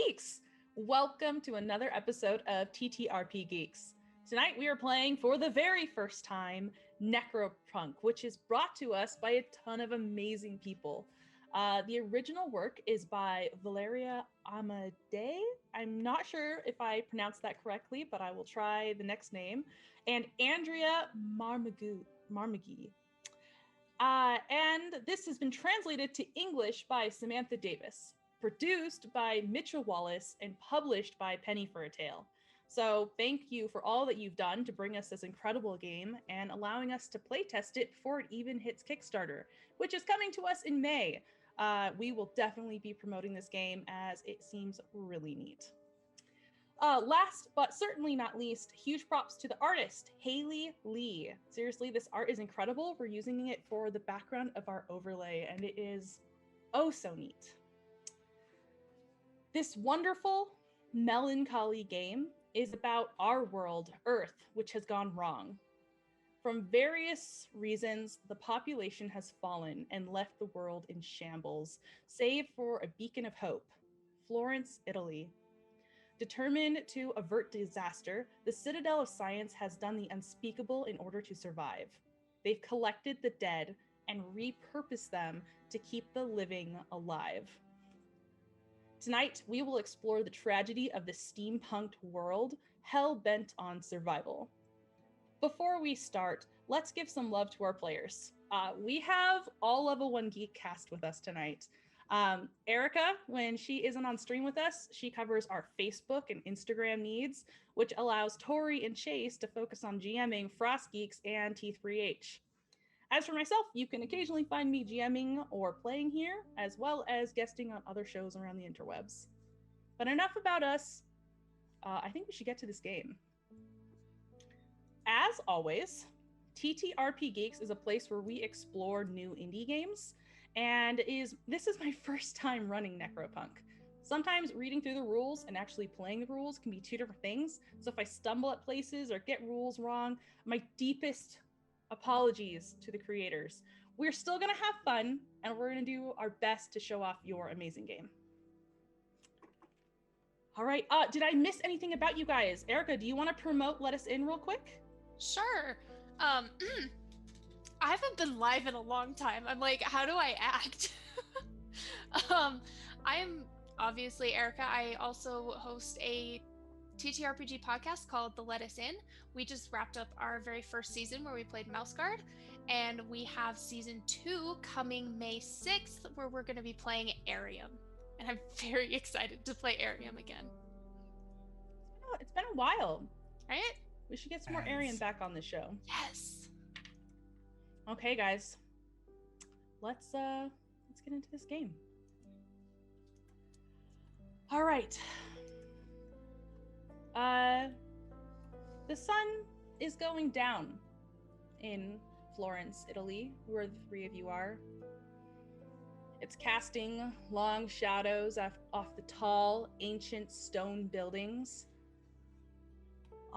Geeks! Welcome to another episode of TTRPGeeks. Tonight we are playing for the very first time Necropunk, which is brought to us by a ton of amazing people. The original work is by Valeria Amadei. I'm not sure if I pronounced that correctly, but I will try the next name. And Andrea Marmagee. And this has been translated to English by Samantha Davis, produced by Mitchell Wallace, and published by Penny for a Tale. So thank you for all that you've done to bring us this incredible game and allowing us to play test it before it even hits Kickstarter, which is coming to us in May. We will definitely be promoting this game as it seems really neat. Last but certainly not least, huge props to the artist, Haley Lee. Seriously, this art is incredible. We're using it for the background of our overlay, and it is oh so neat. This wonderful, melancholy game is about our world, Earth, which has gone wrong. From various reasons, the population has fallen and left the world in shambles, save for a beacon of hope, Florence, Italy. Determined to avert disaster, the Citadel of Science has done the unspeakable in order to survive. They've collected the dead and repurposed them to keep the living alive. Tonight, we will explore the tragedy of the steampunked world, hell-bent on survival. Before we start, let's give some love to our players. We have all level 1 geek cast with us tonight. Erica, when she isn't on stream with us, she covers our Facebook and Instagram needs, which allows Tori and Chase to focus on GMing Frost Geeks and T3H. As for myself, you can occasionally find me GMing or playing here, as well as guesting on other shows around the interwebs. But enough about us. I think we should get to this game. As always, TTRPGeeks is a place where we explore new indie games, and this is my first time running Necropunk. Sometimes reading through the rules and actually playing the rules can be two different things, so if I stumble at places or get rules wrong, my deepest apologies to the creators. We're still gonna have fun, and we're gonna do our best to show off your amazing game. All right, did I miss anything about you guys? Erica, do you wanna promote Let Us In real quick? Sure. I haven't been live in a long time. I'm like, how do I act? I'm obviously Erica. I also host a TTRPG podcast called The Let Us In. We just wrapped up our very first season where we played Mouse Guard, and we have season 2 coming May 6th where we're going to be playing Arium, and I'm very excited to play Arium again. It's been a while, right? We should get some more Arian back on the show. Yes. Okay, guys, let's get into this game. All right. The sun is going down in Florence, Italy, where the three of you are. It's casting long shadows off the tall, ancient stone buildings.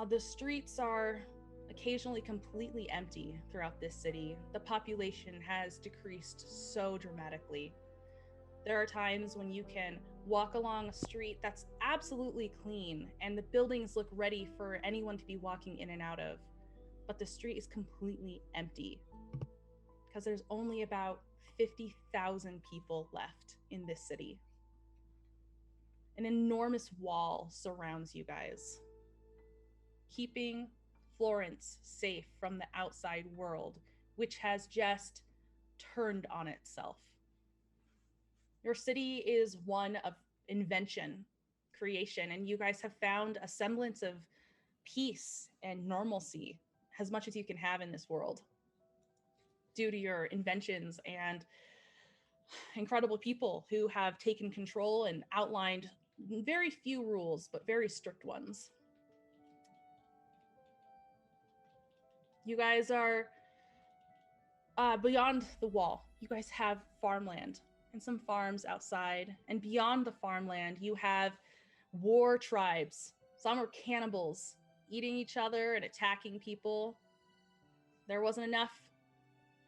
The streets are occasionally completely empty throughout this city. The population has decreased so dramatically. There are times when you can walk along a street that's absolutely clean and the buildings look ready for anyone to be walking in and out of, but the street is completely empty because there's only about 50,000 people left in this city. An enormous wall surrounds you guys, keeping Florence safe from the outside world, which has just turned on itself. Your city is one of invention, creation, and you guys have found a semblance of peace and normalcy, as much as you can have in this world, due to your inventions and incredible people who have taken control and outlined very few rules, but very strict ones. You guys are beyond the wall. You guys have farmland and some farms outside. And beyond the farmland, you have war tribes. Some are cannibals, eating each other and attacking people. There wasn't enough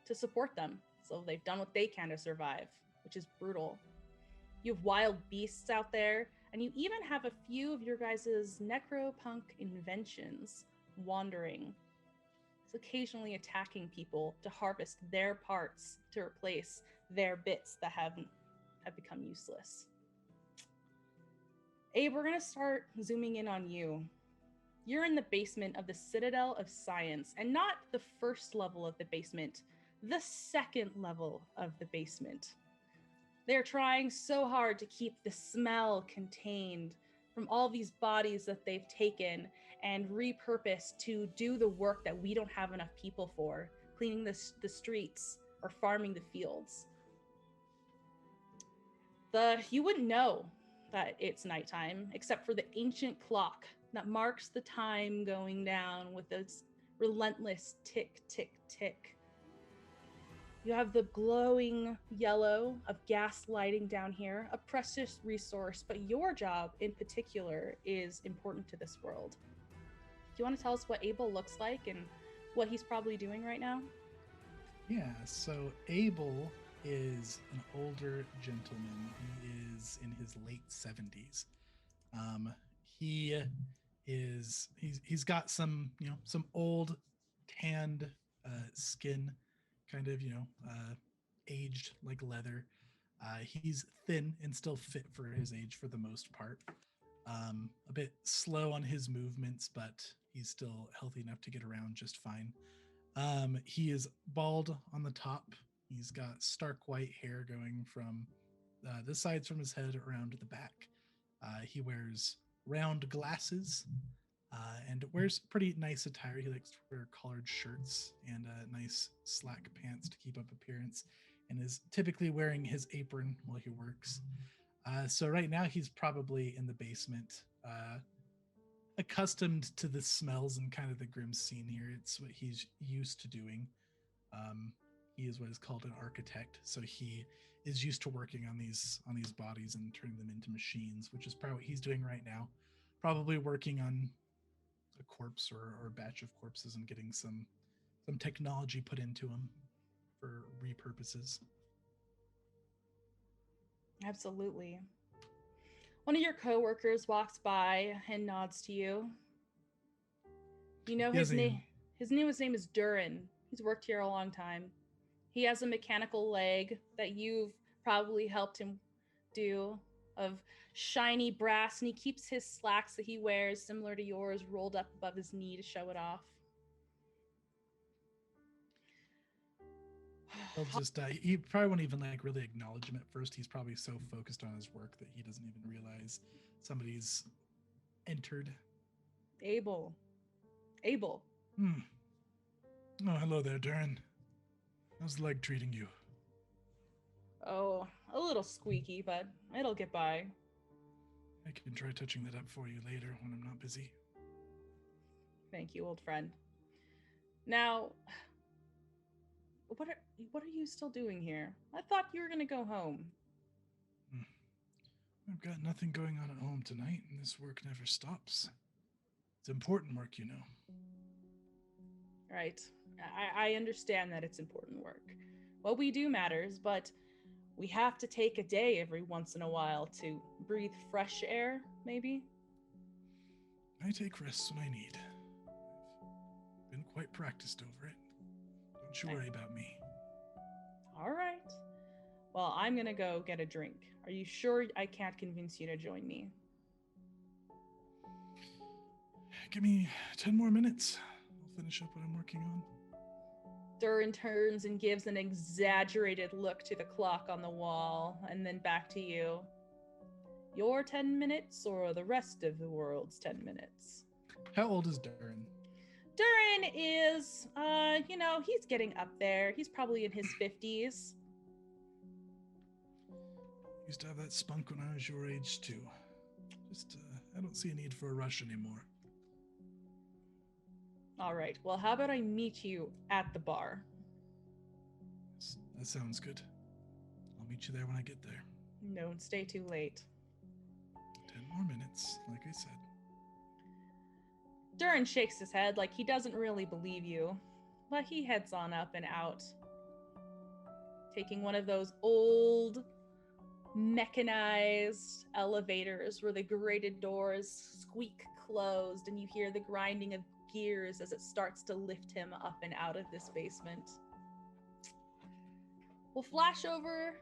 to support them, so they've done what they can to survive, which is brutal. You have wild beasts out there, And you even have a few of your guys' necropunk inventions wandering, occasionally attacking people to harvest their parts to replace their bits that have become useless. Abe, we're going to start zooming in on you. You're in the basement of the Citadel of Science, and not the first level of the basement, the second level of the basement. They're trying so hard to keep the smell contained from all these bodies that they've taken and repurposed to do the work that we don't have enough people for, cleaning the streets or farming the fields. You wouldn't know that it's nighttime, except for the ancient clock that marks the time going down with its relentless tick, tick, tick. You have the glowing yellow of gas lighting down here, a precious resource, but your job in particular is important to this world. Do you want to tell us what Abel looks like and what he's probably doing right now? Yeah, so Abel is an older gentleman. He is in his late 70s. He's got some old tanned skin, kind of aged like leather. He's thin and still fit for his age for the most part. A bit slow on his movements, but he's still healthy enough to get around just fine. He is bald on the top. He's got stark white hair going from the sides from his head around to the back. He wears round glasses and wears pretty nice attire. He likes to wear collared shirts and nice slack pants to keep up appearance, and is typically wearing his apron while he works. So right now he's probably in the basement, accustomed to the smells and kind of the grim scene here. It's what he's used to doing. He is what is called an architect, so he is used to working on these bodies and turning them into machines, which is probably what he's doing right now. Probably working on a corpse or a batch of corpses and getting some technology put into them for repurposes. Absolutely. One of your coworkers walks by and nods to you. You know his name. His name is Durin. He's worked here a long time. He has a mechanical leg that you've probably helped him do, of shiny brass, and he keeps his slacks that he wears similar to yours rolled up above his knee to show it off. He'll just he probably won't even really acknowledge him at first. He's probably so focused on his work that he doesn't even realize somebody's entered. Abel. Oh, hello there, Durin. How's the leg treating you? Oh, a little squeaky, but it'll get by. I can try touching that up for you later when I'm not busy. Thank you, old friend. Now, what are you still doing here? I thought you were going to go home. I've got nothing going on at home tonight, and this work never stops. It's important work, you know. Right. I understand that it's important work. What we do matters, but we have to take a day every once in a while to breathe fresh air, maybe? I take rests when I need. I've been quite practiced over it. Don't you worry about me. All right. Well, I'm going to go get a drink. Are you sure I can't convince you to join me? Give me 10 more minutes. I'll finish up what I'm working on. Durin turns and gives an exaggerated look to the clock on the wall, and then back to you. Your 10 minutes or the rest of the world's 10 minutes? How old is Durin? Durin is, he's getting up there. He's probably in his 50s. Used to have that spunk when I was your age, too. Just, I don't see a need for a rush anymore. All right. Well, how about I meet you at the bar? That sounds good. I'll meet you there when I get there. Don't stay too late. 10 more minutes, like I said. Durin shakes his head like he doesn't really believe you, but he heads on up and out, taking one of those old mechanized elevators where the grated doors squeak closed and you hear the grinding of gears as it starts to lift him up and out of this basement. We'll flash over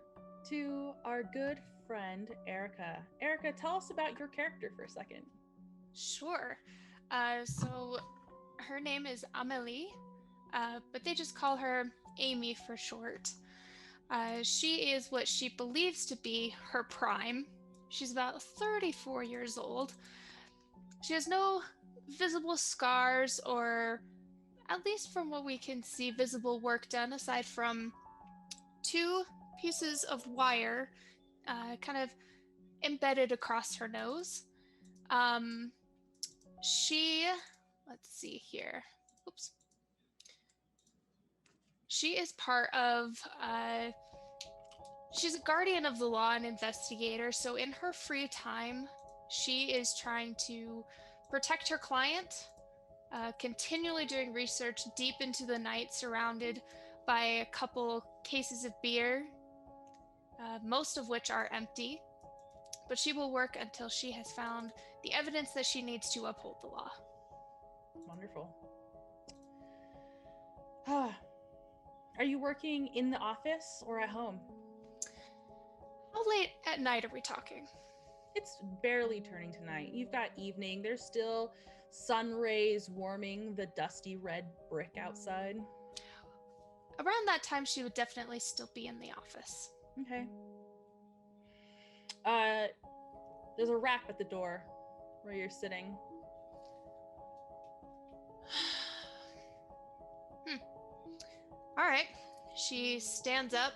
to our good friend Erica. Erica, tell us about your character for a second. Sure. So her name is Amelie, but they just call her Amy for short. She is what she believes to be her prime. She's about 34 years old. She has no visible scars or, at least from what we can see, visible work done aside from 2 pieces of wire kind of embedded across her nose. Let's see here. Oops. She is part of, she's a guardian of the law and investigator, so in her free time, she is trying to protect her client, continually doing research deep into the night, surrounded by a couple cases of beer, most of which are empty, but she will work until she has found the evidence that she needs to uphold the law. Wonderful. Are you working in the office or at home? How late at night are we talking? It's barely turning to night. You've got evening. There's still sun rays warming the dusty red brick outside. Around that time, she would definitely still be in the office. Okay. There's a rap at the door where you're sitting. All right. She stands up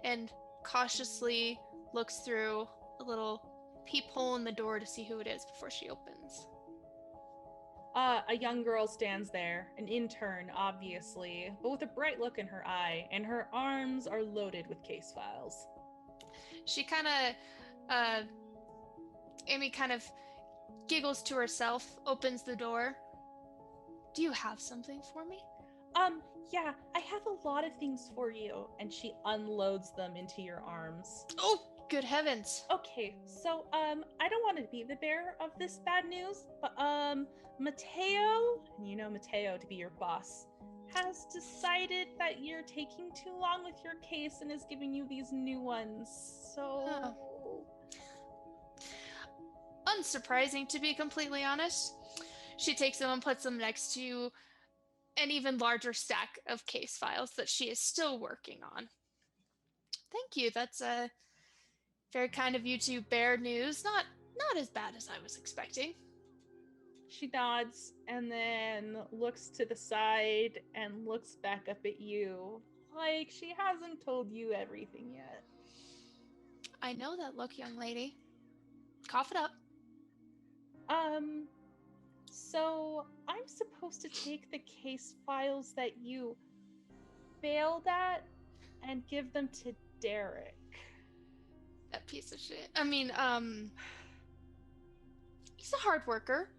and cautiously looks through a little peephole in the door to see who it is before she opens. A young girl stands there, an intern, obviously, but with a bright look in her eye, and her arms are loaded with case files. She kind of, Amy kind of giggles to herself, opens the door. Do you have something for me? Yeah, I have a lot of things for you. And she unloads them into your arms. Oh, good heavens. Okay, so, I don't want to be the bearer of this bad news, but, Mateo, and you know Mateo to be your boss, has decided that you're taking too long with your case and is giving you these new ones, so... Oh. Unsurprising, to be completely honest. She takes them and puts them next to an even larger stack of case files that she is still working on. Thank you. That's very kind of you to bear news. Not as bad as I was expecting. She nods and then looks to the side and looks back up at you. Like she hasn't told you everything yet. I know that look, young lady. Cough it up. So I'm supposed to take the case files that you failed at and give them to Derek. That piece of shit. I mean, he's a hard worker.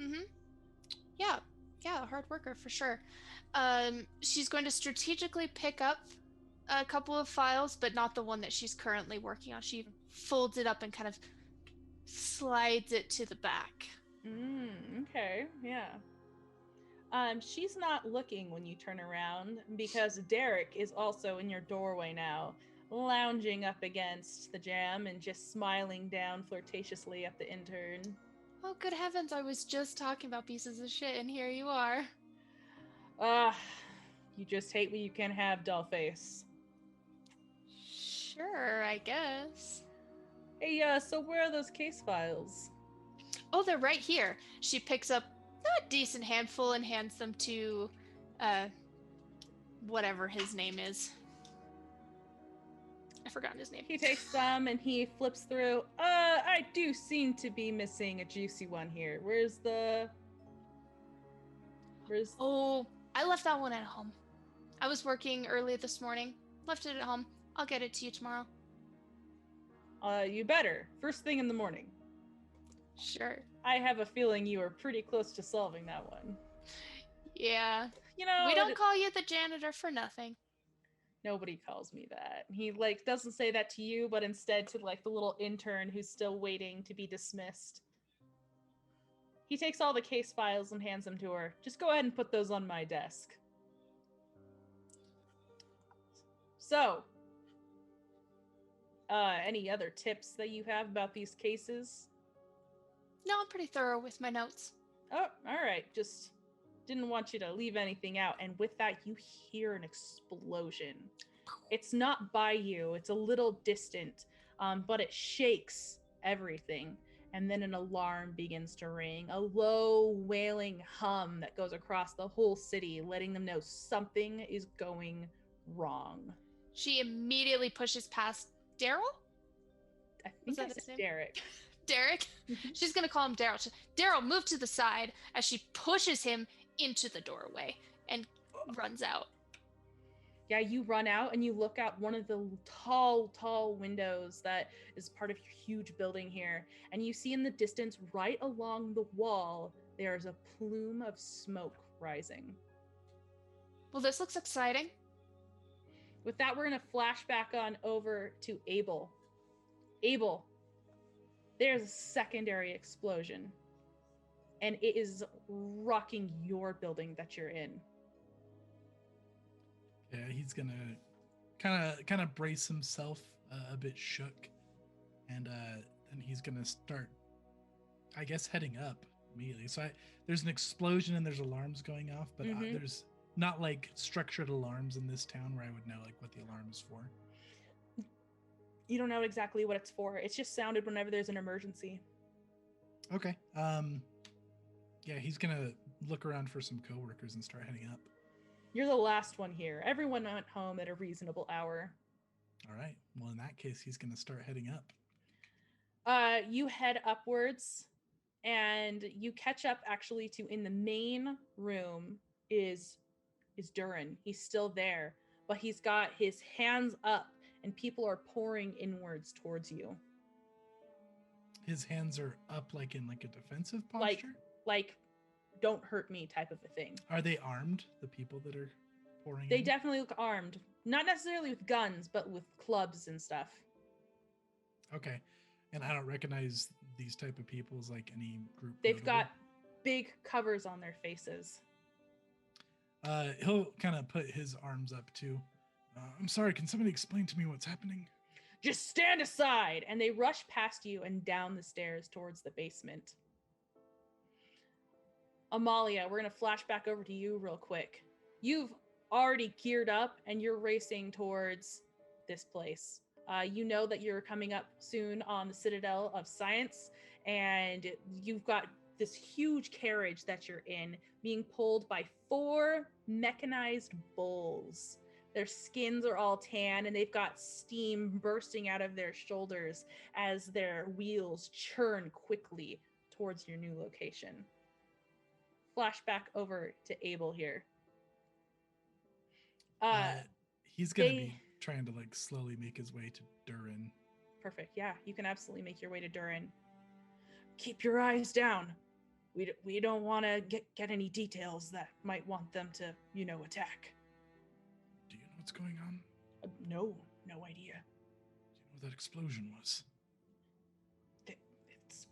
Mm-hmm. Yeah, a hard worker for sure. She's going to strategically pick up a couple of files, but not the one that she's currently working on. She folds it up and kind of slides it to the back. Okay, yeah. She's not looking when you turn around because Derek is also in your doorway now, lounging up against the jam and just smiling down flirtatiously at the intern. Oh, good heavens, I was just talking about pieces of shit, and here you are. You just hate what you can have, dollface. Sure, I guess. Hey, so where are those case files? Oh, they're right here. She picks up a decent handful and hands them to, whatever his name is. I've forgotten his name. He takes some and he flips through. I do seem to be missing a juicy one here. Where's... Oh, I left that one at home. I was working early this morning. Left it at home. I'll get it to you tomorrow. You better. First thing in the morning. Sure. I have a feeling you are pretty close to solving that one. Yeah. You know... We don't call you the janitor for nothing. Nobody calls me that. He like doesn't say that to you, but instead to like the little intern who's still waiting to be dismissed. He takes all the case files and hands them to her. Just go ahead and put those on my desk. So, any other tips that you have about these cases? No, I'm pretty thorough with my notes. Oh, all right. Just didn't want you to leave anything out. And with that, you hear an explosion. It's not by you. It's a little distant, but it shakes everything. And then an alarm begins to ring, a low wailing hum that goes across the whole city, letting them know something is going wrong. She immediately pushes past Daryl? I think I said Derek. Derek? She's going to call him Daryl. Daryl, move to the side as she pushes him into the doorway and runs out. Yeah, you run out and you look out one of the tall windows that is part of your huge building here. And you see in the distance, right along the wall, there's a plume of smoke rising. Well, this looks exciting. With that, we're going to flash back on over to Abel. Abel, there's a secondary explosion. And it is rocking your building that you're in. Yeah, he's gonna kind of brace himself a bit shook, and then he's gonna start, I guess, heading up immediately. So there's an explosion and there's alarms going off, but there's not like structured alarms in this town where I would know like what the alarm is for. You don't know exactly what it's for. It's just sounded whenever there's an emergency. Okay. Yeah, he's gonna look around for some coworkers and start heading up. You're the last one here. Everyone went home at a reasonable hour. All right. Well, in that case, he's going to start heading up. You head upwards, and you catch up actually to in the main room is Durin. He's still there, but he's got his hands up, and people are pouring inwards towards you. His hands are up, like in like a defensive posture? Like don't hurt me type of a thing. Are they armed, the people that are pouring They in? definitely look armed. Not necessarily with guns, but with clubs and stuff. Okay. And I don't recognize these type of people as like any group. They've notable. got big covers on their faces. He'll kind of put his arms up too. I'm sorry, can somebody explain to me what's happening? Just stand aside! And they rush past you and down the stairs towards the basement. Amalia, we're going to flash back over to you real quick. You've already geared up and you're racing towards this place. You know that you're coming up soon on the Citadel of Science, and you've got this huge carriage that you're in being pulled by 4 mechanized bulls. Their skins are all tan and they've got steam bursting out of their shoulders as their wheels churn quickly towards your new location. Flashback over to Abel here. He's gonna be trying to like slowly make his way to Durin. Perfect. Yeah, you can absolutely make your way to Durin. Keep your eyes down. We don't want to get any details that might want them to, attack. Do you know what's going on? No idea. Do you know what that explosion was?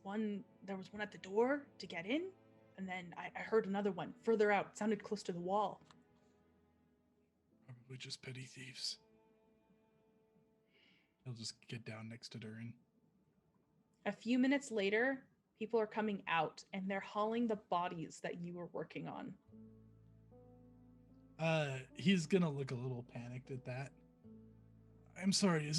There was one at the door to get in, and then I heard another one further out. It sounded close to the wall. Probably just petty thieves. He'll just get down next to Durin. A few minutes later, people are coming out, and they're hauling the bodies that you were working on. He's gonna look a little panicked at that. I'm sorry,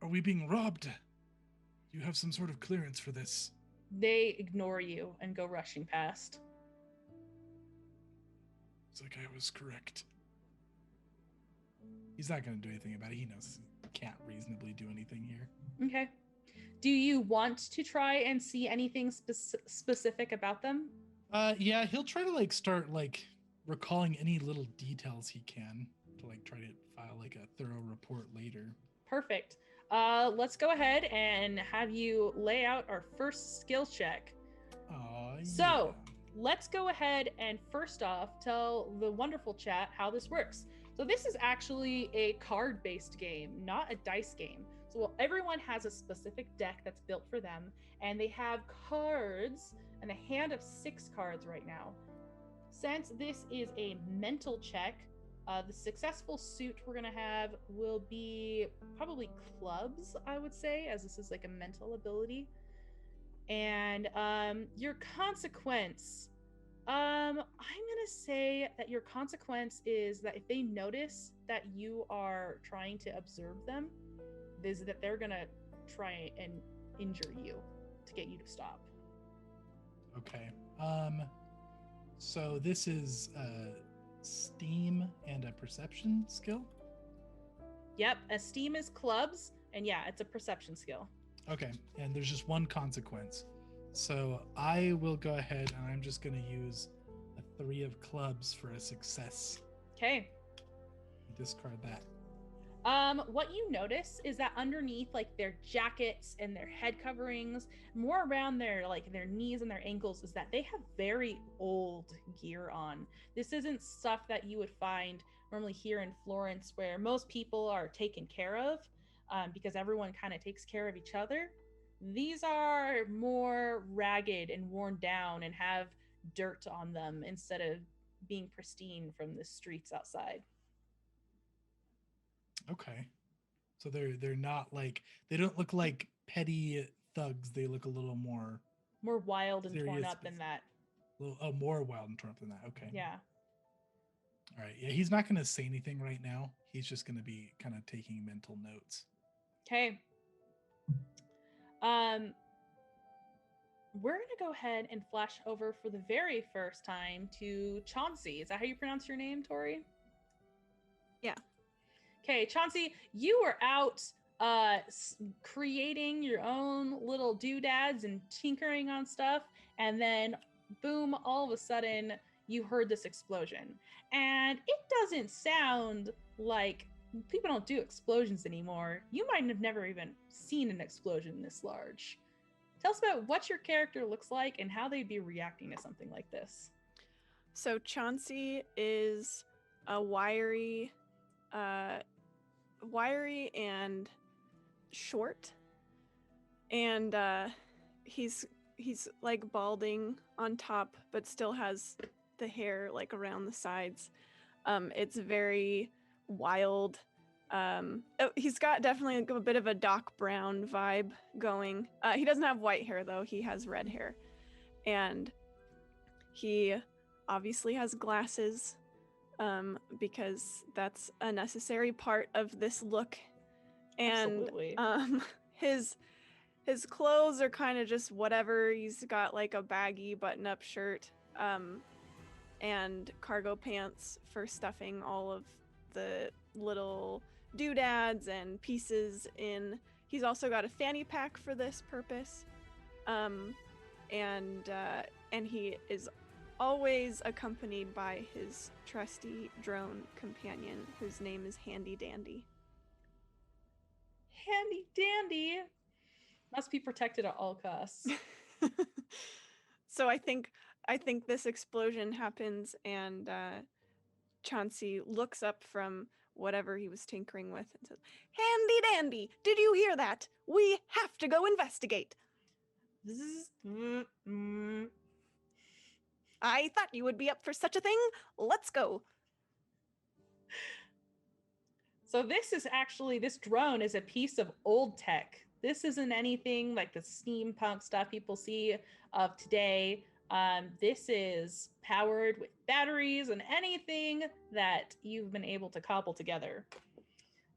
are we being robbed? Do you have some sort of clearance for this? They ignore you and go rushing past. It's like I was correct. He's not gonna do anything about it. He knows he can't reasonably do anything here. Okay. Do you want to try and see anything specific about them? Yeah, he'll try to like start like recalling any little details he can to like try to file like a thorough report later. Perfect. Let's go ahead and have you lay out our first skill check. So let's go ahead and first off tell the wonderful chat how this works. So this is actually a card-based game, not a dice game. So everyone has a specific deck that's built for them, and they have cards and a hand of 6 cards right now. Since this is a mental check, the successful suit we're going to have will be probably clubs, I would say, as this is like a mental ability. And your consequence, I'm going to say that your consequence is that if they notice that you are trying to observe them, is that they're going to try and injure you to get you to stop. Okay. So this is Steam and a perception skill? Yep, Esteem is clubs, and yeah, it's a perception skill. Okay, and there's just one consequence. So I will go ahead and I'm just going to use a 3 of clubs for a success. Okay. Discard that. What you notice is that underneath like their jackets and their head coverings, more around their knees and their ankles, is that they have very old gear on. This isn't stuff that you would find normally here in Florence, where most people are taken care of, because everyone kind of takes care of each other. These are more ragged and worn down and have dirt on them instead of being pristine from the streets outside. Okay. So they're not like, they don't look like petty thugs. They look a little more wild and serious, torn up than that. More wild and torn up than that. Okay. Yeah. All right. Yeah, he's not going to say anything right now. He's just going to be kind of taking mental notes. Okay. We're going to go ahead and flash over for the very first time to Chauncey. Is that how you pronounce your name, Tori? Yeah. Okay, Chauncey, you were out creating your own little doodads and tinkering on stuff, and then boom, all of a sudden you heard this explosion. And it doesn't sound like people don't do explosions anymore. You might have never even seen an explosion this large. Tell us about what your character looks like and how they'd be reacting to something like this. So Chauncey is a wiry and short, and he's like balding on top, but still has the hair like around the sides. It's very wild. He's got definitely like a bit of a Doc Brown vibe going. He doesn't have white hair though, he has red hair. And he obviously has glasses, because that's a necessary part of this look. And Absolutely. his clothes are kind of just whatever. He's got like a baggy button-up shirt, and cargo pants for stuffing all of the little doodads and pieces in. He's also got a fanny pack for this purpose, and he is always accompanied by his trusty drone companion, whose name is Handy Dandy. Handy Dandy must be protected at all costs. So I think this explosion happens, and Chauncey looks up from whatever he was tinkering with and says, "Handy Dandy, did you hear that? We have to go investigate." I thought you would be up for such a thing. Let's go. So this drone is a piece of old tech. This isn't anything like the steampunk stuff people see of today. This is powered with batteries and anything that you've been able to cobble together.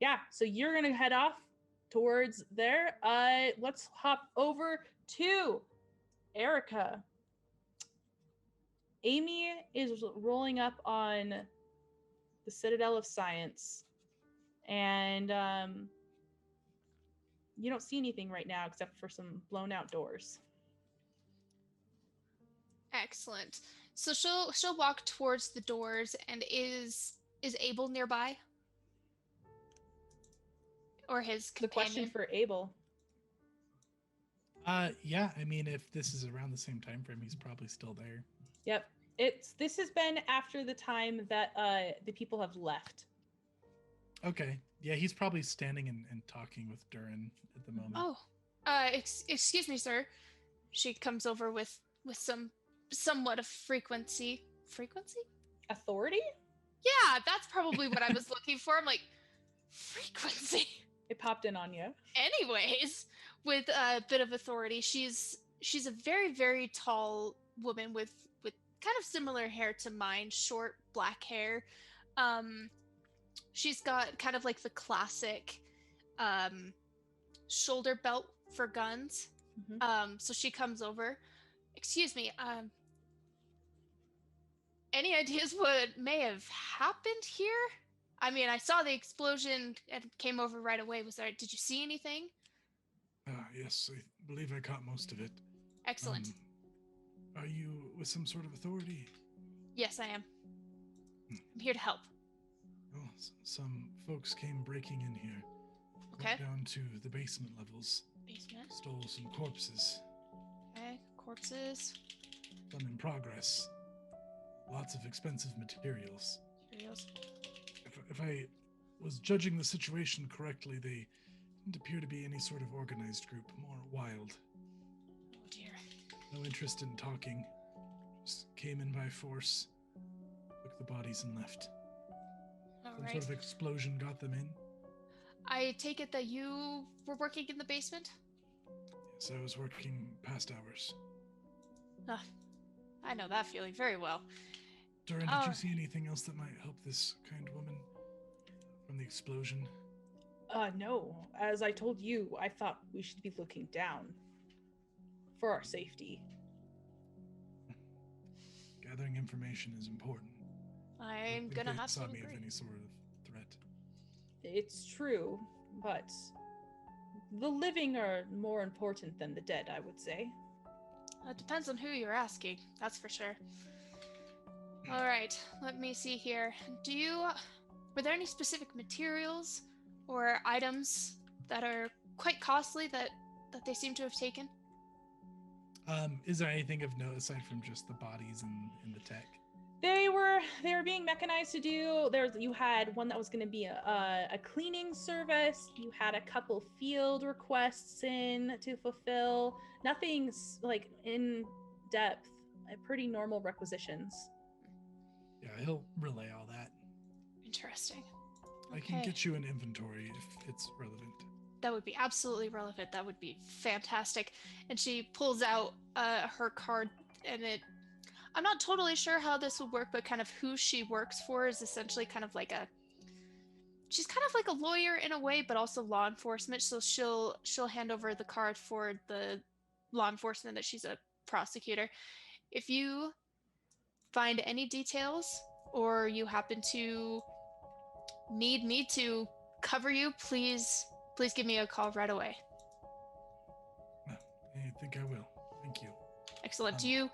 Yeah, so you're gonna head off towards there. Let's hop over to Erica. Amy is rolling up on the Citadel of Science, and you don't see anything right now except for some blown out doors. Excellent. So she'll walk towards the doors, and is Abel nearby? Or his companion? The question for Abel. Yeah, I mean, if this is around the same time frame, he's probably still there. Yep. This has been after the time that the people have left. Okay. Yeah, he's probably standing and talking with Durin at the moment. Oh, excuse me, sir. She comes over with somewhat of frequency. Frequency? Authority? Yeah, that's probably what I was looking for. I'm like, frequency. It popped in on you. Anyways, with a bit of authority, she's a very, very tall woman with kind of similar hair to mine, short black hair. She's got kind of like the classic shoulder belt for guns. Mm-hmm. So she comes over. Excuse me, any ideas what may have happened here? I mean, I saw the explosion and came over right away. Did you see anything? Yes, I believe I caught most of it. Excellent. Are you with some sort of authority? Yes, I am. I'm here to help. Oh, some folks came breaking in here. Okay. Went down to the basement levels. Basement. Stole some corpses. Okay, corpses. Some in progress. Lots of expensive materials. Materials. If I was judging the situation correctly, they didn't appear to be any sort of organized group, more wild. Oh dear. No interest in talking. Just came in by force, took the bodies and left. All Some right. sort of explosion got them in. I take it that you were working in the basement? Yes, I was working past hours. I know that feeling very well. Durin, did you see anything else that might help this kind woman from the explosion? No. As I told you, I thought we should be looking down for our safety. Gathering information is important. I'm gonna have to stop me agree. of any sort of threat. It's true, but the living are more important than the dead, I would say. It depends on who you're asking, that's for sure. All right, let me see here. Were there any specific materials or items that are quite costly that they seem to have taken? Is there anything of note aside from just the bodies and the tech? They were being mechanized to do. You had one that was going to be a cleaning service. You had a couple field requests in to fulfill. Nothing's like in depth. Pretty normal requisitions. Yeah, he'll relay all that. Interesting. I can get you an inventory if it's relevant. That would be absolutely relevant. That would be fantastic. And she pulls out her card, and I'm not totally sure how this would work, but kind of who she works for is essentially kind of like she's kind of like a lawyer in a way, but also law enforcement. So she'll hand over the card for the law enforcement that she's a prosecutor. If you find any details or you happen to need me to cover you, please give me a call right away. I think I will. Thank you. Excellent. Do you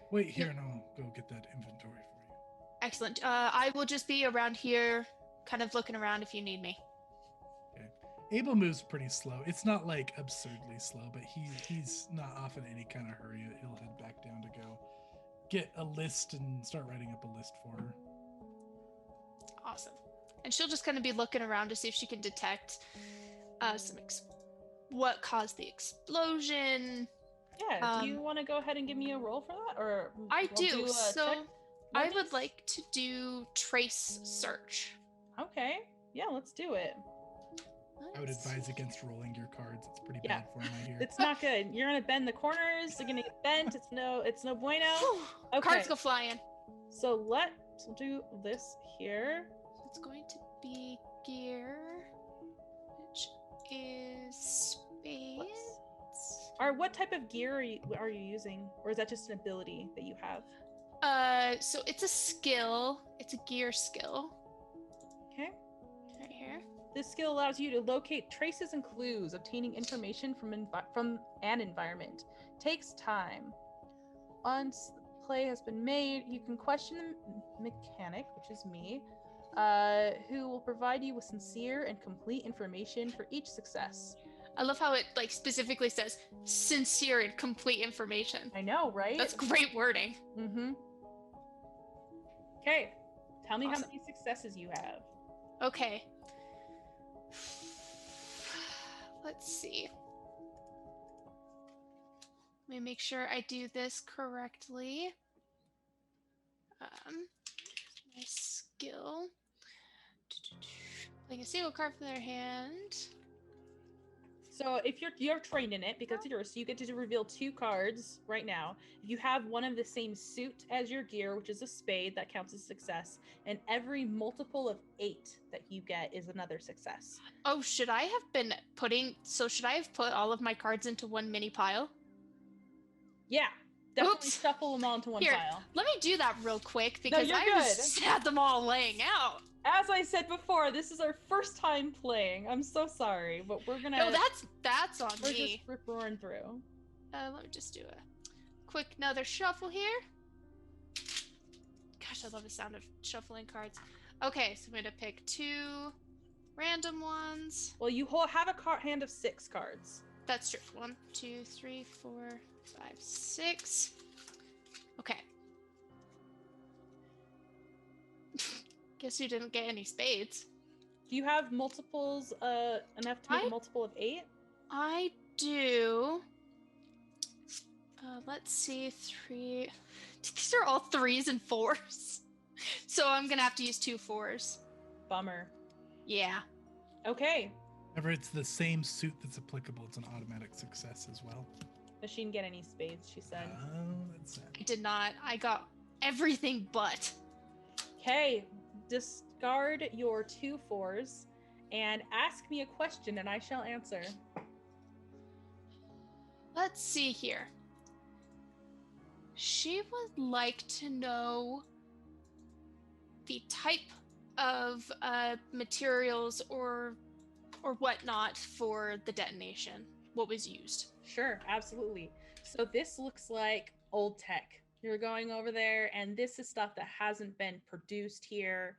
wait here and I'll go get that inventory for you. Excellent. I will just be around here, kind of looking around if you need me. Okay. Abel moves pretty slow. It's not like absurdly slow, but he's not off in any kind of hurry. He'll head back down to go get a list and start writing up a list for her. Awesome. And she'll just kind of be looking around to see if she can detect what caused the explosion. Yeah, do you want to go ahead and give me a roll for that? Or I do. So check? I would like to do trace search. Okay. Yeah, let's do it. I would advise against rolling your cards. It's pretty bad for my ear. It's not good. You're gonna bend the corners. You're gonna get bent. It's no bueno. Okay. Cards go flying. So let's do this here. It's going to be gear, which is spades. What type of gear are you using, or is that just an ability that you have? So it's a skill. It's a gear skill. Okay. Right here. This skill allows you to locate traces and clues, obtaining information from an environment. Takes time. Once the play has been made, you can question the mechanic, which is me, who will provide you with sincere and complete information for each success. I love how it specifically says sincere and complete information. I know, right? That's great wording. Mm-hmm. Okay. Tell me Awesome. how many successes you have. Okay. Let's see. Let me make sure I do this correctly. My skill. Playing a single card from their hand. So if you're trained in it because it's yours, so you get to reveal 2 cards right now. If you have one of the same suit as your gear, which is a spade, that counts as success. And every multiple of 8 that you get is another success. Oh, should I have put all of my cards into one mini pile? Yeah, definitely Oops. shuffle them all into one Here, pile. let me do that real quick because you're I good. just had them all laying out. As I said before, this is our first time playing. I'm so sorry, but we're gonna. No, that's on we're me. just roaring through. Let me just do a quick another shuffle here. Gosh, I love the sound of shuffling cards. Okay, so I'm gonna pick 2 random ones. Well, you have a hand of 6 cards. That's true. 1, 2, 3, 4, 5, 6. Okay. Guess you didn't get any spades. Do you have multiples enough to make a multiple of 8? I do. Let's see, 3. These are all 3s and 4s. So I'm gonna have to use 2 4s. Bummer. Yeah. Okay. Whenever it's the same suit that's applicable, it's an automatic success as well. But she didn't get any spades, she said. Oh, that's sad. I did not. I got everything but. Okay. Discard your 2 4s and ask me a question and I shall answer. Let's see here. She would like to know the type of materials or whatnot for the detonation. What was used? Sure, absolutely. So this looks like old tech. You're going over there, and this is stuff that hasn't been produced here.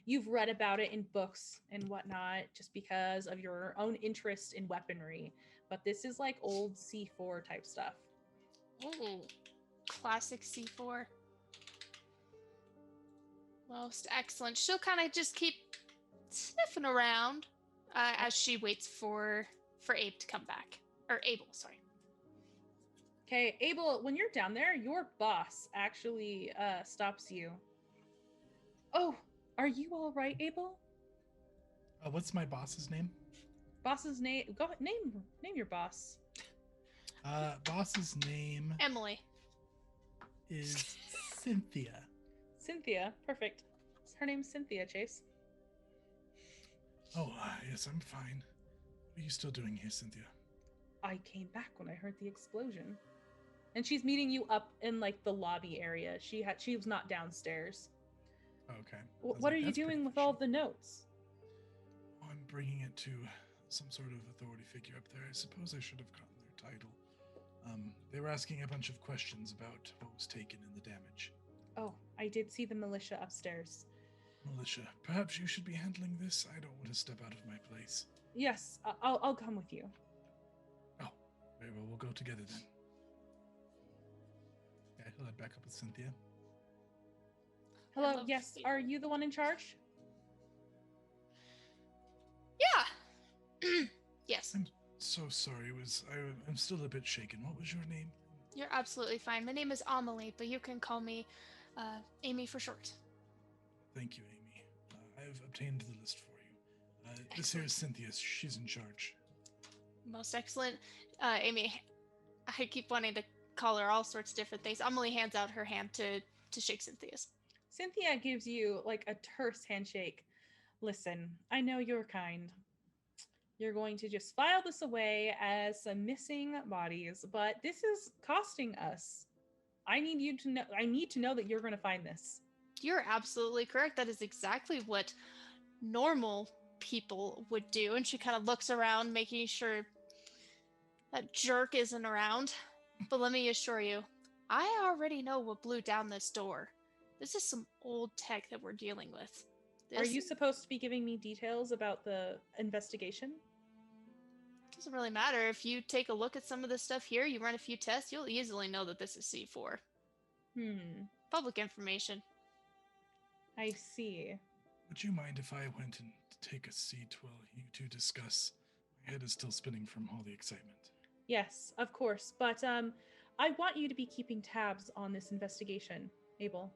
You've read about it in books and whatnot just because of your own interest in weaponry. But this is like old C4 type stuff. Oh, classic C4. Most excellent. She'll kind of just keep sniffing around as she waits for Abe to come back. Or Abel, sorry. Okay, Abel, when you're down there, your boss actually stops you. Oh, are you all right, Abel? What's my boss's name? Boss's name? Go ahead, name your boss. Boss's name Emily. is Cynthia. Cynthia, perfect. Her name's Cynthia, Chase. Oh, yes, I'm fine. What are you still doing here, Cynthia? I came back when I heard the explosion. And she's meeting you up in like the lobby area. She was not downstairs. Okay. What are you doing with all the notes? Oh, I'm bringing it to some sort of authority figure up there. I suppose I should have gotten their title. They were asking a bunch of questions about what was taken in the damage. Oh, I did see the militia upstairs. Militia, perhaps you should be handling this. I don't want to step out of my place. Yes, I'll come with you. Oh, very well. We'll go together then. Yeah, he'll head back up with Cynthia. Hello, yes, are you the one in charge? Yeah. Yes. I'm so sorry. I'm still a bit shaken. What was your name? You're absolutely fine. My name is Amelie, but you can call me Amy for short. Thank you, Amy. I've obtained the list for you. This here is Cynthia. She's in charge. Most excellent. Amy, I keep wanting to call her all sorts of different things. Amelie hands out her hand to shake Cynthia's. Cynthia gives you like a terse handshake. Listen, I know you're kind. You're going to just file this away as some missing bodies, but this is costing us. I need to know that you're going to find this. You're absolutely correct. That is exactly what normal people would do. And she kind of looks around, making sure that jerk isn't around. But let me assure you, I already know what blew down this door. This is some old tech that we're dealing with. Are you supposed to be giving me details about the investigation? Doesn't really matter. If you take a look at some of the stuff here, you run a few tests, you'll easily know that this is C4. Public information. I see. Would you mind if I went and take a seat while you two discuss. My head is still spinning from all the excitement. Yes, of course. But I want you to be keeping tabs on this investigation, Abel.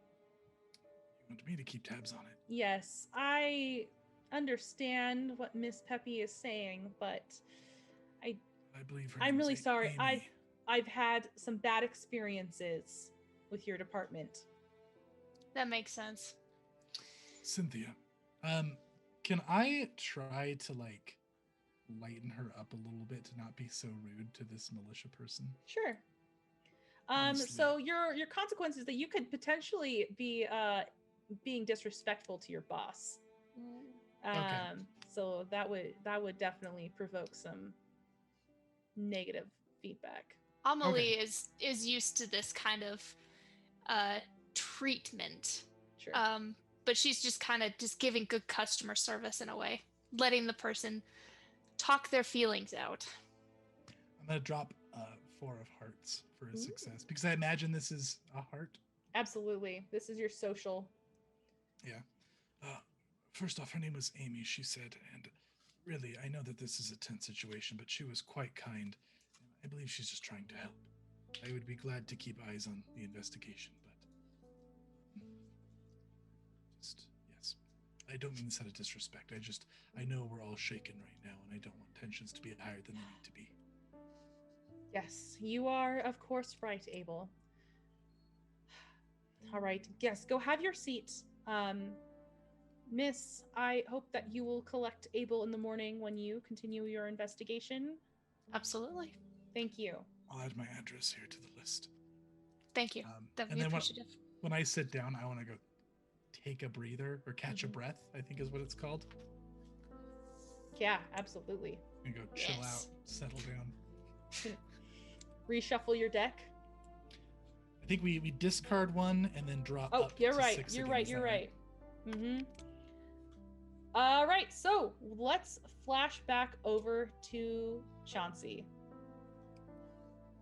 You want me to keep tabs on it? Yes, I understand what Miss Peppy is saying, but I believe her I'm name's really sorry. Amy. I've had some bad experiences with your department. That makes sense. Cynthia, can I try to like lighten her up a little bit to not be so rude to this militia person? Sure. Honestly. So your consequence is that you could potentially be being disrespectful to your boss. Okay. So that would definitely provoke some negative feedback. Amelie is used to this kind of treatment. Sure. But she's just kind of just giving good customer service in a way, letting the person talk their feelings out. I'm gonna drop 4 of hearts for a success because I imagine this is a heart. Absolutely. This is your social. Yeah. First off, her name was Amy, she said, and really, I know that this is a tense situation, but she was quite kind. I believe she's just trying to help. I would be glad to keep eyes on the investigation, but just, yes. I don't mean this out of disrespect. I know we're all shaken right now, and I don't want tensions to be higher than they need to be. Yes, you are, of course, right, Abel. All right, yes, go have your seat. Miss, I hope that you will collect Abel in the morning when you continue your investigation. Absolutely. Thank you. I'll add my address here to the list. Thank you. That would be appreciative. When I sit down, I want to go take a breather or catch a breath, I think is what it's called. Yeah, absolutely. And go chill out, settle down. Reshuffle your deck. I think we discard one and then drop up you're to right. 6 You're again, right. is You're that right. Mm-hmm. All right, so let's flash back over to Chauncey.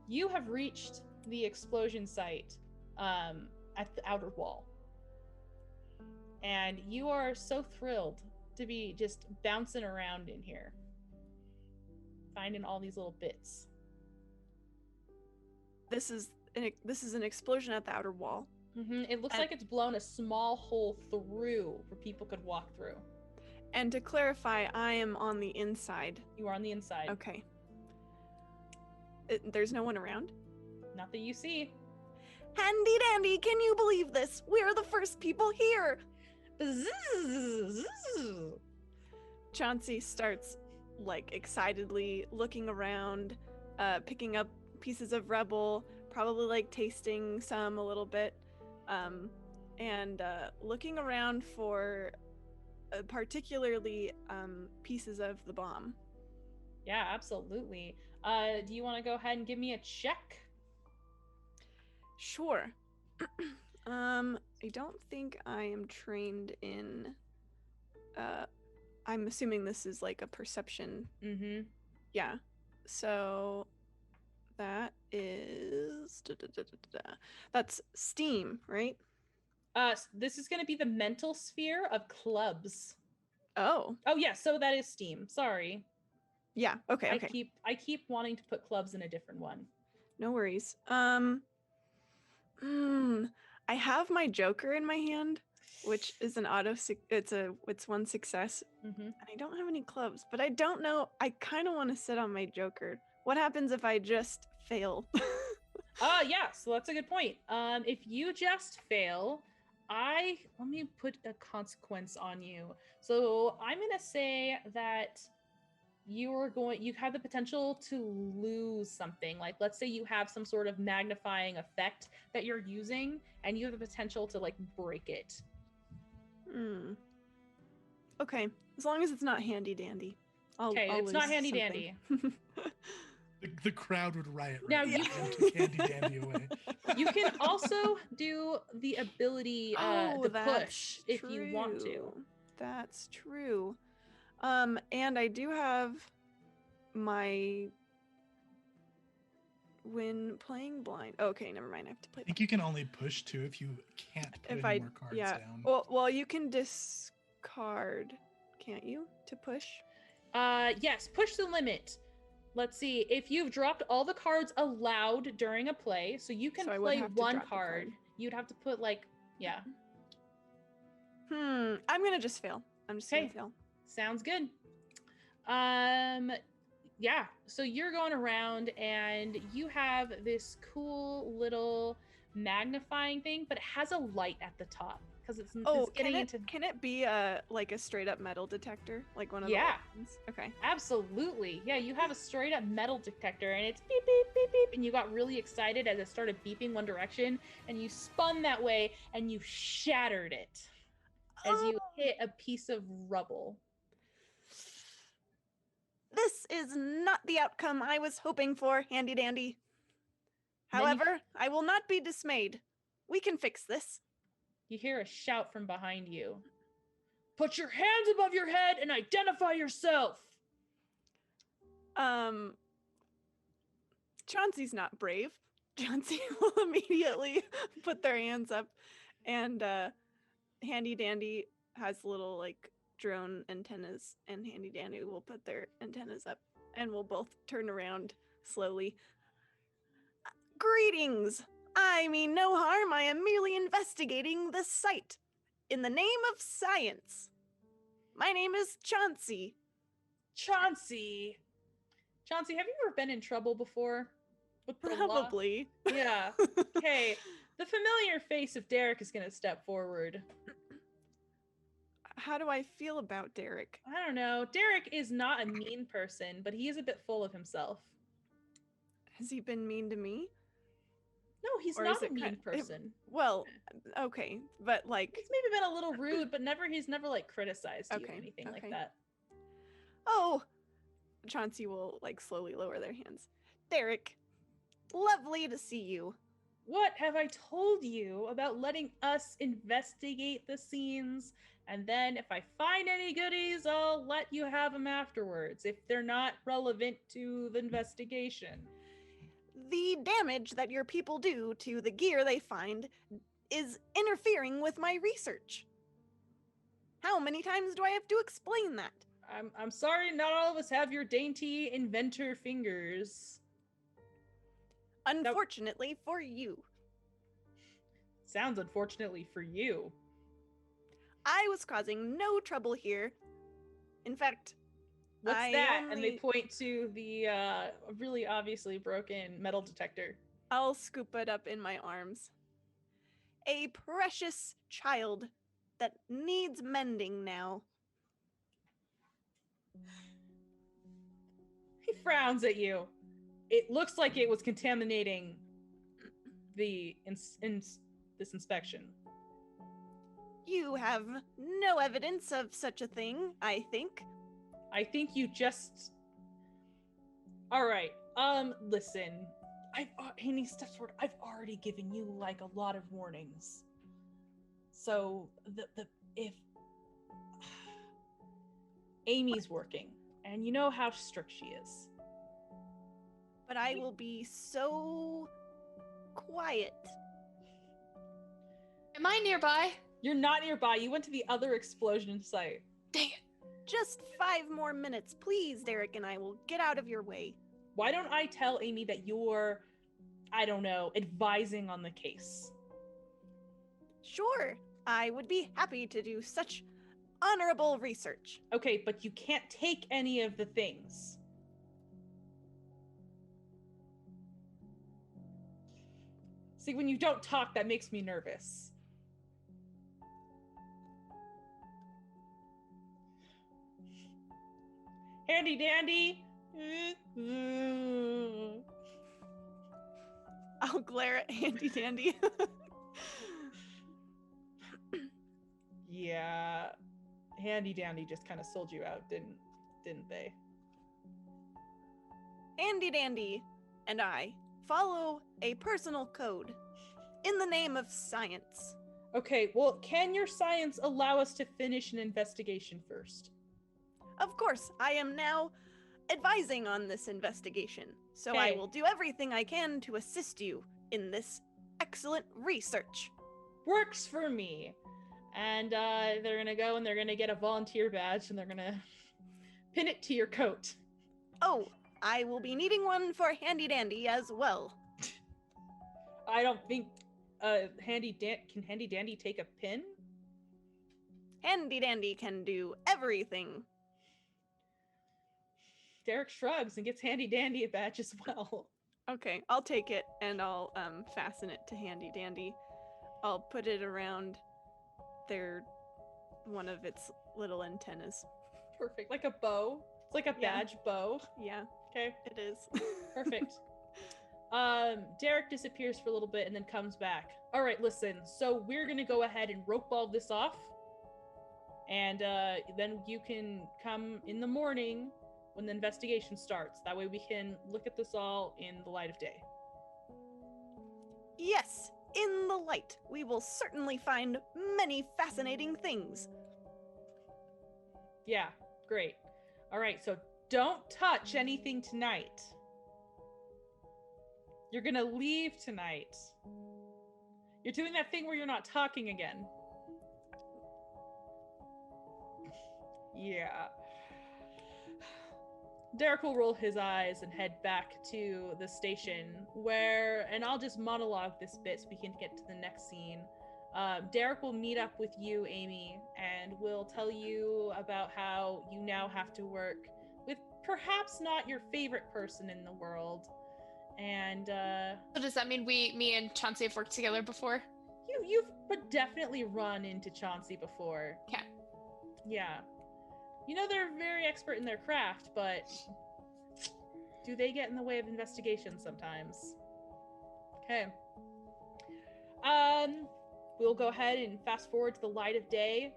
You have reached the explosion site at the outer wall. And you are so thrilled to be just bouncing around in here, finding all these little bits. This is an explosion at the outer wall. Mm-hmm. It looks like it's blown a small hole through where people could walk through. And to clarify, I am on the inside. You are on the inside. Okay. There's no one around? Not that you see. Handy dandy, can you believe this? We're the first people here. Chauncey starts like excitedly looking around, picking up pieces of rubble, probably like tasting some a little bit, and looking around for particularly pieces of the bomb. Yeah, absolutely. Do you want to go ahead and give me a check? Sure. I don't think I am trained in I'm assuming this is like a perception. Mm-hmm. Yeah. So that is that's steam, right? This is going to be the mental sphere of clubs. Oh yeah, so that is steam. Sorry. Yeah, okay. I keep wanting to put clubs in a different one. No worries. I have my Joker in my hand, which is an it's one success. Mm-hmm. And I don't have any clubs, but I don't know. I kind of want to sit on my Joker. What happens if I just fail? Yeah, so that's a good point. If you just fail, let me put a consequence on you. So I'm gonna say that you have the potential to lose something. Like, let's say you have some sort of magnifying effect that you're using, and you have the potential to like break it. Okay, as long as it's not handy dandy. I'll it's not handy something. dandy. The crowd would riot Now right now and take handy dandy away. You can also do the ability to push if you want to. That's true. And I do have my when playing blind. Okay, never mind. I have to play. I think you can only push 2 if you can't put any more cards down. Well, you can discard, can't you? To push? Yes, push the limit. Let's see. If you've dropped all the cards allowed during a play, so you can So I would play have to one drop the card. card. You'd have to put yeah. I'm gonna just fail. I'm just gonna Okay. fail. Sounds good. Yeah, so you're going around and you have this cool little magnifying thing, but it has a light at the top because it's getting into. Can it be like a straight up metal detector, like one of Yeah. the ones? Okay. Absolutely. Yeah, you have a straight up metal detector and it's beep, beep, beep, beep. And you got really excited as it started beeping one direction and you spun that way and you shattered it as you hit a piece of rubble. This is not the outcome I was hoping for, Handy Dandy. However, I will not be dismayed. We can fix this. You hear a shout from behind you. Put your hands above your head and identify yourself. Chauncey's not brave. Chauncey will immediately put their hands up, and Handy Dandy has little like drone antennas, and Handy Dandy will put their antennas up, and we'll both turn around slowly. Greetings! I mean no harm, I am merely investigating the site. In the name of science. My name is Chauncey. Chauncey, have you ever been in trouble before? With the law? Probably. Yeah. Okay. The familiar face of Derek is going to step forward. How do I feel about Derek? I don't know. Derek is not a mean person, but he is a bit full of himself. Has he been mean to me? No, he's Or not is a it mean person. Well, okay, but like... He's maybe been a little rude, but he's never like criticized you or anything like that. Oh! Chauncey will like slowly lower their hands. Derek, lovely to see you. What have I told you about letting us investigate the scenes? And then if I find any goodies, I'll let you have them afterwards if they're not relevant to the investigation. The damage that your people do to the gear they find is interfering with my research. How many times do I have to explain that? I'm sorry, not all of us have your dainty inventor fingers. Unfortunately for you. Sounds unfortunately for you. I was causing no trouble here. In fact, what's that? And they point to the really obviously broken metal detector. I'll scoop it up in my arms. A precious child that needs mending now. He frowns at you. It looks like it was contaminating this inspection. You have no evidence of such a thing, I think. I think you just... Alright, listen. And he steps forward. I've already given you, like, a lot of warnings. So, if... Amy's working, and you know how strict she is. But I will be so quiet. Am I nearby? You're not nearby. You went to the other explosion site. Dang it. Just 5 more minutes, please, Derek, and I will get out of your way. Why don't I tell Amy that you're, I don't know, advising on the case? Sure, I would be happy to do such honorable research. Okay, but you can't take any of the things. See, when you don't talk, that makes me nervous. Handy dandy. I'll glare at Handy Dandy. Yeah. Handy dandy just kind of sold you out, didn't they? Handy Dandy and I follow a personal code in the name of science. Okay, well, can your science allow us to finish an investigation first? Of course, I am now advising on this investigation, so Okay. I will do everything I can to assist you in this excellent research. Works for me. And they're gonna go and they're gonna get a volunteer badge and they're gonna pin it to your coat. Oh, I will be needing one for Handy Dandy as well. I don't think can Handy Dandy take a pin? Handy Dandy can do everything. Derek shrugs and gets Handy Dandy a badge as well. Okay, I'll take it and I'll fasten it to Handy Dandy. I'll put it around one of its little antennas. Perfect, like a bow. It's like a badge bow. Yeah. Okay. It is. Perfect. Derek disappears for a little bit and then comes back. All right, listen. So we're gonna go ahead and rope ball this off, and then you can come in the morning when the investigation starts. That way we can look at this all in the light of day. Yes, in the light, we will certainly find many fascinating things. Yeah, great. All right, so don't touch anything tonight. You're gonna leave tonight. You're doing that thing where you're not talking again. Yeah. Derek will roll his eyes and head back to the station and I'll just monologue this bit so we can get to the next scene. Derek will meet up with you, Amy, and will tell you about how you now have to work with perhaps not your favorite person in the world. And So does that mean me and Chauncey have worked together before? You've but definitely run into Chauncey before. Okay. Yeah. You know they're very expert in their craft, but do they get in the way of investigations sometimes? Okay. We'll go ahead and fast forward to the light of day.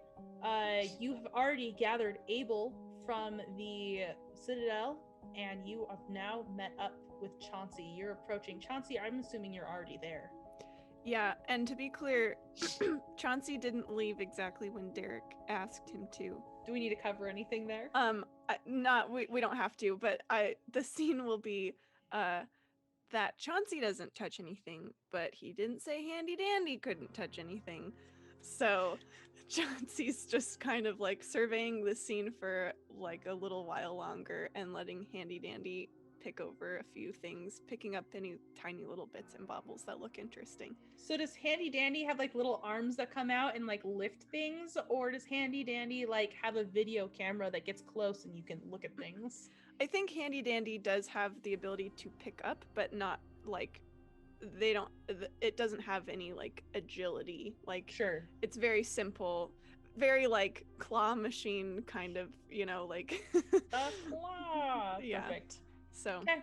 You have already gathered Abel from the Citadel, and you have now met up with Chauncey. You're approaching Chauncey. I'm assuming you're already there. Yeah, and to be clear, Chauncey didn't leave exactly when Derek asked him to. Do we need to cover anything there? We don't have to, but the scene will be that Chauncey doesn't touch anything, but he didn't say Handy Dandy couldn't touch anything. So Chauncey's just kind of like surveying the scene for like a little while longer and letting Handy Dandy pick over a few things, picking up any tiny little bits and bobbles that look interesting. So does Handy Dandy have like little arms that come out and like lift things, or does Handy Dandy like have a video camera that gets close and you can look at things? I think Handy Dandy does have the ability to pick up, but not like it doesn't have any like agility. Like, sure, it's very simple, very like claw machine kind of, like a claw. Yeah. Perfect. So okay.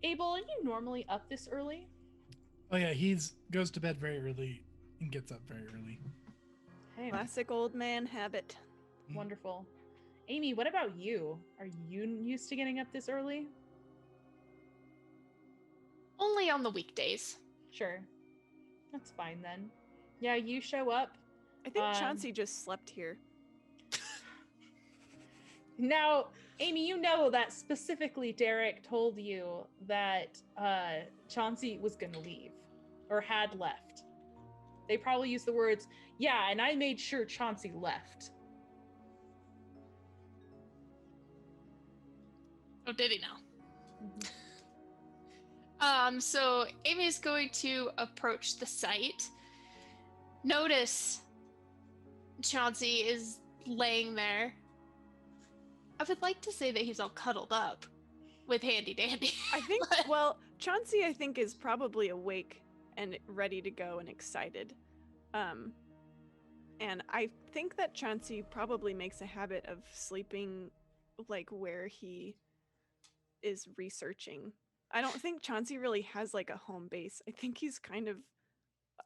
Abel, are you normally up this early? Oh yeah, goes to bed very early and gets up very early. Hey, classic old man habit. Wonderful. Amy, what about you? Are you used to getting up this early? Only on the weekdays. Sure. That's fine then. Yeah, you show up. I think Chauncey just slept here. Now, Amy, you know that specifically Derek told you that Chauncey was going to leave or had left. They probably used the words, yeah, and I made sure Chauncey left. Oh, did he now? Mm-hmm. So Amy's going to approach the site. Notice Chauncey is laying there. I would like to say that he's all cuddled up with Handy Dandy. I think, well, Chauncey, I think, is probably awake and ready to go and excited. And I think that Chauncey probably makes a habit of sleeping like where he is researching. I don't think Chauncey really has like a home base. I think he's kind of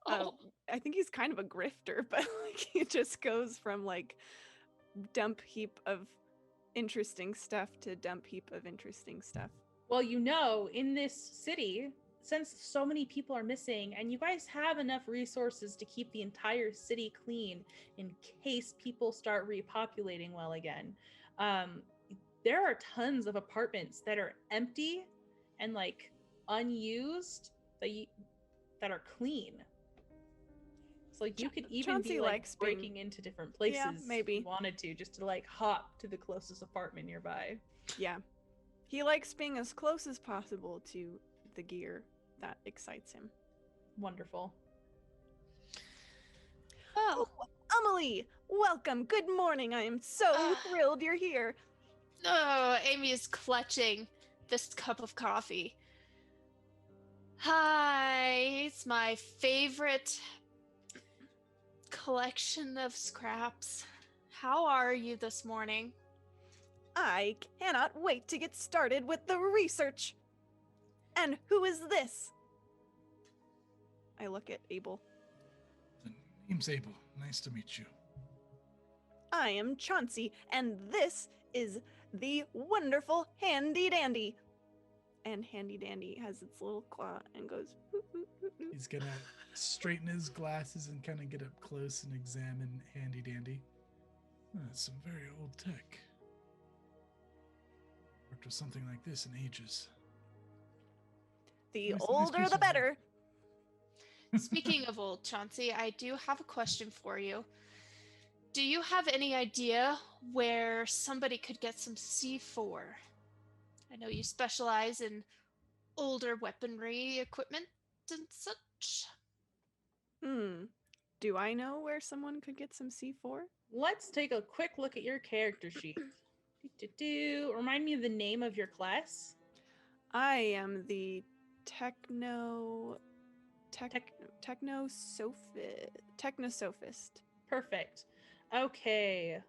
I think he's kind of a grifter, but like he just goes from like dump heap of interesting stuff to dump heap of interesting stuff. Well, in this city, since so many people are missing and you guys have enough resources to keep the entire city clean in case people start repopulating well again, there are tons of apartments that are empty and like unused that are clean. So like you could even Chauncey be like likes being- breaking into different places if maybe. you wanted to, just to like hop to the closest apartment nearby. Yeah. He likes being as close as possible to the gear that excites him. Wonderful. Oh, Amelie, welcome. Good morning. I am so thrilled you're here. oh, Amy is clutching this cup of coffee. Hi, it's my favorite collection of scraps. How are you this morning? I cannot wait to get started with the research. And who is this? I look at Abel. The name's Abel. Nice to meet you. I am Chauncey, and this is the wonderful Handy Dandy. And Handy Dandy has its little claw and goes. "Boop, boop, boop, boop." He's gonna straighten his glasses and kind of get up close and examine Handy Dandy. Oh, that's some very old tech. Worked with something like this in ages. The Nice older piece the of work. better. Speaking of old, Chauncey, I do have a question for you. Do you have any idea where somebody could get some C4? I know you specialize in older weaponry equipment and such. Do I know where someone could get some C4? Let's take a quick look at your character sheet. Remind me of the name of your class. I am the technosophist. Perfect. Okay.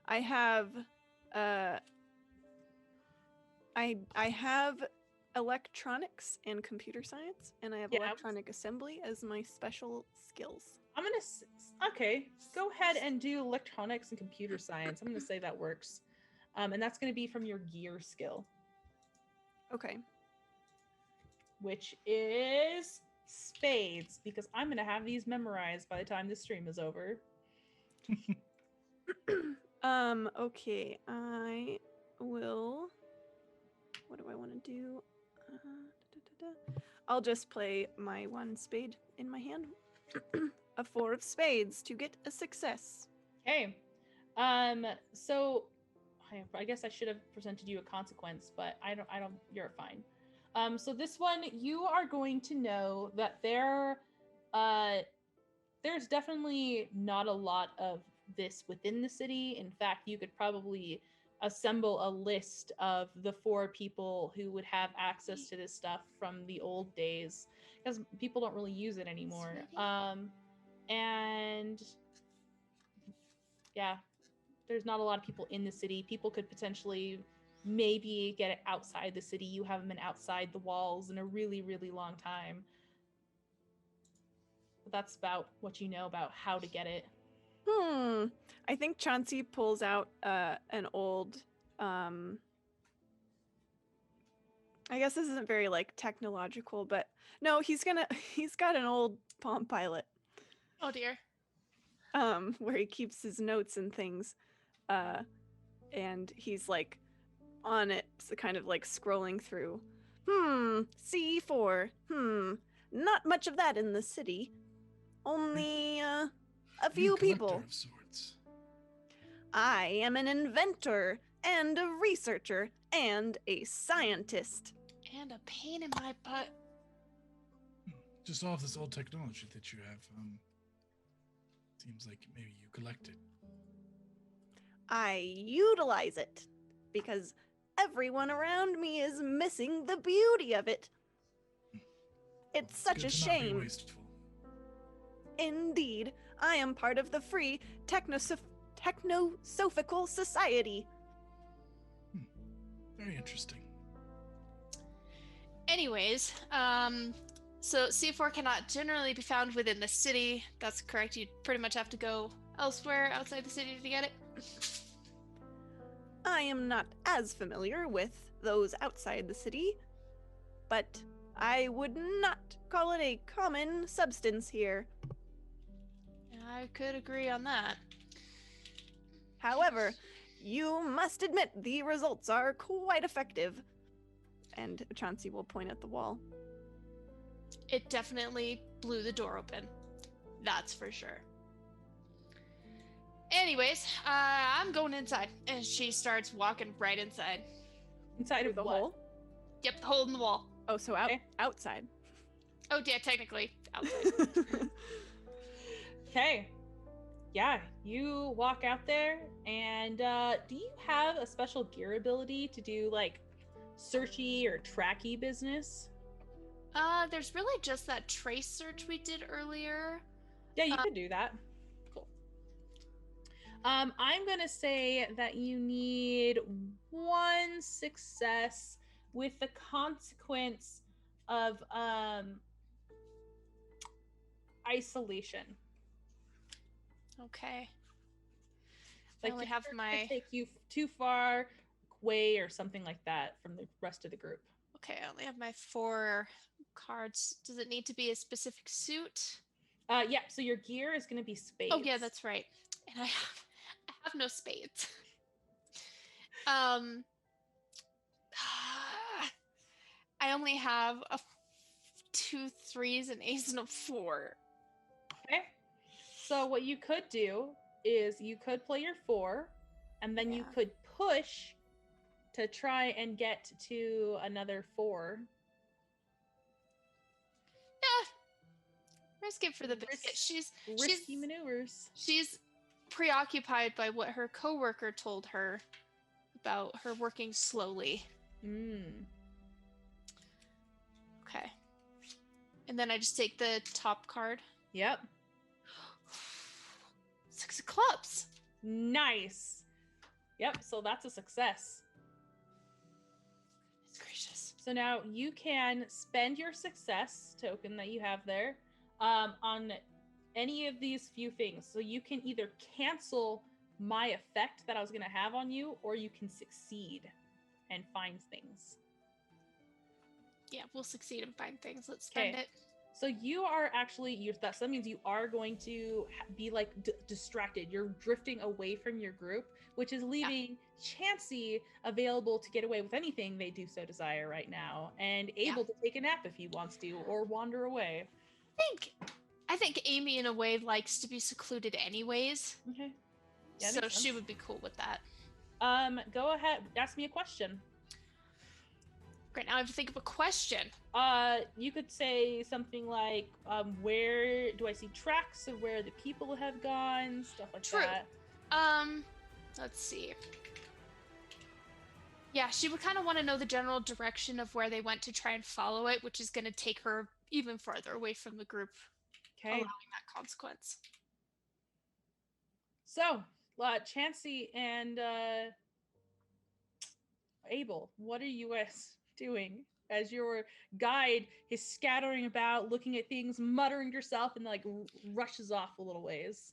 I have I have electronics and computer science, and I have Yeah. electronic assembly as my special skills. I'm gonna okay. Go ahead and do electronics and computer science. I'm gonna say that works, and that's gonna be from your gear skill, Okay. which is spades, because I'm gonna have these memorized by the time this stream is over. Okay, I will. What do I want to do? I'll just play my one spade in my hand. A 4 of spades to get a success. Okay. So I guess I should have presented you a consequence, but I don't. You're fine. So this one, you are going to know that there's definitely not a lot of this within the city. In fact, you could probably assemble a list of the 4 people who would have access to this stuff from the old days, because people don't really use it anymore. And yeah, there's not a lot of people in the city. People could potentially maybe get it outside the city. You haven't been outside the walls in a really, really long time. But that's about what you know about how to get it. I think Chauncey pulls out an old I guess this isn't very like technological, but no, he's got an old Palm Pilot. Oh dear. Where he keeps his notes and things. And he's like on it, so kind of like scrolling through. C4. Not much of that in the city. Only a few people. Collector of sorts. I am an inventor and a researcher and a scientist. And a pain in my butt. Just all of this old technology that you have. Seems like maybe you collect it. I utilize it because everyone around me is missing the beauty of it. It's such a Good to not be shame. wasteful. Indeed, I am part of the free Technosophical Society. Very interesting. Anyways, so C4 cannot generally be found within the city. That's correct. You pretty much have to go elsewhere outside the city to get it. I am not as familiar with those outside the city, but I would not call it a common substance here. I could agree on that. However, you must admit the results are quite effective. And Chauncey will point at the wall. It definitely blew the door open. That's for sure. Anyways, I'm going inside. And she starts walking right inside. Inside Through of the what? hole? Yep, the hole in the wall. Oh, so Okay. outside. Oh, yeah, technically outside. Okay. Yeah, you walk out there, and do you have a special gear ability to do like searchy or tracky business? There's really just that trace search we did earlier. Yeah, you could do that. Cool. I'm gonna say that you need 1 success with the consequence of isolation. Okay. Like I only the have search my... could take you too far away or something like that from the rest of the group. Okay, I only have my 4 cards. Does it need to be a specific suit? Yeah, so your gear is going to be spades. Oh yeah, that's right. And I have no spades. I only have 2 3s, an ace, and a 4. Okay. So what you could do is you could play your 4, and then you Yeah. could push to try and get to another 4. Yeah. Risk it for the biscuit. She's Risky maneuvers. She's preoccupied by what her coworker told her about her working slowly. Okay. And then I just take the top card. Yep. 6 of clubs. Nice. Yep, so that's a success. It's gracious. So now you can spend your success token that you have there on any of these few things. So you can either cancel my effect that I was going to have on you, or you can succeed and find things. Yeah, we'll succeed and find things. Let's spend it. So you are actually, that means you are going to be like distracted. You're drifting away from your group, which is leaving Chansey available to get away with anything they do so desire right now, and able to take a nap if he wants to, or wander away. I think Amy, in a way, likes to be secluded anyways. Okay. Yeah, so she would be cool with that. Go ahead, ask me a question. Great, now I have to think of a question. You could say something like, where do I see tracks of where the people have gone? Stuff like that. Let's see. Yeah, she would kind of want to know the general direction of where they went to try and follow it, which is going to take her even farther away from the group, allowing that consequence. So, Chansey and Abel, what are you guys doing as your guide is scattering about, looking at things, muttering to yourself, and like rushes off a little ways?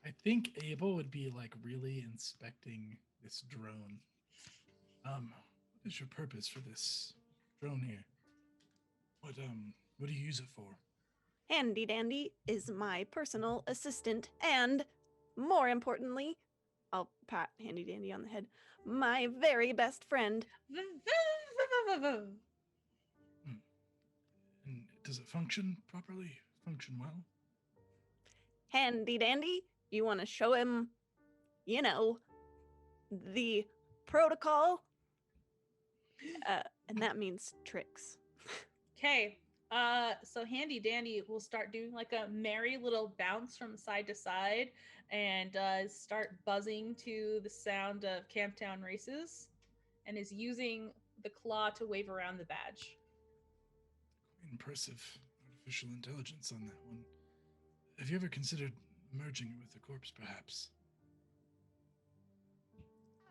I think Abel would be like really inspecting this drone. What is your purpose for this drone here? What do you use it for? Handy Dandy is my personal assistant, and more importantly, I'll pat Handy Dandy on the head, my very best friend. And does it function properly? Function well? Handy Dandy, you want to show him, the protocol? And that means tricks. Okay. So Handy Dandy will start doing like a merry little bounce from side to side and start buzzing to the sound of Camptown races, and is using the claw to wave around the badge. Impressive artificial intelligence on that one. Have you ever considered merging it with the corpse, perhaps?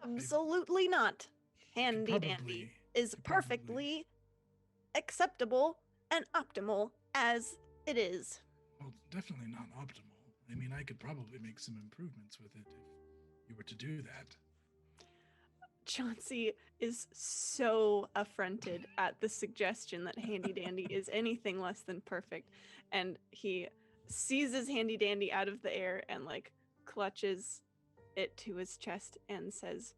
Absolutely not. Handy Dandy is perfectly acceptable and optimal as it is. Well, definitely not optimal. I mean, I could probably make some improvements with it if you were to do that. Chauncey is so affronted at the suggestion that Handy Dandy is anything less than perfect, and he seizes Handy Dandy out of the air and like clutches it to his chest and says,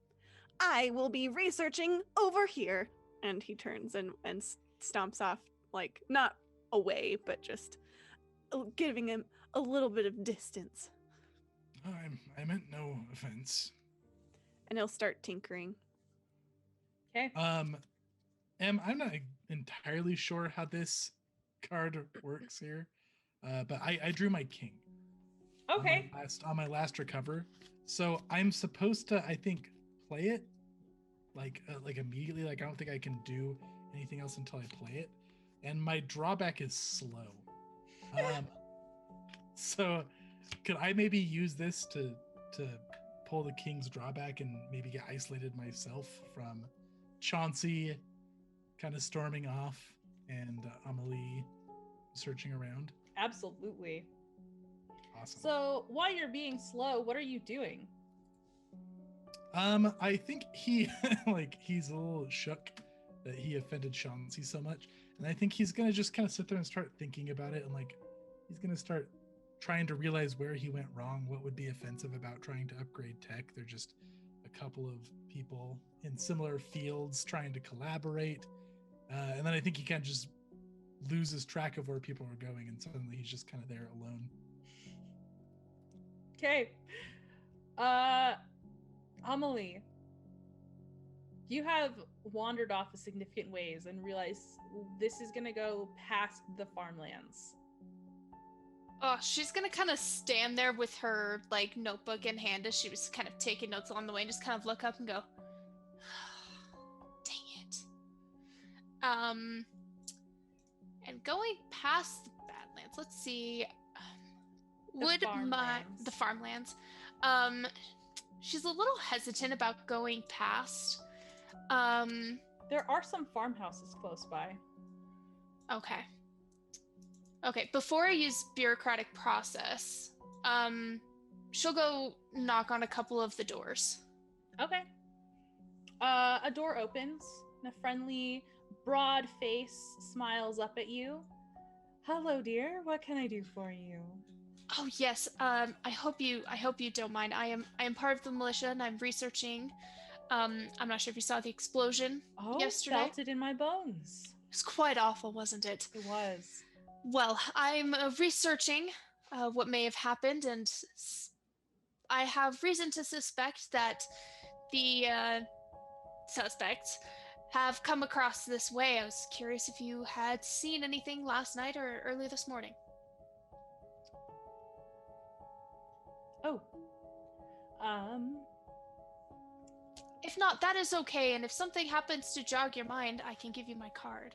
"I will be researching over here." And he turns and stomps off, like not away, but just giving him a little bit of distance. I meant no offense. And he'll start tinkering. Okay. I'm not entirely sure how this card works here, but I drew my king. Okay. On my last recover, so I'm supposed to, I think, play it like immediately. Like I don't think I can do anything else until I play it, and my drawback is slow. So could I maybe use this to pull the king's drawback and maybe get isolated myself from Chauncey kind of storming off and Amelie searching around? Absolutely. Awesome. So while you're being slow, what are you doing? I think he he's a little shook that he offended Chauncey so much, and I think he's gonna just kind of sit there and start thinking about it, and like he's gonna start trying to realize where he went wrong, what would be offensive about trying to upgrade tech. They're just a couple of people in similar fields trying to collaborate, and then I think he kind of just loses track of where people are going, and suddenly he's just kind of there alone. Okay. Amelie, you have wandered off a significant ways and realized this is going to go past the farmlands. Oh, she's gonna kind of stand there with her like notebook in hand as she was kind of taking notes along the way, and just kind of look up and go, "Dang it!" And going past the Badlands, let's see. The farmlands. She's a little hesitant about going past. There are some farmhouses close by. Okay, before I use bureaucratic process, she'll go knock on a couple of the doors. Okay. A door opens and a friendly, broad face smiles up at you. Hello, dear. What can I do for you? Oh yes. I hope you don't mind. I am part of the militia and I'm researching. I'm not sure if you saw the explosion yesterday. Felt it in my bones. It was quite awful, wasn't it? It was. Well, I'm researching what may have happened, and I have reason to suspect that the suspects have come across this way. I was curious if you had seen anything last night or early this morning. Oh. If not, that is okay, and if something happens to jog your mind, I can give you my card.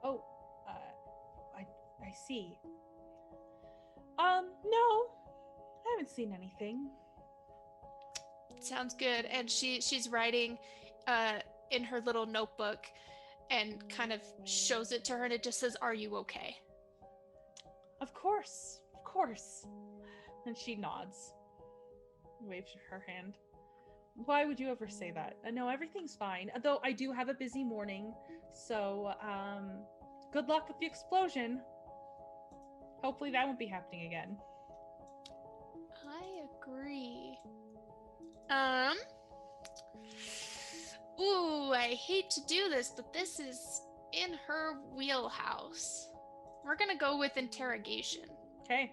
Oh, I see. No, I haven't seen anything. Sounds good. And she's writing in her little notebook and kind of shows it to her, and it just says, "Are you okay?" Of course. And she nods, waves her hand. Why would you ever say that? No, everything's fine. Though I do have a busy morning, so good luck with the explosion. Hopefully that won't be happening again. I agree. Ooh, I hate to do this, but this is in her wheelhouse. We're gonna go with interrogation. Okay.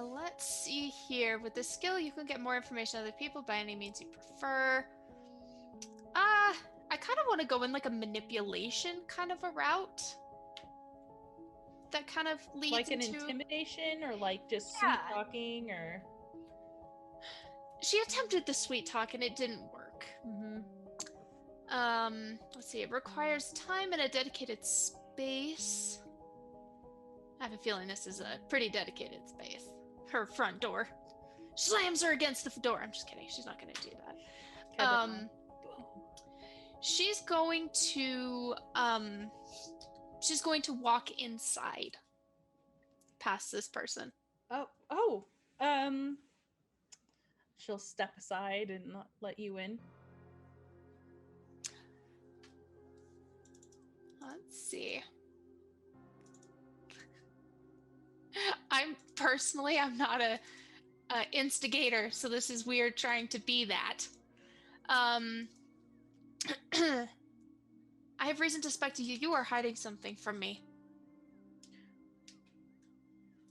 Let's see here. With this skill, you can get more information on other people by any means you prefer. I kind of want to go in like a manipulation kind of a route. That kind of leads like an into intimidation, or like just sweet talking, or she attempted the sweet talk and it didn't work. Let's see. It requires time and a dedicated space. I have a feeling this is a pretty dedicated space. Her front door. Slams her against the door. I'm just kidding. She's not going to do that. She's going to walk inside past this person. She'll step aside and not let you in. Let's see. I'm not a instigator, so this is weird trying to be that. I have reason to suspect you are hiding something from me.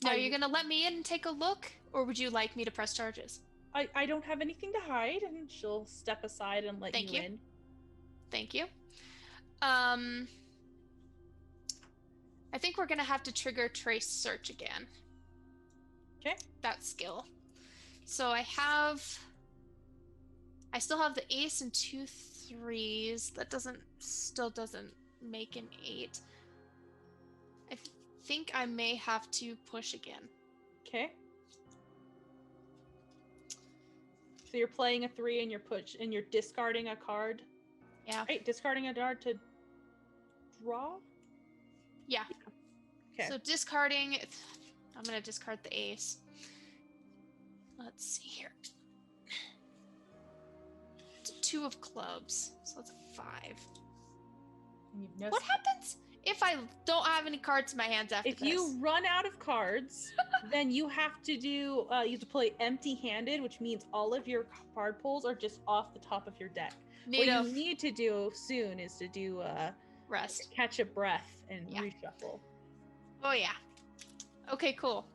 Now, are you going to let me in and take a look, or would you like me to press charges? I don't have anything to hide, and she'll step aside and let you in. Thank you. I think we're going to have to trigger trace search again. Okay. That skill. So I still have the ace and 2 3s. That still doesn't make an 8. I think I may have to push again. Okay. So you're playing a 3 and you're discarding a card. Yeah. Right, discarding a card to draw? Yeah. Okay. So discarding, I'm going to discard the ace. Let's see here. It's a 2 of clubs, so that's a 5. What happens if I don't have any cards in my hands after this? If you run out of cards, then you have to you have to play empty-handed, which means all of your card pulls are just off the top of your deck. What you need to do soon is to do rest, catch a breath, and reshuffle. Oh yeah. Okay, cool.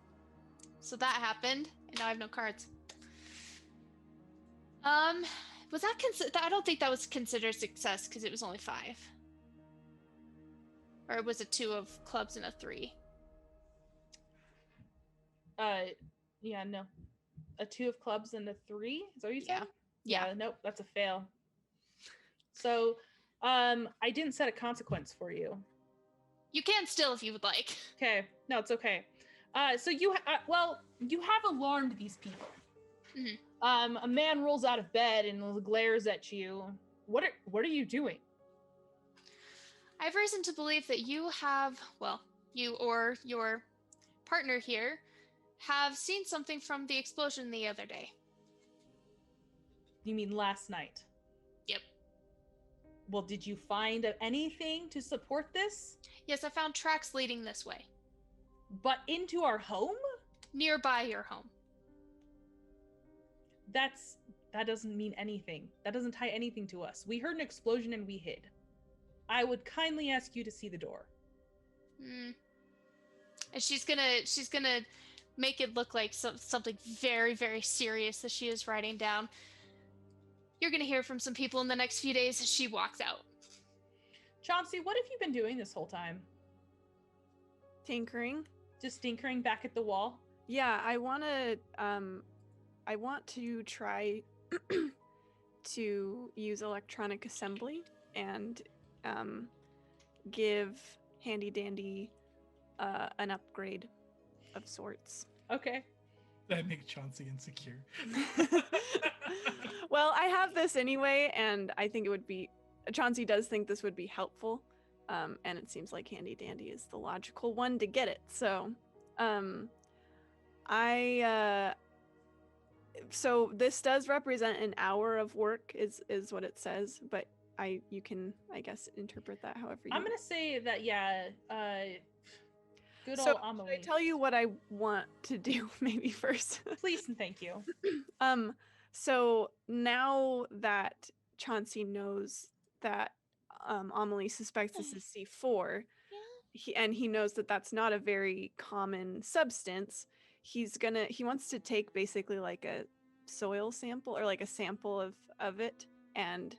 So that happened, and now I have no cards. Was that I don't think that was considered success because it was only 5. Or it was a 2 of clubs and a 3. Yeah, no. A 2 of clubs and a 3? Is that what you said? Yeah. Nope, that's a fail. So, I didn't set a consequence for you. You can still if you would like. Okay. No, it's okay. So you have alarmed these people. Mm-hmm. A man rolls out of bed and glares at you. What are you doing? I have reason to believe that you or your partner here have seen something from the explosion the other day. You mean last night? Yep. Well, did you find anything to support this? Yes, I found tracks leading this way. But into our home? Nearby your home. That doesn't mean anything. That doesn't tie anything to us. We heard an explosion and we hid. I would kindly ask you to see the door. And she's gonna make it look like something very, very serious that she is writing down. You're gonna hear from some people in the next few days as she walks out. Chauncey, what have you been doing this whole time? Tinkering. Just tinkering back at the wall? Yeah, I want to try to use electronic assembly and give Handy Dandy an upgrade of sorts. Okay. That makes Chauncey insecure. Well, I have this anyway, and I think Chauncey does think this would be helpful, and it seems like Handy Dandy is the logical one to get it. So, so this does represent an hour of work, is what it says, but you can, I guess, interpret that however you. I'm gonna say that, yeah. Good so old Amelie. Should I tell you what I want to do maybe first? Please and thank you. So now that Chauncey knows that Amelie suspects this is C4, he knows that that's not a very common substance, he wants to take basically like a soil sample or like a sample of it and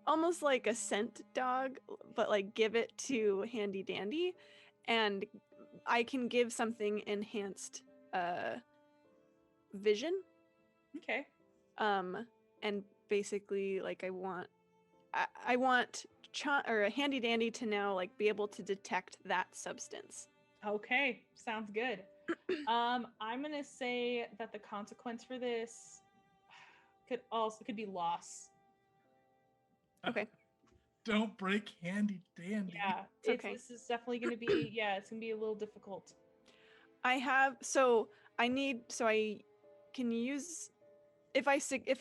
almost like a scent dog, but like give it to Handy Dandy, and I can give something enhanced vision. Okay. And basically like I want Handy Dandy to now like be able to detect that substance. Okay, sounds good. I'm gonna say that the consequence for this could be loss. Okay. Don't break Handy Dandy. Yeah, okay. This is definitely gonna be it's gonna be a little difficult. I can use if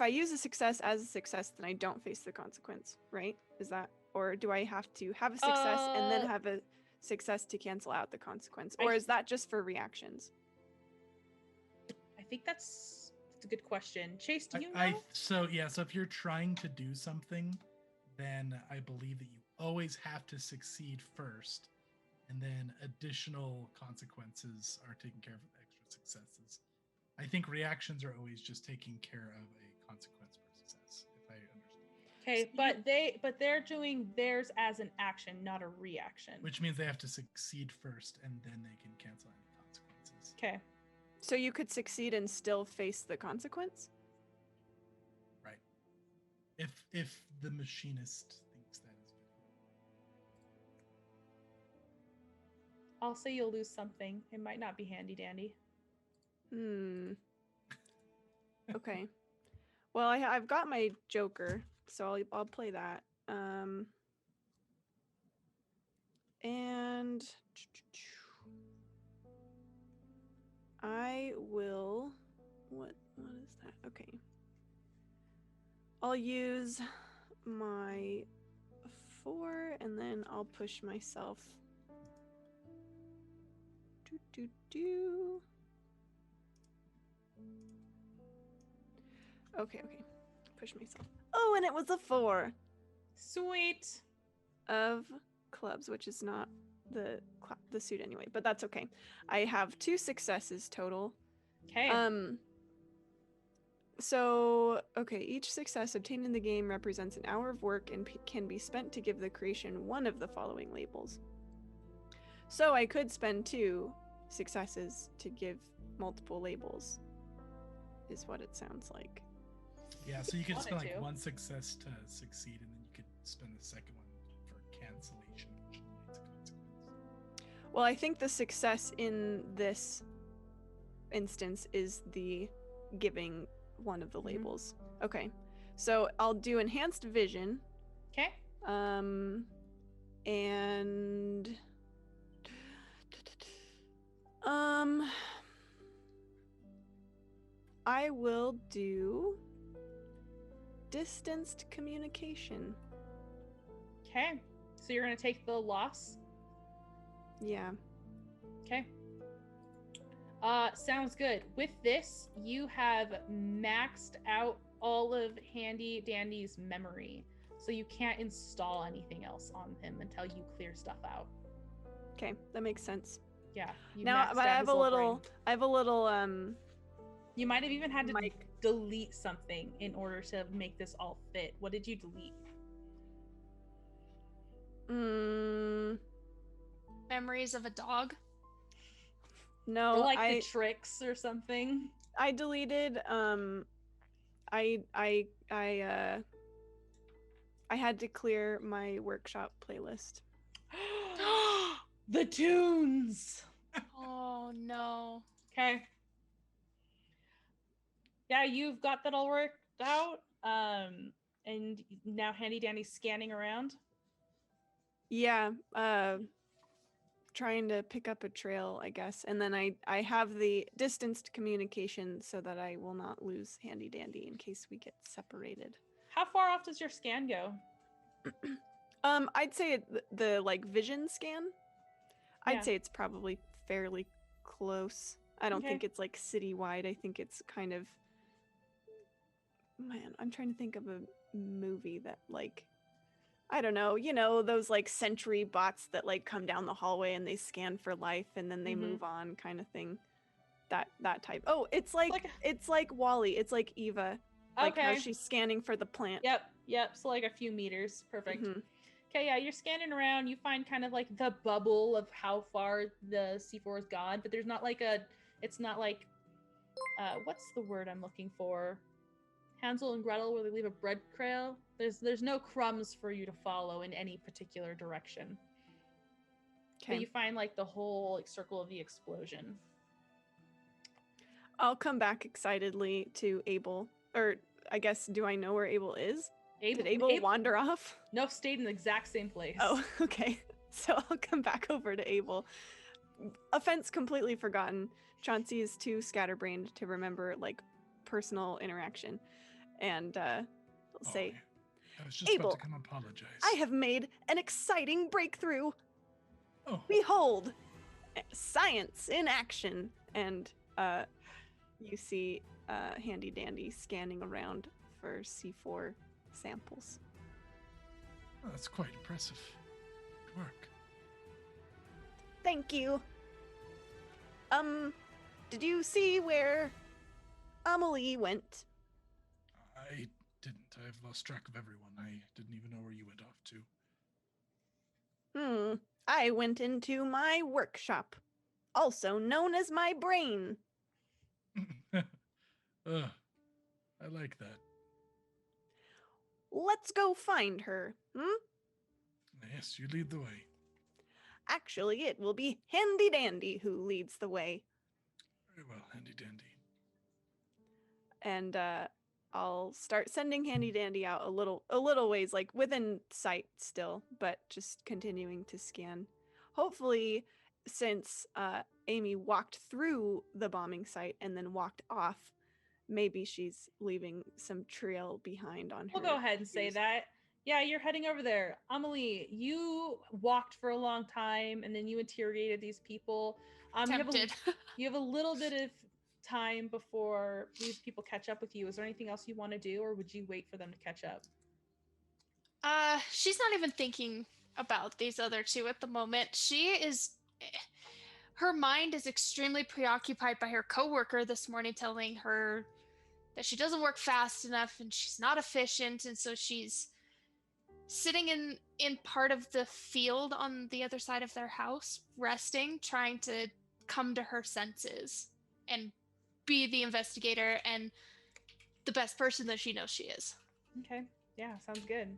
I use a success as a success, then I don't face the consequence, right? Is that, or do I have to have a success and then have a success to cancel out the consequence, or is that just for reactions? I think that's a good question. Chase, do you know? So if you're trying to do something, then I believe that you always have to succeed first, and then additional consequences are taken care of with extra successes. I think reactions are always just taking care of a consequence per success, if I understand. Okay, but they're doing theirs as an action, not a reaction. Which means they have to succeed first, and then they can cancel any consequences. Okay. So you could succeed and still face the consequence? Right. If the machinist thinks that is good. I'll say you'll lose something. It might not be handy dandy. Okay. Well, I've got my Joker, so I'll play that. And I will. What is that? Okay. I'll use my 4, and then I'll push myself. Okay. Push myself. Oh, and it was a 4. Sweet. Of clubs, which is not the suit anyway, but that's okay. I have 2 successes total. Okay. So, okay, each success obtained in the game represents an hour of work and can be spent to give the creation one of the following labels. So I could spend 2 successes to give multiple labels, is what it sounds like. Yeah, so you could spend like to. 1 success to succeed, and then you could spend the second one for cancellation, which leads to consequence. Well, I think the success in this instance is the giving one of the labels. Okay, so I'll do enhanced vision. Okay. And I will do distanced communication. Okay. So you're gonna take the loss. Yeah. Okay. Sounds good. With this, you have maxed out all of Handy Dandy's memory, so you can't install anything else on him until you clear stuff out. Okay, that makes sense. Yeah. Now, but I have a little. You might have even had to Mike. delete something in order to make this all fit. What did you delete? Memories of a dog. No, Or like the tricks or something. I deleted. I had to clear my workshop playlist. The tunes. Oh no. Okay. Yeah, you've got that all worked out. And now Handy Dandy's scanning around. Yeah, trying to pick up a trail, I guess. And then I have the distanced communication so that I will not lose Handy Dandy in case we get separated. How far off does your scan go? I'd say the like vision scan. Yeah. I'd say it's probably fairly close. I don't Okay. think it's like citywide. I think it's kind of. Man, I'm trying to think of a movie that like. I don't know, you know, those like sentry bots that like come down the hallway and they scan for life and then they move on kind of thing. That type. Oh, it's like Wall-E. It's like Eva. Like how she's scanning for the plant. Yep. So like a few meters. Perfect. Okay, yeah, you're scanning around. You find kind of like the bubble of how far the C4 is gone, but there's not like it's not like, what's the word I'm looking for? Hansel and Gretel, where they leave a bread trail. There's no crumbs for you to follow in any particular direction. Okay. But you find like the whole like circle of the explosion. I'll come back excitedly to Abel. Or I guess, do I know where Abel is? Did Abel wander off? No, stayed in the exact same place. Oh, okay. So I'll come back over to Abel. Offense completely forgotten. Chauncey is too scatterbrained to remember like personal interaction. And I'll say, I was just Abel, about to come apologize. I have made an exciting breakthrough. Oh. Behold, science in action. And you see Handy Dandy scanning around for C4 samples. Oh, that's quite impressive. Good work. Thank you. Did you see where Amelie went? I didn't. I've lost track of everyone. I didn't even know where you went off to. I went into my workshop, also known as my brain. I like that. Let's go find her, Yes, you lead the way. Actually, it will be Handy Dandy who leads the way. Very well, Handy Dandy. And I'll start sending Handy Dandy out a little ways, like within sight still, but just continuing to scan. Hopefully, since Amy walked through the bombing site and then walked off, maybe she's leaving some trail behind on her. We'll go ahead and say that. Yeah, you're heading over there. Amelie, you walked for a long time and then you interrogated these people. Tempted. You have a little bit of time before these people catch up with you. Is there anything else you want to do, or would you wait for them to catch up? She's not even thinking about these other two at the moment. Her mind is extremely preoccupied by her coworker this morning telling her that she doesn't work fast enough and she's not efficient, and so she's sitting in part of the field on the other side of their house, resting, trying to come to her senses and be the investigator and the best person that she knows she is. Okay. Yeah, sounds good.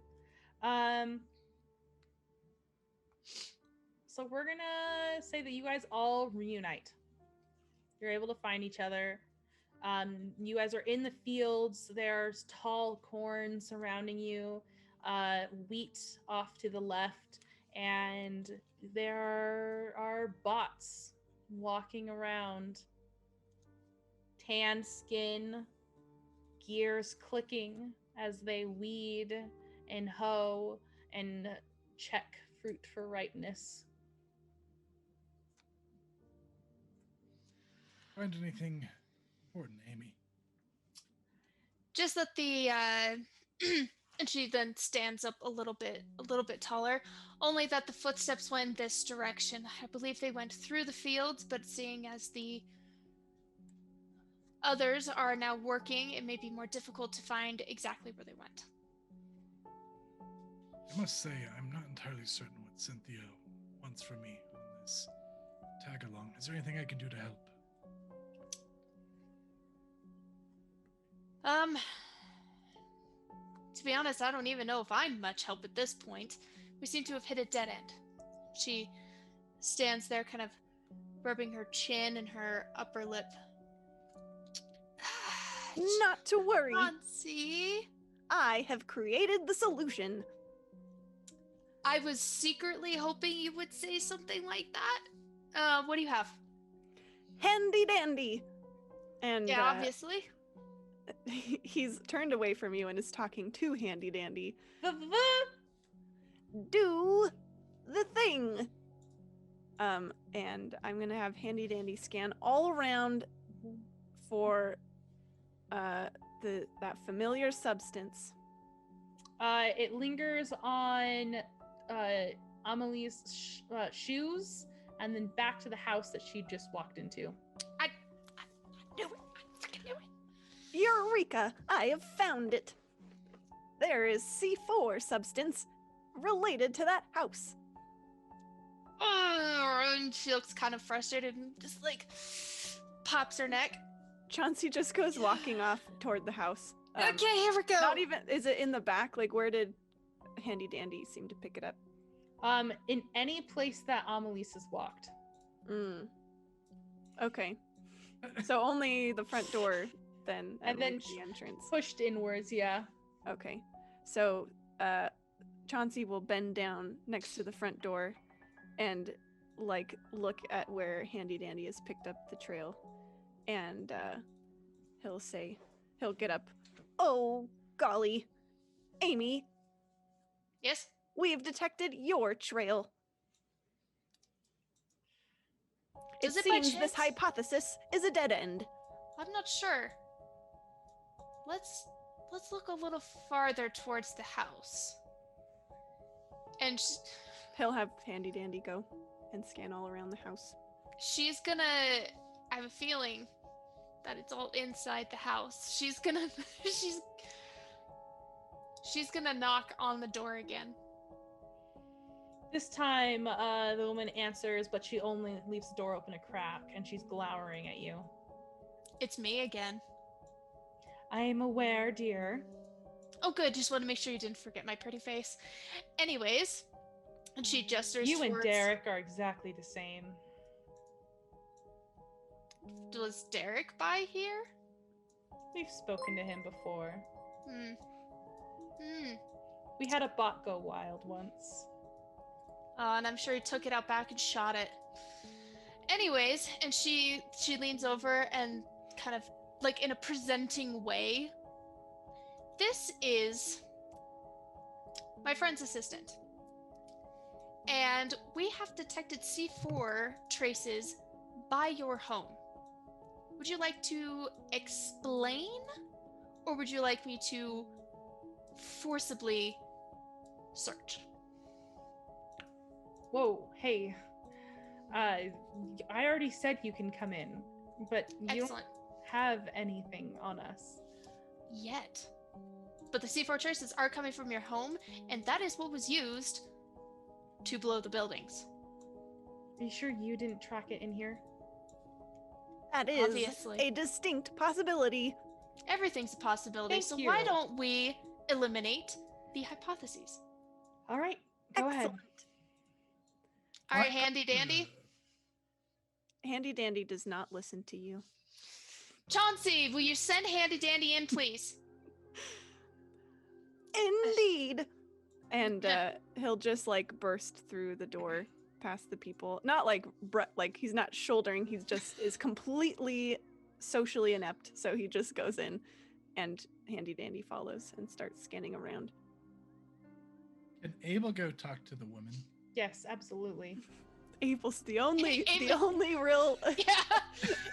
So we're gonna say that you guys all reunite. You're able to find each other. You guys are in the fields. There's tall corn surrounding you, wheat off to the left, and there are bots walking around. Tan skin, gears clicking as they weed and hoe and check fruit for ripeness. Find anything important, Amy? Just that the and she then stands up a little bit taller, only that the footsteps went this direction. I believe they went through the fields, but seeing as the others are now working, it may be more difficult to find exactly where they went. I must say, I'm not entirely certain what Cynthia wants from me on this tag-along. Is there anything I can do to help? To be honest, I don't even know if I'm much help at this point. We seem to have hit a dead end. She stands there kind of rubbing her chin and her upper lip. Not to worry. Chauncey. I have created the solution. I was secretly hoping you would say something like that. What do you have? Handy Dandy. And yeah, obviously. He's turned away from you and is talking to Handy Dandy. Do the thing. And I'm gonna have Handy Dandy scan all around for that familiar substance. It lingers on Amelie's shoes, and then back to the house that she just walked into. I knew it. I freaking knew it. Eureka! I have found it. There is C4 substance related to that house. And she looks kind of frustrated and just like pops her neck. Chauncey just goes walking off toward the house. Okay, here we go. Not even, is it in the back? Like, where did Handy Dandy seem to pick it up? In any place that Amelise has walked. Okay. So only the front door then, and then the entrance. Pushed inwards, yeah. Okay. So Chauncey will bend down next to the front door and like look at where Handy Dandy has picked up the trail, and he'll get up. Oh, golly. Amy. Yes? We've detected your trail. Does it seems this hypothesis is a dead end. I'm not sure. Let's look a little farther towards the house. And he'll have Handy Dandy go and scan all around the house. She's gonna... I have a feeling that it's all inside the house. She's gonna... She's gonna knock on the door again. This time, the woman answers, but she only leaves the door open a crack, and she's glowering at you. It's me again. I am aware, dear. Oh, good. Just want to make sure you didn't forget my pretty face. Anyways, and she gestures You and towards... Derek are exactly the same. Was Derek by here? We've spoken to him before. Hmm. We had a bot go wild once. And I'm sure he took it out back and shot it. Anyways, and she leans over and kind of, like, in a presenting way. This is my friend's assistant. And we have detected C4 traces by your home. Would you like to explain? Or would you like me to forcibly search? Whoa, hey. I already said you can come in, but you Excellent. don't have anything on us. Yet. But the C4 traces are coming from your home, and that is what was used to blow the buildings. Are you sure you didn't track it in here? That is Obviously. a distinct possibility. Everything's a possibility, Thank so you. why don't we eliminate the hypotheses? All right, go ahead. Excellent. All right, handy dandy. Handy Dandy does not listen to you. Chauncey, will you send handy dandy in, please? Indeed. And he'll just like burst through the door past the people. Not like like he's not shouldering, he's just is completely socially inept. So he just goes in and Handy Dandy follows and starts scanning around. Can Abel go talk to the woman? Yes, absolutely. Abel's the only Abel- the only real Yeah.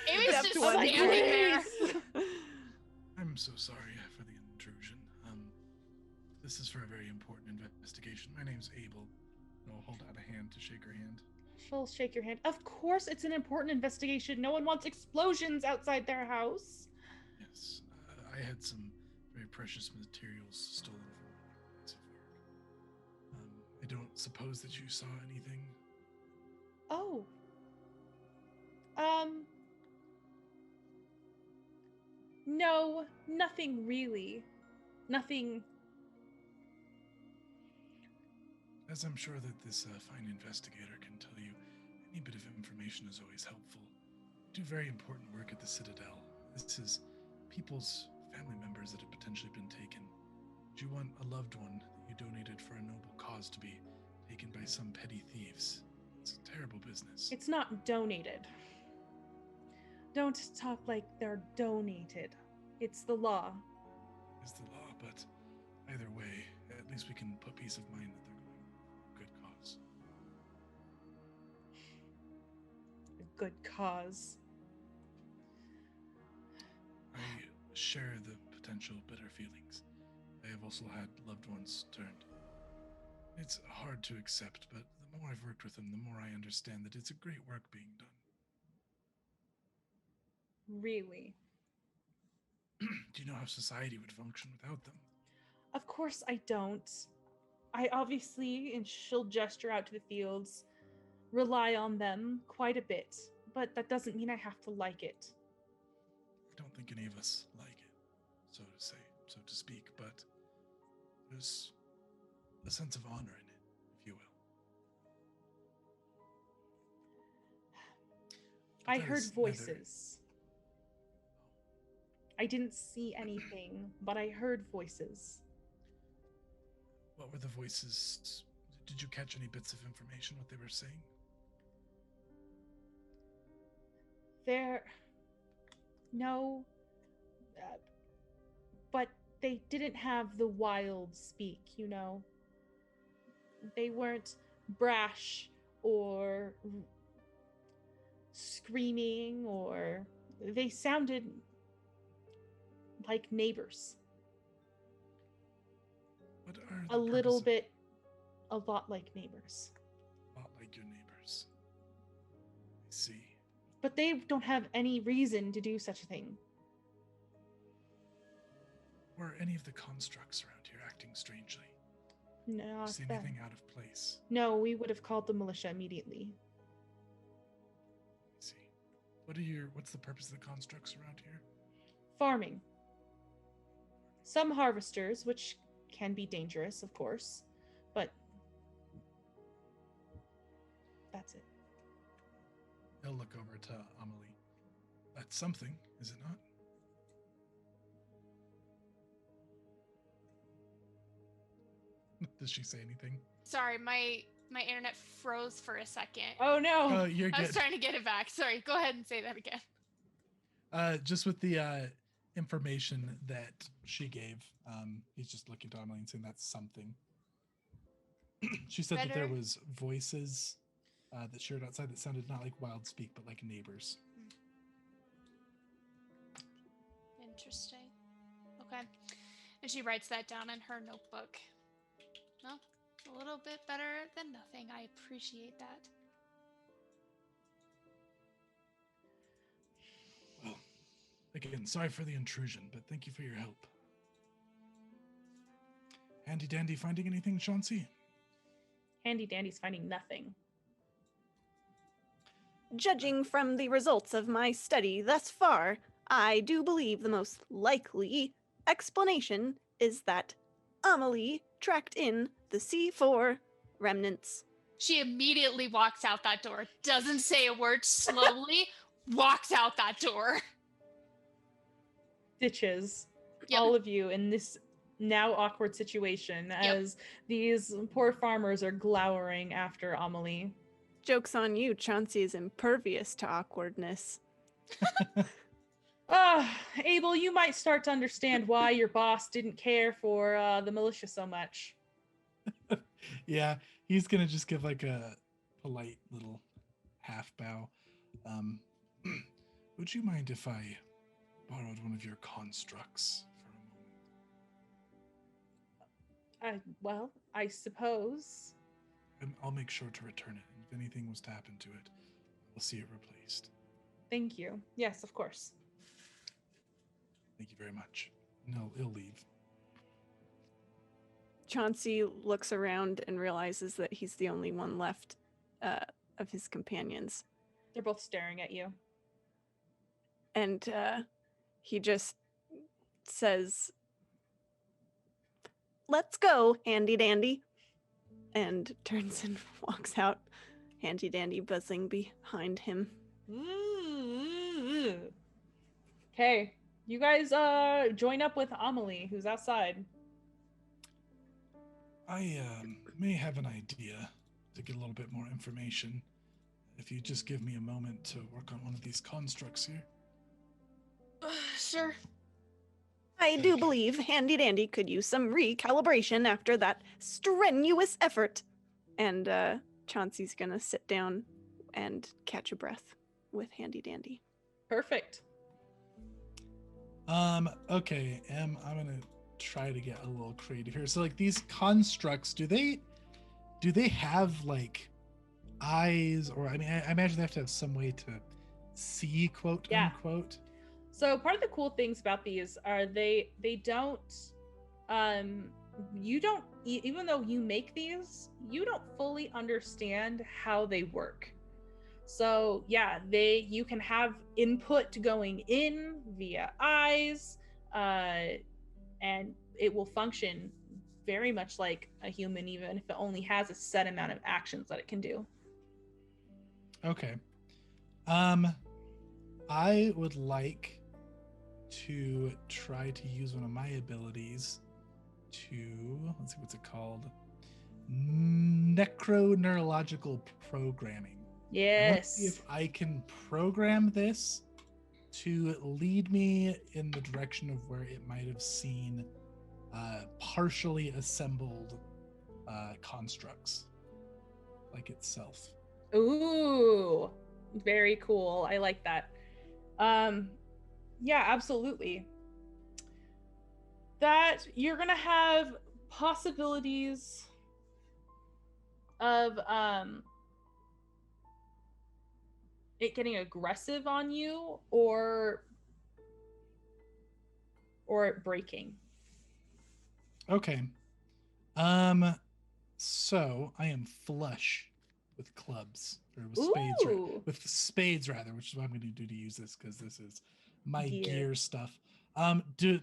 Amy's adept just one. standing there. I'm so sorry for the intrusion. This is for a very important investigation. My name's Abel. I'll hold out a hand to shake her hand. She'll shake your hand. Of course it's an important investigation. No one wants explosions outside their house. Yes, I had some very precious materials stolen from my place of work. I don't suppose that you saw anything. Oh. No, nothing really. Nothing. As I'm sure that this fine investigator can tell you, any bit of information is always helpful. We do very important work at the Citadel. This is people's family members that have potentially been taken. Do you want a loved one that you donated for a noble cause to be taken by some petty thieves? It's a terrible business. It's not donated. Don't talk like they're donated. It's the law. It's the law, but either way, at least we can put peace of mind that they're going for a good cause. A good cause. I share the potential bitter feelings. I have also had loved ones turned. It's hard to accept, but the more I've worked with them, the more I understand that it's a great work being done. Really. Do you know how society would function without them? Of course I don't. I obviously, and she'll gesture out to the fields, rely on them quite a bit, but that doesn't mean I have to like it. I don't think any of us like it, so to speak, but there's a sense of honor in it, if you will. But I that heard is voices. I didn't see anything, but I heard voices. What were the voices? Did you catch any bits of information, what they were saying? No, but they didn't have the wild speak, you know. They weren't brash or screaming, or they sounded like neighbors. What are A the little purpose bit, a lot like neighbors. of, not like your neighbors? But they don't have any reason to do such a thing. Were any of the constructs around here acting strangely? No, See anything out of place? No, we would have called the militia immediately. I see. What's the purpose of the constructs around here? Farming. Some harvesters, which can be dangerous, of course, but that's it. I'll look over to Amelie. That's something, is it not? Does she say anything? Sorry, my internet froze for a second. Oh no! Oh, you're good. I was trying to get it back. Sorry, go ahead and say that again. Just with the information that she gave, he's just looking to Amelie and saying that's something. She said that there was voices that she heard outside that sounded not like wild speak, but like neighbors. Interesting. Okay. And she writes that down in her notebook. Well, a little bit better than nothing. I appreciate that. Well, again, sorry for the intrusion, but thank you for your help. Handy dandy finding anything, Chauncey? Handy Dandy's finding nothing. Judging from the results of my study thus far, I do believe the most likely explanation is that Amelie tracked in the C4 remnants. She immediately walks out that door, doesn't say a word, slowly walks out that door. Ditches Yep. all of you in this now awkward situation as these poor farmers are glowering after Amelie. Joke's on you, Chauncey is impervious to awkwardness. Abel, you might start to understand why your boss didn't care for the militia so much. Yeah, he's gonna just give like a polite little half bow. Would you mind if I borrowed one of your constructs for a moment? Well, I suppose. I'll make sure to return it. If anything was to happen to it, we'll see it replaced. Thank you. Yes, of course. Thank you very much. No, he'll leave. Chauncey looks around and realizes that he's the only one left of his companions. They're both staring at you. And he just says, "Let's go, Handy Dandy," and turns and walks out, Handy Dandy buzzing behind him. Okay, you guys join up with Amelie, who's outside. I may have an idea to get a little bit more information. If you just give me a moment to work on one of these constructs here. Sure. I do believe Handy Dandy could use some recalibration after that strenuous effort. And Chauncey's gonna sit down and catch a breath with Handy Dandy. Perfect. Okay, I'm gonna try to get a little creative here. So like these constructs, do they have like eyes, or I mean I imagine they have to have some way to see, quote unquote. So part of the cool things about these are they don't you don't even though you make these, you don't fully understand how they work. So yeah, you can have input going in via eyes, and it will function very much like a human, even if it only has a set amount of actions that it can do. Okay. I would like to try to use one of my abilities to, let's see, what's it called? Neurological programming. Yes. See if I can program this to lead me in the direction of where it might have seen partially assembled constructs, like itself. Ooh, very cool. I like that. Yeah, absolutely. That you're gonna have possibilities of it getting aggressive on you or it breaking. Okay. So I am flush with clubs, or with spades, Ooh. with spades rather, which is what I'm going to do to use this, because this is my gear stuff.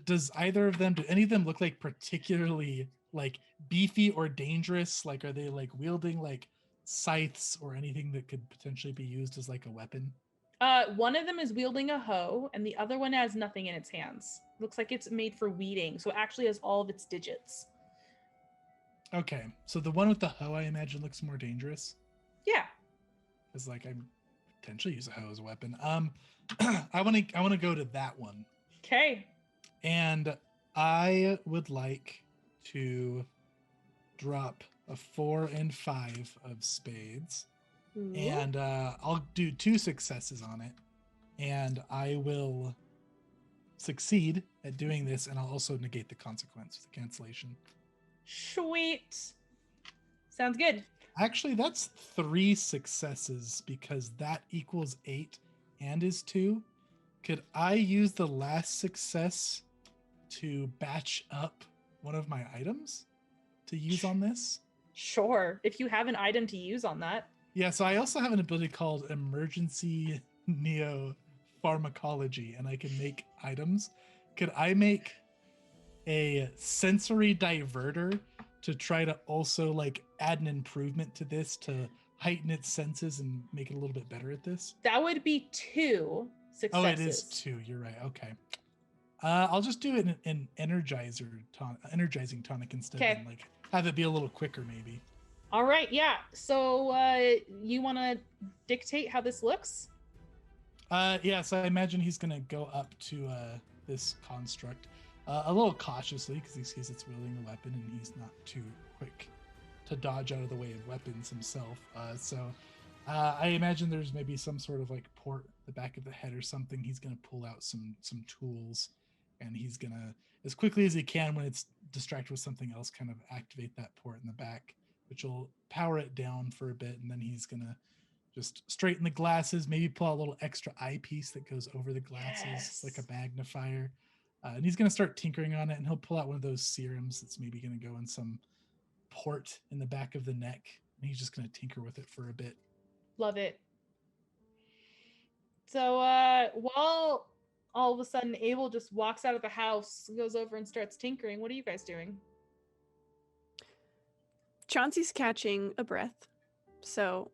Does either of them, do any of them look like particularly like beefy or dangerous? Like, are they like wielding like scythes or anything that could potentially be used as like a weapon? One of them is wielding a hoe, and the other one has nothing in its hands. Looks like it's made for weeding, so it actually has all of its digits. Okay, so the one with the hoe, I imagine, looks more dangerous. Yeah. Because like I potentially use a hoe as a weapon. I want to go to that one. Okay. And I would like to drop a 4 and 5 of spades. Ooh. And I'll do 2 successes on it. And I will succeed at doing this, and I'll also negate the consequence of the cancellation. Sweet. Sounds good. Actually, that's 3 successes because that equals 8 and is 2. Could I use the last success to batch up one of my items to use on this? Sure. If you have an item to use on that. Yeah, so I also have an ability called Emergency Neo Pharmacology, and I can make items. Could I make a sensory diverter to try to also like add an improvement to this to heighten its senses and make it a little bit better at this? That would be 2 successes. Oh, it is 2. You're right. Okay. I'll just do it in an energizing tonic instead. Okay. And like have it be a little quicker, maybe. All right. Yeah. So you want to dictate how this looks? Yeah. So I imagine he's gonna go up to this construct a little cautiously because he sees it's wielding a weapon and he's not too quick to dodge out of the way of weapons himself. So I imagine there's maybe some sort of like port at the back of the head or something. He's gonna pull out some tools, and he's gonna, as quickly as he can when it's distracted with something else, kind of activate that port in the back, which will power it down for a bit, and then he's gonna just straighten the glasses, maybe pull out a little extra eyepiece that goes over the glasses, Yes. like a magnifier. And he's going to start tinkering on it, and he'll pull out one of those serums that's maybe going to go in some port in the back of the neck, and he's just going to tinker with it for a bit. Love it. So while all of a sudden Abel just walks out of the house, goes over and starts tinkering, what are you guys doing? Chauncey's catching a breath, so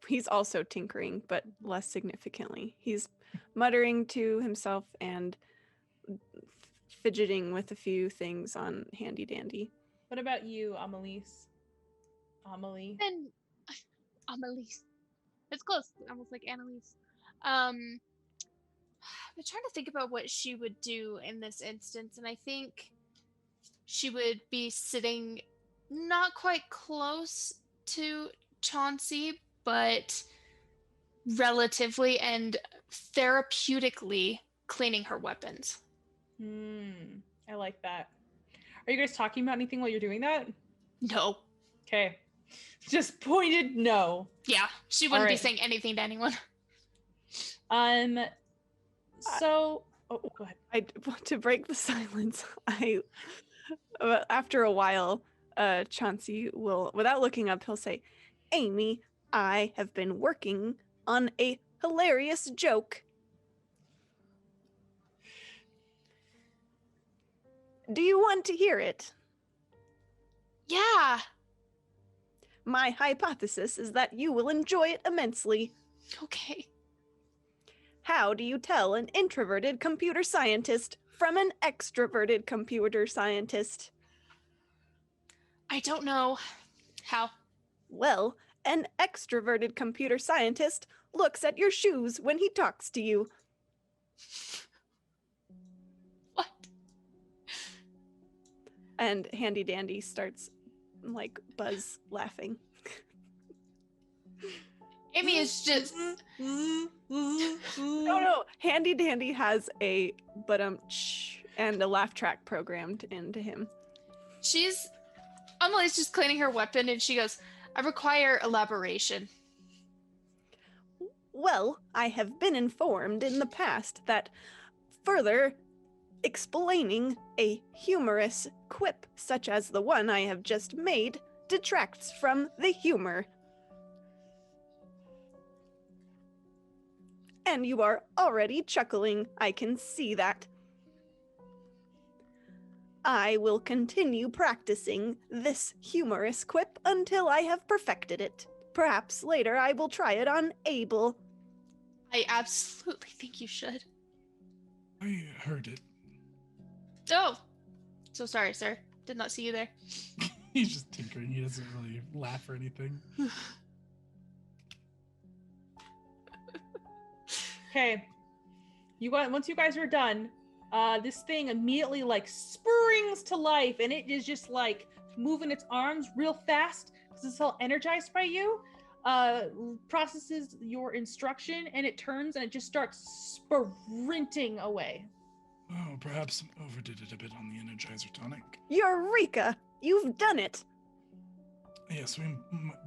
he's also tinkering, but less significantly. He's muttering to himself and fidgeting with a few things on handy dandy. What about you, Amelise? Amelie. And Amelise. It's close, almost like Annalise. I'm trying to think about what she would do in this instance, and I think she would be sitting not quite close to Chauncey, but relatively and therapeutically cleaning her weapons. I like that. Are you guys talking about anything while you're doing that? No. Okay. Just pointed no. Yeah, she wouldn't be right. saying anything to anyone. So, go ahead. To break the silence, after a while, Chauncey will, without looking up, he'll say, "Amy, I have been working on a hilarious joke. Do you want to hear it? Yeah. My hypothesis is that you will enjoy it immensely. Okay. How do you tell an introverted computer scientist from an extroverted computer scientist? I don't know. How? Well, an extroverted computer scientist looks at your shoes when he talks to you." What? And Handy Dandy starts, like, buzz laughing. Amy is just... No. Handy Dandy has a and a laugh track programmed into him. Emily's just cleaning her weapon, and she goes, "I require elaboration." Well, I have been informed in the past that further explaining a humorous quip such as the one I have just made detracts from the humor. And you are already chuckling. I can see that. I will continue practicing this humorous quip until I have perfected it. Perhaps later I will try it on Abel. I absolutely think you should. I heard it. Oh, so sorry, sir. Did not see you there. He's just tinkering. He doesn't really laugh or anything. Okay. Once you guys are done, this thing immediately like springs to life, and it is just like moving its arms real fast because it's all energized by you. Processes your instruction, and it turns and it just starts sprinting away. Oh, perhaps overdid it a bit on the Energizer tonic. Eureka! You've done it! Yes, we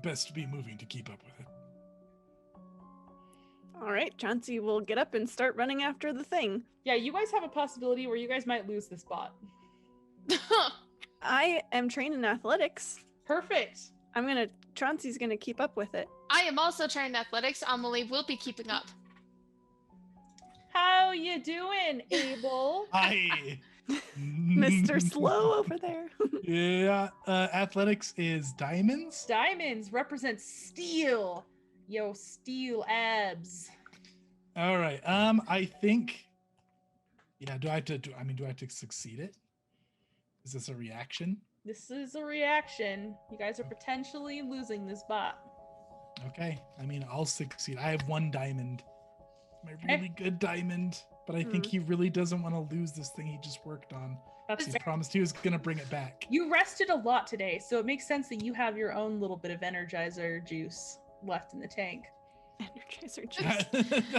best be moving to keep up with it. All right, Chauncey will get up and start running after the thing. Yeah, you guys have a possibility where you guys might lose this bot. I am trained in athletics. Perfect. Chauncey's gonna keep up with it. I am also trained in athletics. Amelie will be keeping up. How you doing, Abel? Hi, Mr. Slow over there. Yeah, athletics is diamonds. Diamonds represent steel. Yo, steel abs. All right. I think. Yeah. Do I have to succeed it? Is this a reaction? This is a reaction. You guys are potentially losing this bot. Okay. I mean, I'll succeed. I have 1 diamond. My really good diamond. But I think he really doesn't want to lose this thing he just worked on. That's He fair. promised he was going to bring it back. You rested a lot today, so it makes sense that you have your own little bit of Energizer juice left in the tank. Energizer juice.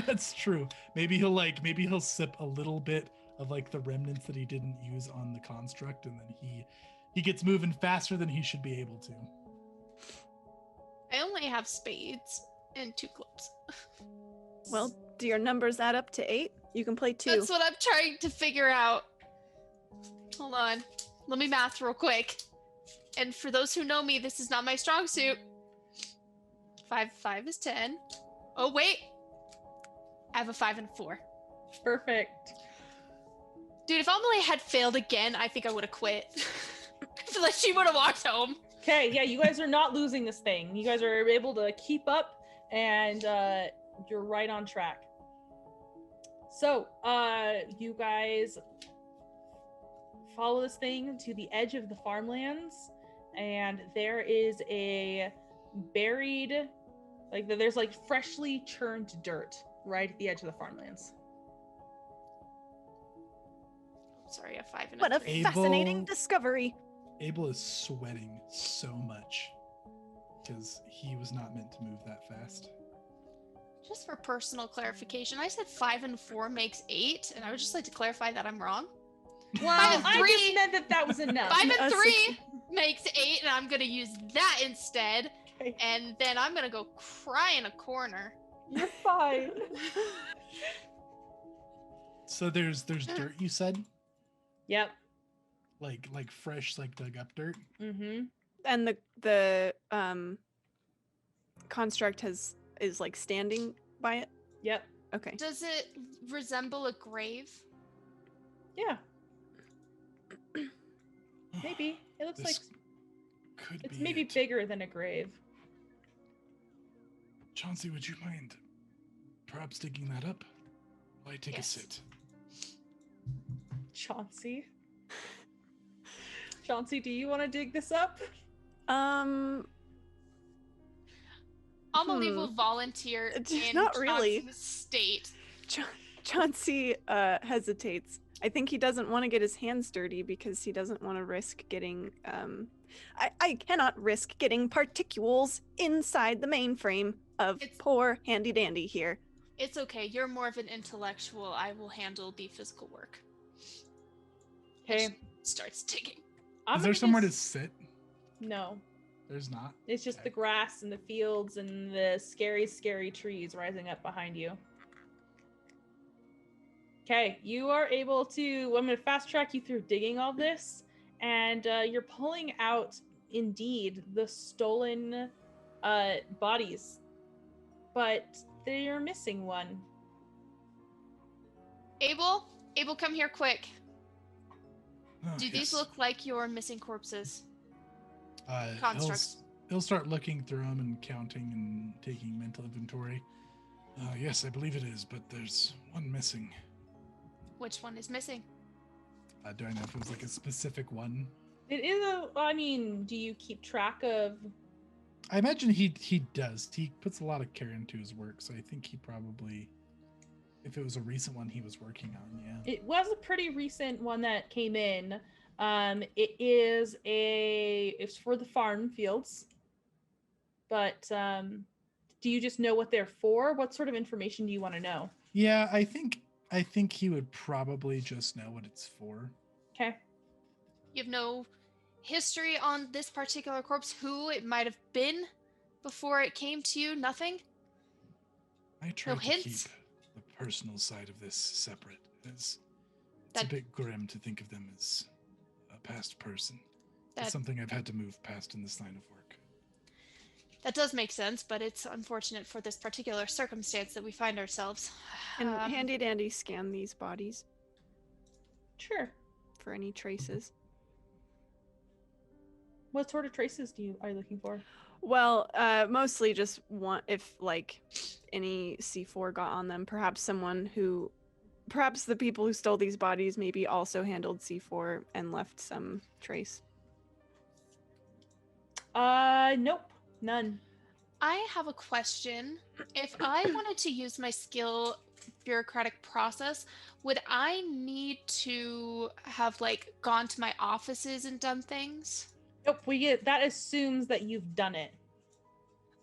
That's true. Maybe he'll sip a little bit of like the remnants that he didn't use on the construct, and then he gets moving faster than he should be able to. I only have spades and 2 clubs. Well, do your numbers add up to 8? You can play 2. That's what I'm trying to figure out. Hold on. Let me math real quick. And for those who know me, this is not my strong suit. 5 is 10. Oh, wait. I have a 5 and a 4. Perfect. Dude, if Amelie had failed again, I think I would have quit. I feel like she would have walked home. Okay, yeah, you guys are not losing this thing. You guys are able to keep up, and you're right on track. So, you guys follow this thing to the edge of the farmlands, and there is a buried, there's freshly churned dirt right at the edge of the farmlands. Sorry, a 5 and What a 3. fascinating discovery. Abel is sweating so much because he was not meant to move that fast. Just for personal clarification, I said 5 and 4 makes 8, and I would just like to clarify that I'm wrong. Well, I just meant that was enough. 5 and 3 makes 8, and I'm gonna use that instead. Okay. And then I'm gonna go cry in a corner. You're fine. So there's dirt, you said? Yep. Like fresh, dug up dirt? Mm-hmm. And the construct is standing by it? Yep. Okay. Does it resemble a grave? Yeah. Maybe. It looks like could it's be maybe it. bigger than a grave. Chauncey, would you mind perhaps digging that up? While I take Yes. a sit. Chauncey? Chauncey, do you want to dig this up? Amelie will volunteer in Not really. Chauncey's state. Chauncey hesitates. I think he doesn't want to get his hands dirty because he doesn't want to risk getting I cannot risk getting particules inside the mainframe of poor handy dandy here. It's okay. You're more of an intellectual. I will handle the physical work. Okay. And she starts digging. Is there somewhere to sit? No. There's not. It's just Okay. the grass and the fields and the scary, scary trees rising up behind you. Okay, you are able to, I'm going to fast track you through digging all this, and you're pulling out, indeed, the stolen bodies, but they're missing one. Abel, come here quick. Oh, Do these yes. look like your missing corpses? He'll, Constructs. he'll start looking through them and counting and taking mental inventory. Yes, I believe it is, but there's one missing. Which one is missing? Do I know if it was like a specific one? It is do you keep track of? I imagine he does. He puts a lot of care into his work, so I think he probably, if it was a recent one he was working on, yeah. It was a pretty recent one that came in. It's for the farm fields. But do you just know what they're for? What sort of information do you want to know? Yeah, I think he would probably just know what it's for. Okay. You have no history on this particular corpse, who it might have been before it came to you? Nothing? I try to hints? keep the personal side of this separate. It's a That- bit grim to think of them as a past person. That- It's something I've had to move past in this line of work. That does make sense, but it's unfortunate for this particular circumstance that we find ourselves. And Handy Dandy scan these bodies Sure. for any traces. What sort of traces are you looking for? Well, mostly just if like any C4 got on them. Perhaps the people who stole these bodies maybe also handled C4 and left some trace. Nope. None. I have a question. If I wanted to use my skill bureaucratic process, would I need to have like gone to my offices and done things? Nope. That assumes that you've done it.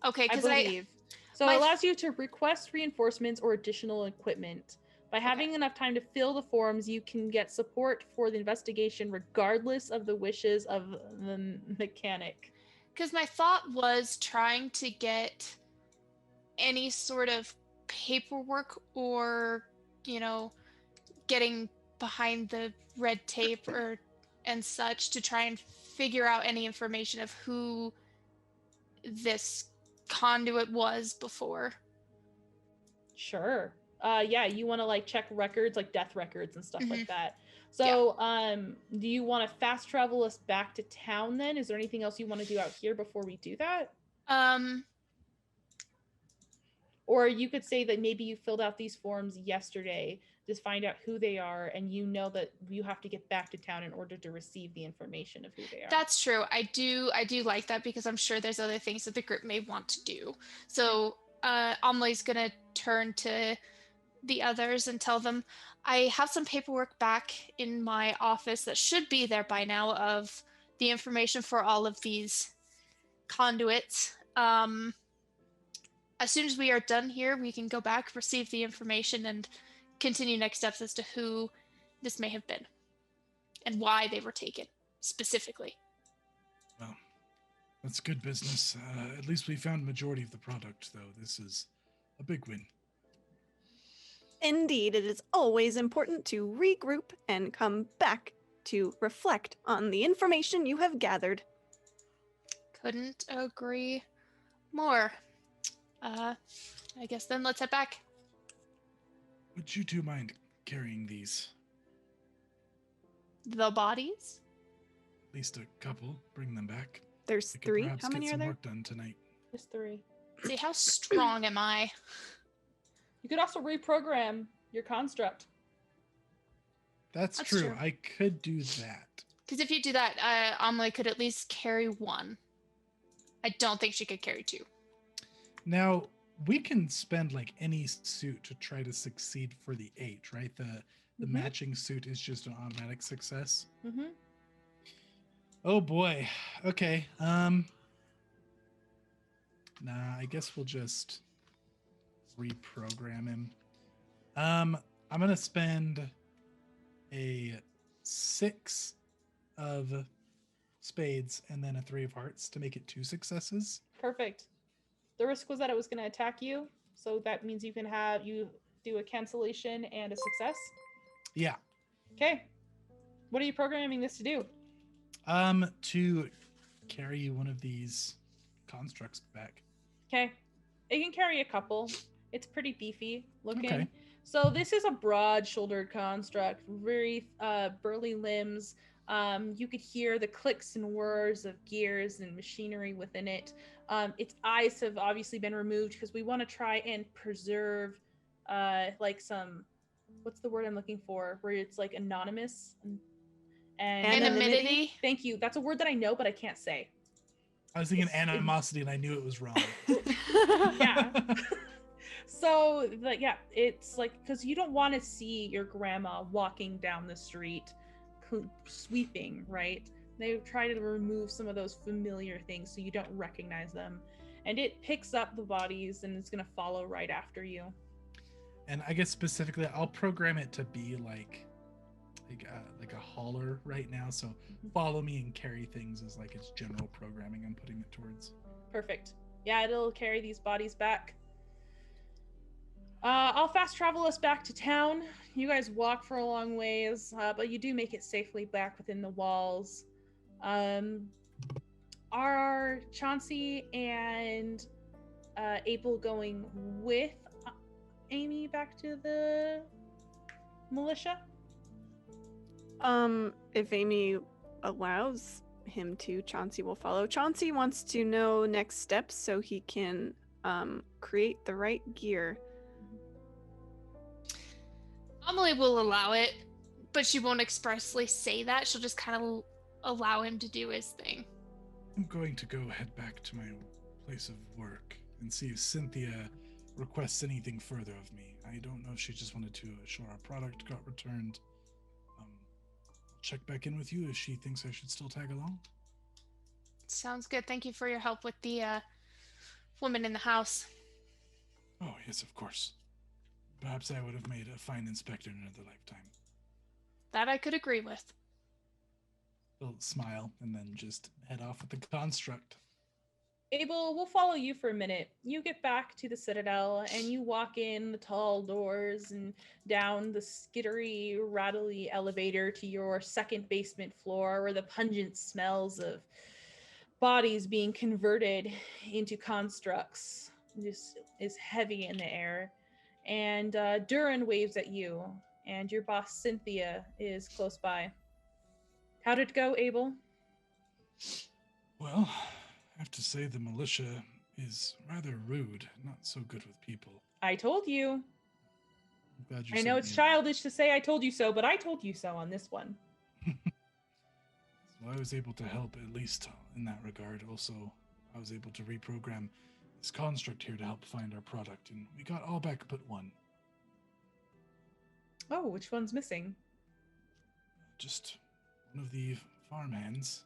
Okay, I because believe. So my- it allows you to request reinforcements or additional equipment. By having enough time to fill the forms, you can get support for the investigation regardless of the wishes of the mechanic. Because my thought was trying to get any sort of paperwork or, getting behind the red tape and such to try and figure out any information of who this conduit was before. Sure. Yeah, you want to like check records, like death records and stuff Mhm. like that. So, do you want to fast travel us back to town then? Is there anything else you want to do out here before we do that? Or you could say that maybe you filled out these forms yesterday, just find out who they are, and you know that you have to get back to town in order to receive the information of who they are. That's true. I do like that because I'm sure there's other things that the group may want to do. So Amelie's gonna turn to the others and tell them, I have some paperwork back in my office that should be there by now of the information for all of these conduits. As soon as we are done here, we can go back, receive the information, and continue next steps as to who this may have been and why they were taken specifically. Well, that's good business. At least we found majority of the product, though. This is a big win. Indeed, it is always important to regroup and come back to reflect on the information you have gathered. Couldn't agree more. I guess then let's head back. Would you two mind carrying these? The bodies? At least a couple. Bring them back. There's We could 3. perhaps How many get are some there? work done tonight. There's 3. See, how strong am I? You could also reprogram your construct. That's That's true. true. I could do that. Because if you do that, Amelie could at least carry 1. I don't think she could carry 2. Now, we can spend like any suit to try to succeed for the 8, right? The Mhm. matching suit is just an automatic success. Mm-hmm. Oh boy. Okay. Nah, I guess we'll just reprogram him. I'm gonna spend a 6 of spades and then a 3 of hearts to make it 2 successes. Perfect. The risk was that it was going to attack you, so that means you do a cancellation and a success. Yeah. Okay. What are you programming this to do? To carry one of these constructs back. Okay. It can carry a couple. It's pretty beefy looking. Okay. So this is a broad-shouldered construct, very burly limbs. You could hear the clicks and whirs of gears and machinery within it. Its eyes have obviously been removed because we want to try and preserve like some, what's the word I'm looking for, where it's like anonymous and Anonymity. Thank you. That's a word that I know, but I can't say. I was thinking animosity and I knew it was wrong. Yeah. So, it's like, because you don't want to see your grandma walking down the street sweeping, right? They try to remove some of those familiar things so you don't recognize them. And it picks up the bodies and it's going to follow right after you. And I guess specifically, I'll program it to be like a hauler right now. So follow me and carry things is like its general programming I'm putting it towards. Perfect. Yeah, it'll carry these bodies back. I'll fast travel us back to town. You guys walk for a long ways, but you do make it safely back within the walls. Are Chauncey and Abel going with Amy back to the militia? If Amy allows him to, Chauncey will follow. Chauncey wants to know next steps so he can create the right gear. Amelie will allow it, but she won't expressly say that. She'll just kind of allow him to do his thing. I'm going to go head back to my place of work and see if Cynthia requests anything further of me. I don't know if she just wanted to assure our product got returned. Check back in with you if she thinks I should still tag along. Sounds good. Thank you for your help with the woman in the house. Oh, yes, of course. Perhaps I would have made a fine inspector in another lifetime. That I could agree with. He'll smile and then just head off with the construct. Abel, we'll follow you for a minute. You get back to the Citadel and you walk in the tall doors and down the skittery, rattly elevator to your second basement floor where the pungent smells of bodies being converted into constructs just is heavy in the air. And Durin waves at you and your boss Cynthia is close by. How did it go, Abel? Well, I have to say the militia is rather rude, not so good with people. I told you. I know it's childish childish to say I told you so, but I told you so on this one. So I was able to help, at least in that regard. Also, I was able to reprogram this construct here to help find our product, and we got all back but one. Oh, which one's missing? Just one of the farmhands.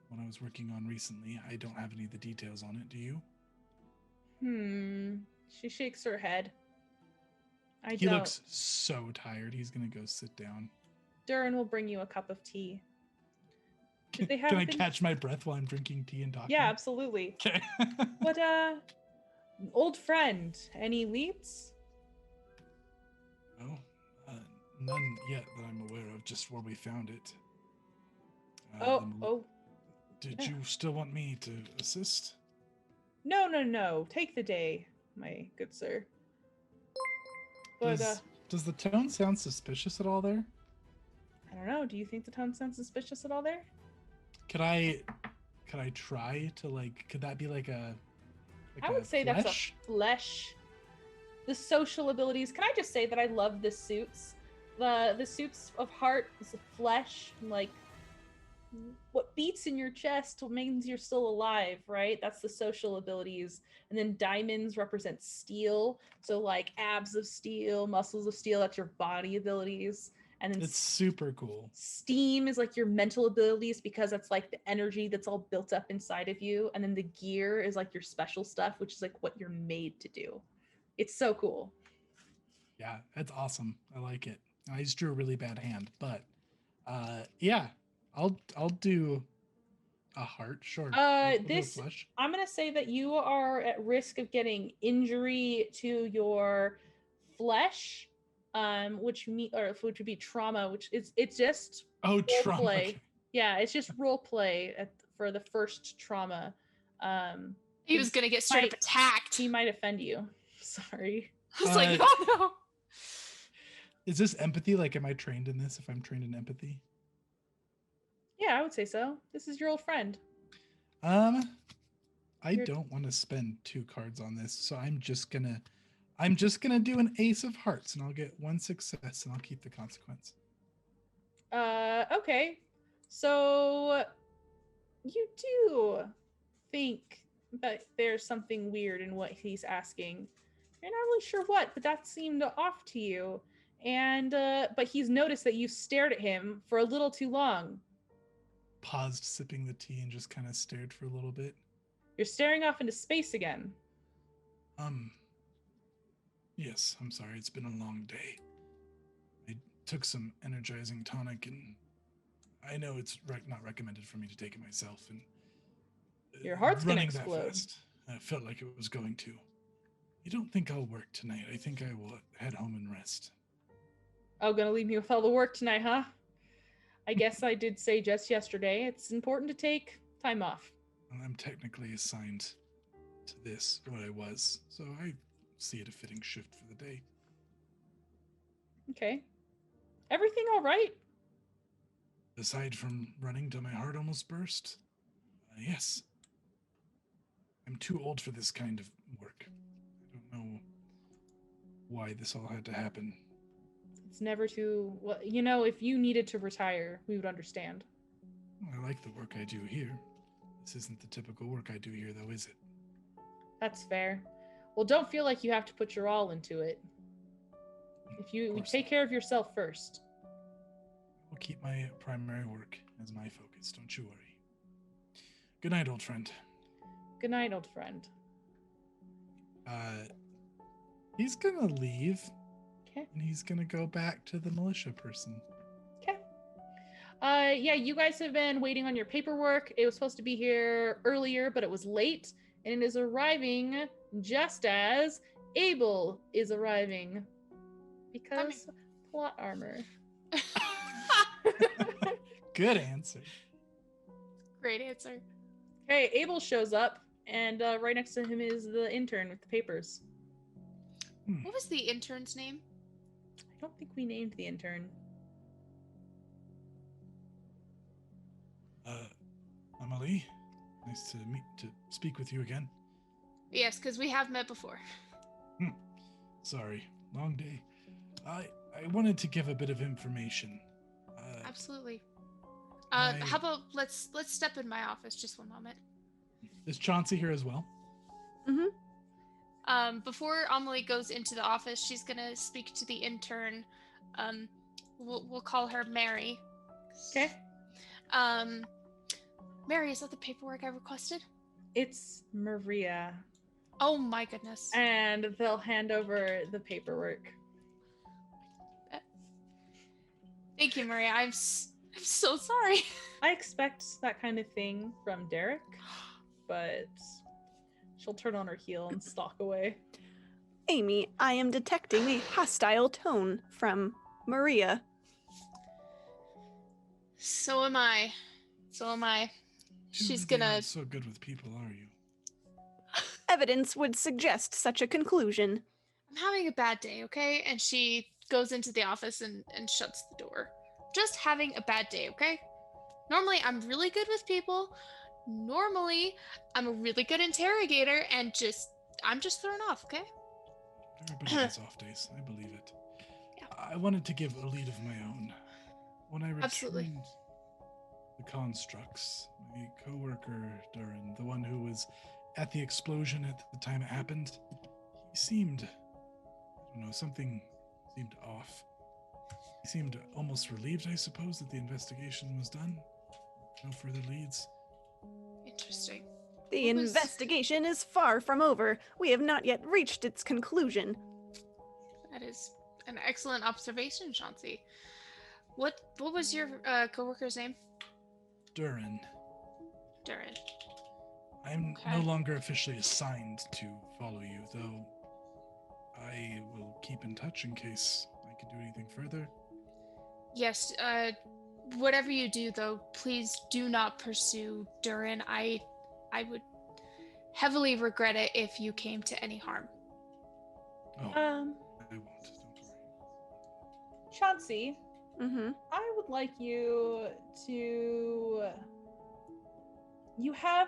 One I was working on recently. I don't have any of the details on it, do you? She shakes her head. He looks so tired. He's gonna go sit down. Durin will bring you a cup of tea. Did they have Can I catch my breath while I'm drinking tea and talking? Yeah, absolutely. Okay. But old friend, any leads? No, none yet that I'm aware of. Just where we found it. Did you still want me to assist? No. Take the day, my good sir. But does the tone sound suspicious at all there? I don't know. Do you think the tone sounds suspicious at all there? Could I try to could that be like a I would say flesh? That's a flesh. The social abilities. Can I just say that I love the suits? The suits of heart is a flesh, like what beats in your chest means you're still alive, right? That's the social abilities. And then diamonds represent steel. So like abs of steel, muscles of steel, that's your body abilities. And then it's super cool. Steam is like your mental abilities because that's like the energy that's all built up inside of you. And then the gear is like your special stuff, which is like what you're made to do. It's so cool. Yeah, that's awesome. I like it. I just drew a really bad hand, but yeah, I'll do a heart. Sure. I'll do a flesh. I'm gonna say that you are at risk of getting injury to your flesh, which would be trauma, which it's just role trauma. play. Okay. Yeah, it's just role play for the first trauma. He was gonna get straight up attacked. He might offend you. Sorry. I was like, oh no. Is this empathy? Like, am I trained in this? If I'm trained in empathy? Yeah, I would say so. This is your old friend. I don't want to spend 2 cards on this, so I'm just gonna do an ace of hearts, and I'll get 1 success, and I'll keep the consequence. Okay. So you do think that there's something weird in what he's asking. You're not really sure what, but that seemed off to you. And but he's noticed that you stared at him for a little too long. Paused sipping the tea and just kind of stared for a little bit. You're staring off into space again. Yes, I'm sorry. It's been a long day. I took some energizing tonic, and I know it's not recommended for me to take it myself. And your heart's gonna running explode. That fast, I felt like it was going to. I don't think I'll work tonight. I think I will head home and rest. Oh, gonna leave me with all the work tonight, huh? I guess I did say just yesterday it's important to take time off. Well, I'm technically assigned to this, what I was, so I see it a fitting shift for the day. Okay. Everything all right? Aside from running till my heart almost burst, yes. I'm too old for this kind of work. I don't know why this all had to happen. It's never too... Well, you know, if you needed to retire, we would understand. I like the work I do here. This isn't the typical work I do here, though, is it? That's fair. Well, don't feel like you have to put your all into it. If you take care of yourself first. I'll keep my primary work as my focus, don't you worry. Good night, old friend. Good night, old friend. He's gonna leave. Okay. And he's gonna go back to the militia person. Okay. Yeah, you guys have been waiting on your paperwork. It was supposed to be here earlier, but it was late, and it is arriving just as Abel is arriving. Because plot armor. Good answer. Great answer. Okay, Abel shows up, and right next to him is the intern with the papers. What was the intern's name? I don't think we named the intern. Emily, nice to speak with you again. Yes, because we have met before. Sorry, long day. I wanted to give a bit of information. Absolutely. How about let's step in my office just one moment. Is Chauncey here as well? Mm-hmm. Before Amelie goes into the office, she's gonna speak to the intern. We'll call her Mary. Okay. Mary, is that the paperwork I requested? It's Maria. Oh my goodness. And they'll hand over the paperwork. Thank you, Maria. I'm so sorry. I expect that kind of thing from Derek, but she'll turn on her heel and stalk away. Amy, I am detecting a hostile tone from Maria. So am I. She's gonna... Not so good with people, are you? Evidence would suggest such a conclusion. I'm having a bad day, okay? And she goes into the office and shuts the door. Just having a bad day, okay? Normally, I'm really good with people. Normally, I'm a really good interrogator, and I'm just thrown off, okay? Everybody has off days. I believe it. Yeah. I wanted to give a lead of my own. When I Absolutely. returned the constructs, my coworker, Durin, the one who was at the explosion at the time it happened, he seemed, I don't know, something seemed off. He seemed almost relieved, I suppose, that the investigation was done. No further leads. Interesting. The investigation is far from over. We have not yet reached its conclusion. That is an excellent observation, Chauncey. What was your coworker's name? Durin. Durin. I'm Okay. no longer officially assigned to follow you, though I will keep in touch in case I can do anything further. Yes, whatever you do, though, please do not pursue Durin. I would heavily regret it if you came to any harm. Oh, I won't. Don't worry. Chauncey, Mm-hmm. I would like you to. You have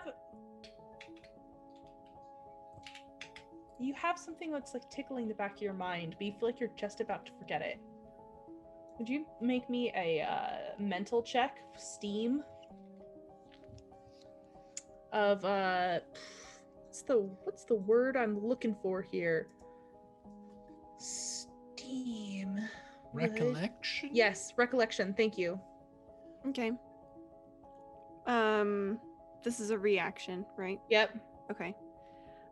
something that's like tickling the back of your mind, but you feel like you're just about to forget it. Would you make me a mental check, Steam, of what's the word I'm looking for here? Steam. Recollection? Yes, recollection. Thank you. Okay. This is a reaction, right? Yep. Okay.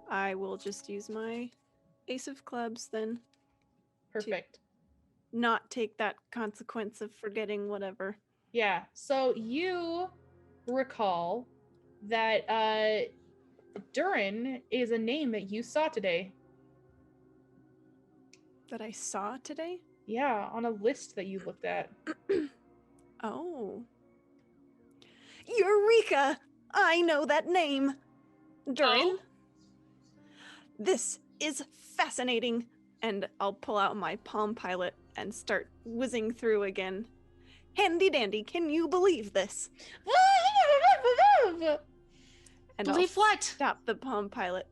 I will just use my Ace of Clubs then. Perfect. Not take that consequence of forgetting whatever. Yeah. So you recall that Durin is a name that you saw today. That I saw today? Yeah, on a list that you looked at. Oh. Eureka! I know that name. Durin. Oh? This is fascinating. And I'll pull out my Palm Pilot and start whizzing through again. Handy dandy, can you believe this? And Believe I'll what? stop the Palm Pilot.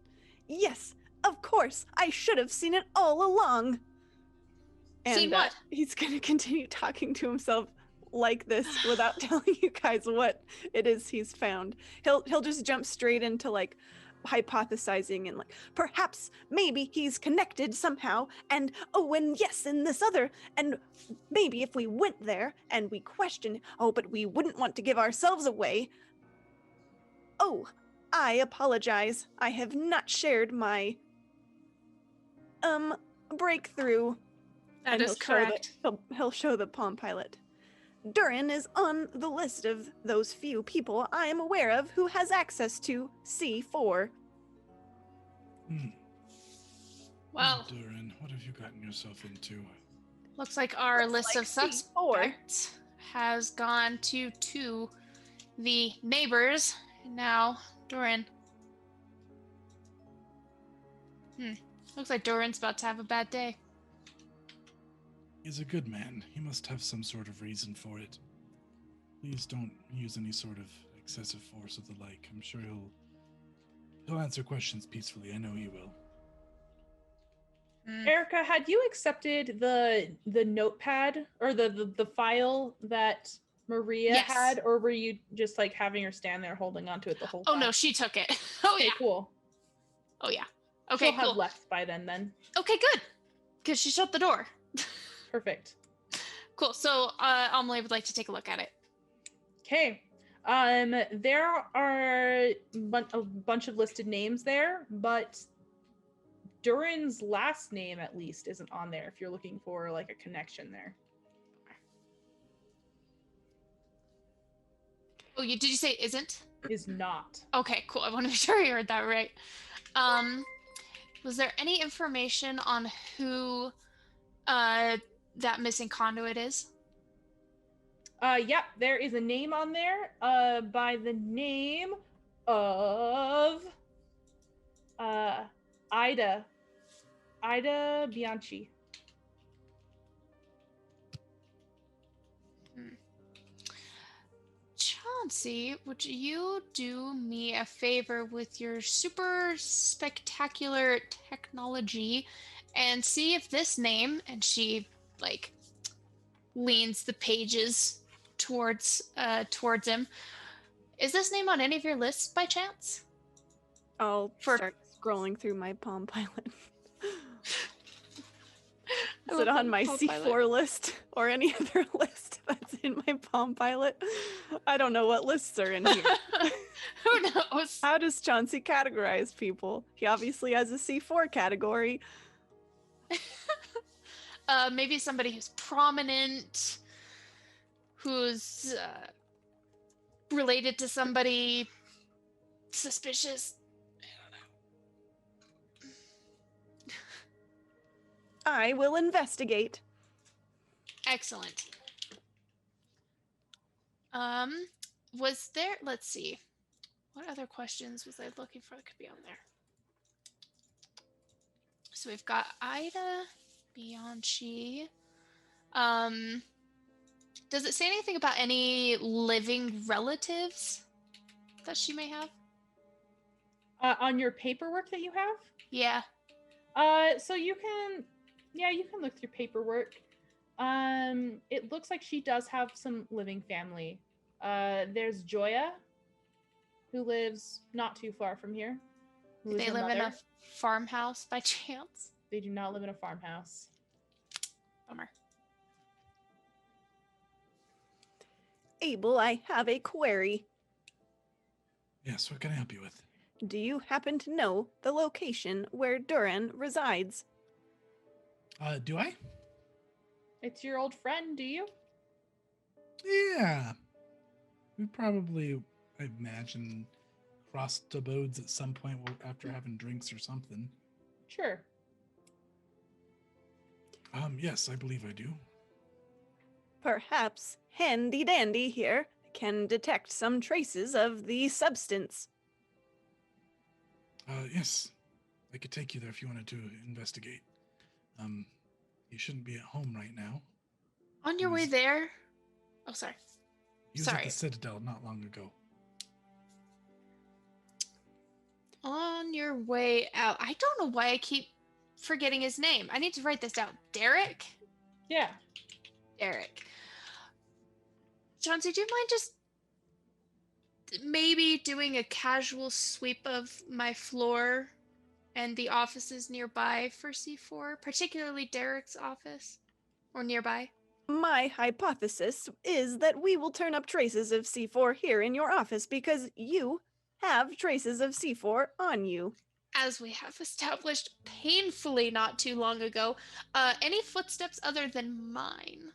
Yes, of course. I should have seen it all along. And Seen what? he's going to continue talking to himself like this without telling you guys what it is he's found. He'll just jump straight into like hypothesizing and like perhaps maybe he's connected somehow and and yes in this other and maybe if we went there and we questioned but we wouldn't want to give ourselves away. Oh, I apologize. I have not shared my breakthrough. That And is correct. He'll show the Palm Pilot. Durin is on the list of those few people I am aware of who has access to C4. Well, Durin, what have you gotten yourself into? looks like our list of C4. suspects has gone to the neighbors. Now, Durin. Looks like Durin's about to have a bad day. He's a good man. He must have some sort of reason for it. Please don't use any sort of excessive force or the like. I'm sure he'll answer questions peacefully. I know he will. Erica, had you accepted the notepad or the file that Maria Yes. had, or were you just like having her stand there holding onto it the whole time? Oh no, she took it. Oh Okay, yeah. cool. Oh yeah. Okay, She'll cool. have left by then. Okay, good. Because she shut the door. Perfect. Cool. So Amelie would like to take a look at it. Okay. There are a bunch of listed names there, but Durin's last name at least isn't on there if you're looking for like a connection there. Oh, did you say isn't? Is not. Okay, cool. I want to make sure you heard that right. Was there any information on who that missing conduit is? Yeah, there is a name on there by the name of Ida Bianchi. Chauncey, would you do me a favor with your super spectacular technology and see if this name, and she like leans the pages towards him, is this name on any of your lists by chance? I'll start scrolling through my Palm Pilot. Is it on my C4 list or any other list that's in my Palm Pilot? I don't know what lists are in here. Who knows? How does Chauncey categorize people? He obviously has a C4 category. Maybe somebody who's prominent, who's related to somebody suspicious? I will investigate. Excellent. Was there, let's see. What other questions was I looking for that could be on there? So we've got Ida, Bianchi. Does it say anything about any living relatives that she may have? On your paperwork that you have? Yeah. So you can look through paperwork. It looks like she does have some living family. There's Joya, who lives not too far from here. Do they live in a farmhouse by chance? They do not live in a farmhouse. Bummer. Abel, I have a query. Yes, what can I help you with? Do you happen to know the location where Duran resides? Do I? It's your old friend, do you? Yeah. We probably, I imagine, crossed abodes at some point after having drinks or something. Sure. Yes, I believe I do. Perhaps Handy Dandy here can detect some traces of the substance. Yes. I could take you there if you wanted to investigate. You shouldn't be at home right now. On your way there? Oh, sorry. He was at the Citadel not long ago. On your way out. I don't know why I keep forgetting his name. I need to write this down. Derek? Yeah. Derek. Chauncey, do you mind just maybe doing a casual sweep of my floor and the offices nearby for C4, particularly Derek's office or nearby? My hypothesis is that we will turn up traces of C4 here in your office because you have traces of C4 on you. As we have established painfully not too long ago, any footsteps other than mine?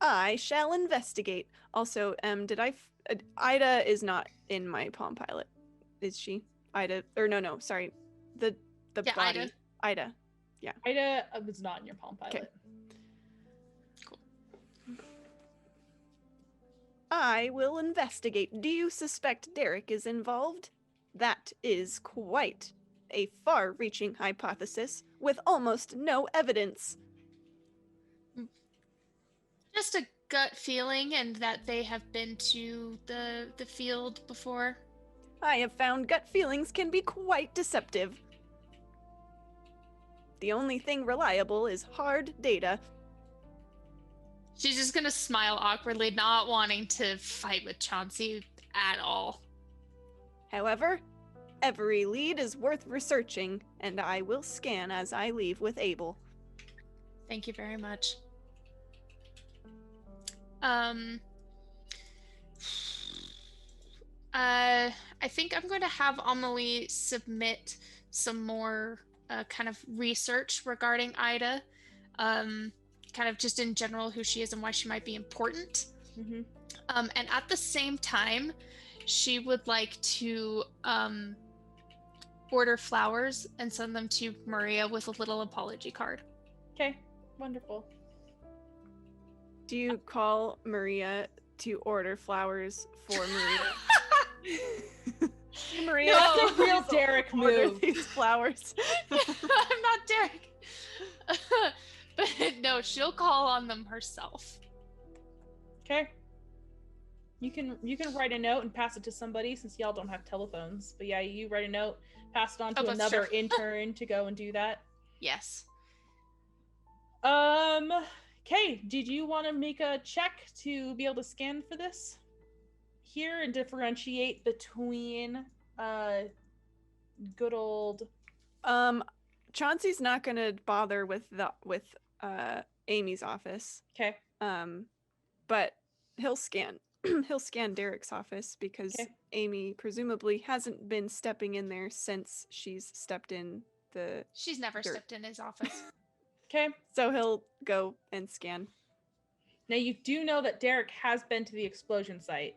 I shall investigate. Also, Ida is not in my Palm Pilot, is she? Ida, or no, sorry, the Yeah, body. Ida. Yeah. Ida was not in your Palm Pilot. Okay. Cool. I will investigate. Do you suspect Derek is involved? That is quite a far-reaching hypothesis with almost no evidence. Just a gut feeling, and that they have been to the field before. I have found gut feelings can be quite deceptive. The only thing reliable is hard data. She's just gonna smile awkwardly, not wanting to fight with Chauncey at all. However, every lead is worth researching, and I will scan as I leave with Abel. Thank you very much. I think I'm going to have Amelie submit some more kind of research regarding Ida, kind of just in general who she is and why she might be important. Mm-hmm. And at the same time, she would like to order flowers and send them to Maria with a little apology card. Okay, wonderful. Do you call Maria to order flowers for Maria? Maria, No, that's a real Derek order move. these flowers. I'm not Derek. But no, she'll call on them herself. Okay. You can write a note and pass it to somebody since y'all don't have telephones. But yeah, you write a note, pass it on to that's another true. intern to go and do that. Yes. Okay, did you want to make a check to be able to scan for this here and differentiate between good old Chauncey's not gonna bother with Amy's office. Okay. But he'll scan he'll scan Derek's office because Okay. Amy presumably hasn't been stepping in there since she's stepped in the She's never dirt. stepped in his office. Okay. So he'll go and scan. Now you do know that Derek has been to the explosion site.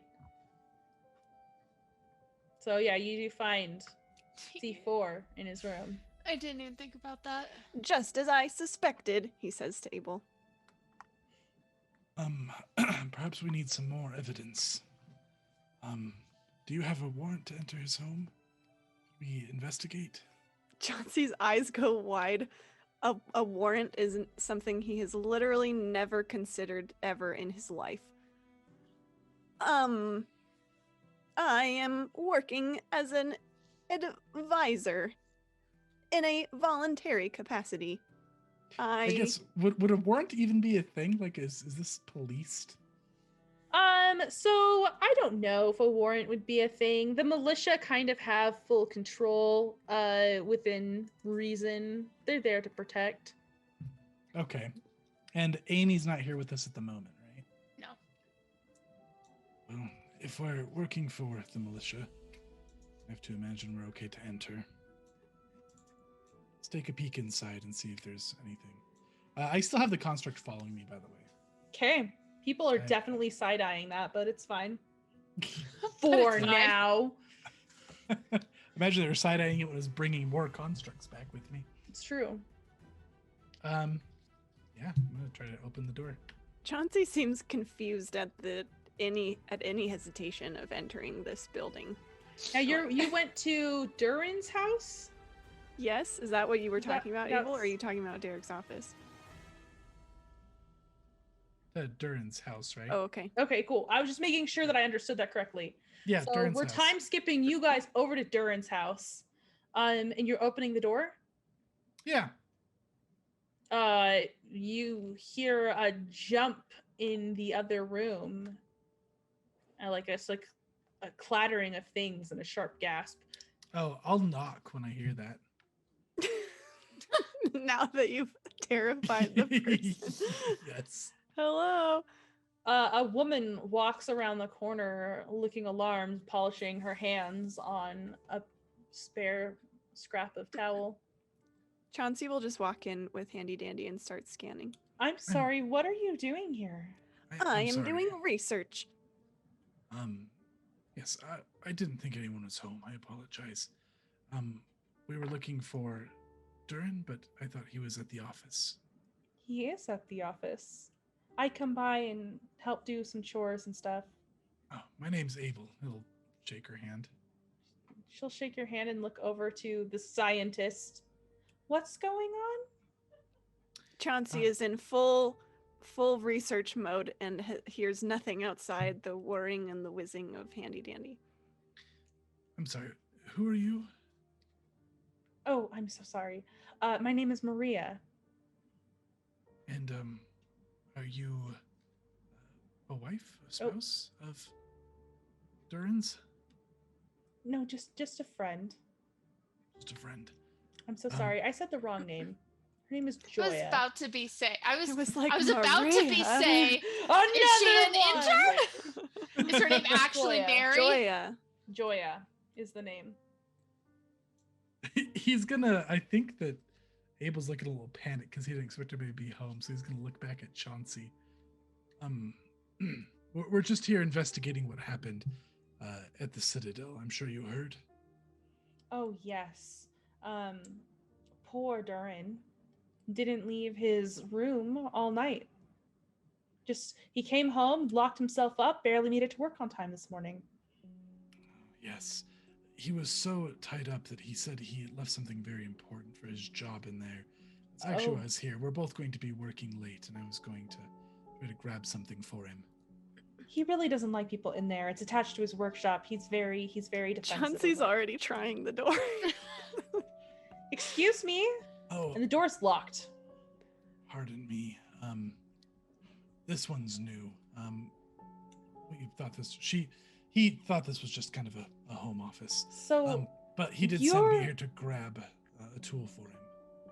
So yeah, you do find C4 in his room. I didn't even think about that. Just as I suspected, he says to Abel. Perhaps we need some more evidence. Do you have a warrant to enter his home? We investigate? Chauncey's eyes go wide. A warrant isn't something he has literally never considered ever in his life. I am working as an advisor in a voluntary capacity. I guess, would a warrant even be a thing? Like, is this policed? So I don't know if a warrant would be a thing. The militia kind of have full control, within reason. They're there to protect. Okay. And Amy's not here with us at the moment, right? No. Well, if we're working for the militia, I have to imagine we're okay to enter. Let's take a peek inside and see if there's anything. I still have the construct following me, by the way. Okay. People are Okay. definitely side-eyeing that, but it's fine. But For it's fine. now. Imagine they were side-eyeing it when I was bringing more constructs back with me. It's true. Yeah, I'm gonna try to open the door. Chauncey seems confused at any hesitation of entering this building. Now you went to Durin's house? Yes, is that what you were talking about, Abel, or that's- are you talking about Derek's office? Durin's house, right? Oh, okay. Okay, cool. I was just making sure that I understood that correctly. Yeah, So Durin's we're house. time skipping you guys over to Durin's house. And you're opening the door. Yeah. You hear a jump in the other room. It's like a clattering of things and a sharp gasp. Oh, I'll knock when I hear that. Now that you've terrified the person. Yes. Hello. A woman walks around the corner looking alarmed, polishing her hands on a spare scrap of towel. Chauncey will just walk in with Handy Dandy and start scanning. I'm sorry, what are you doing here? I I'm am sorry. doing research. Yes, I didn't think anyone was home. I apologize. We were looking for Durin, but I thought he was at the office. He is at the office. I come by and help do some chores and stuff. Oh, my name's Abel. He'll shake her hand. She'll shake your hand and look over to the scientist. What's going on? Chauncey is in full research mode and hears nothing outside the whirring and the whizzing of Handy Dandy. I'm sorry. Who are you? Oh, I'm so sorry. My name is Maria. And are you a wife, a spouse of Durin's? No, just a friend. Just a friend. I'm so sorry. I said the wrong name. Her name is I was Joya. about to be say. I was Maria. about to be say. Is she an intern? Is her name actually Joya. Mary? Joya is the name. He's gonna, I think that Abel's looking a little panicked because he didn't expect him to be home, so he's gonna look back at Chauncey. We're just here investigating what happened at the Citadel. I'm sure you heard. Oh, yes. Poor Durin didn't leave his room all night. He came home, locked himself up, barely made it to work on time this morning. Yes. He was so tied up that he said he left something very important for his job in there. It's actually why I was here. We're both going to be working late, and I was going to try to grab something for him. He really doesn't like people in there. It's attached to his workshop. He's very defensive. Chauncey's already trying the door. Excuse me? Oh, And the door's locked. pardon me. This one's new. He thought this was just kind of a home office. So, But he did send me here to grab a tool for him.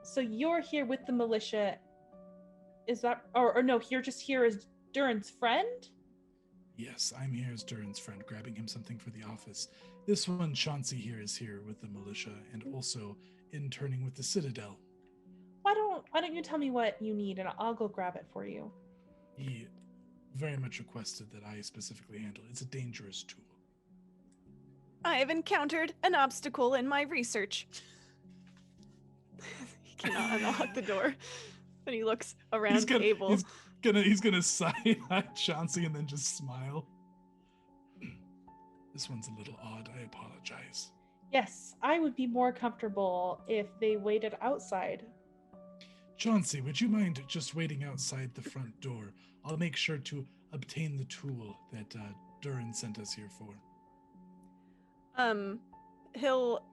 so you're here with the militia. Is that, or no, you're just here as Durin's friend? Yes, I'm here as Durin's friend, grabbing him something for the office. This one, Chauncey here, is here with the militia and also interning with the Citadel. Why don't you tell me what you need and I'll go grab it for you? He very much requested that I specifically handle it. It's a dangerous tool. I have encountered an obstacle in my research. He cannot unlock the door. And he looks around Abel. He's gonna sigh at Chauncey and then just smile. This one's a little odd. I apologize. Yes, I would be more comfortable if they waited outside. Chauncey, would you mind just waiting outside the front door? I'll make sure to obtain the tool that Durin sent us here for.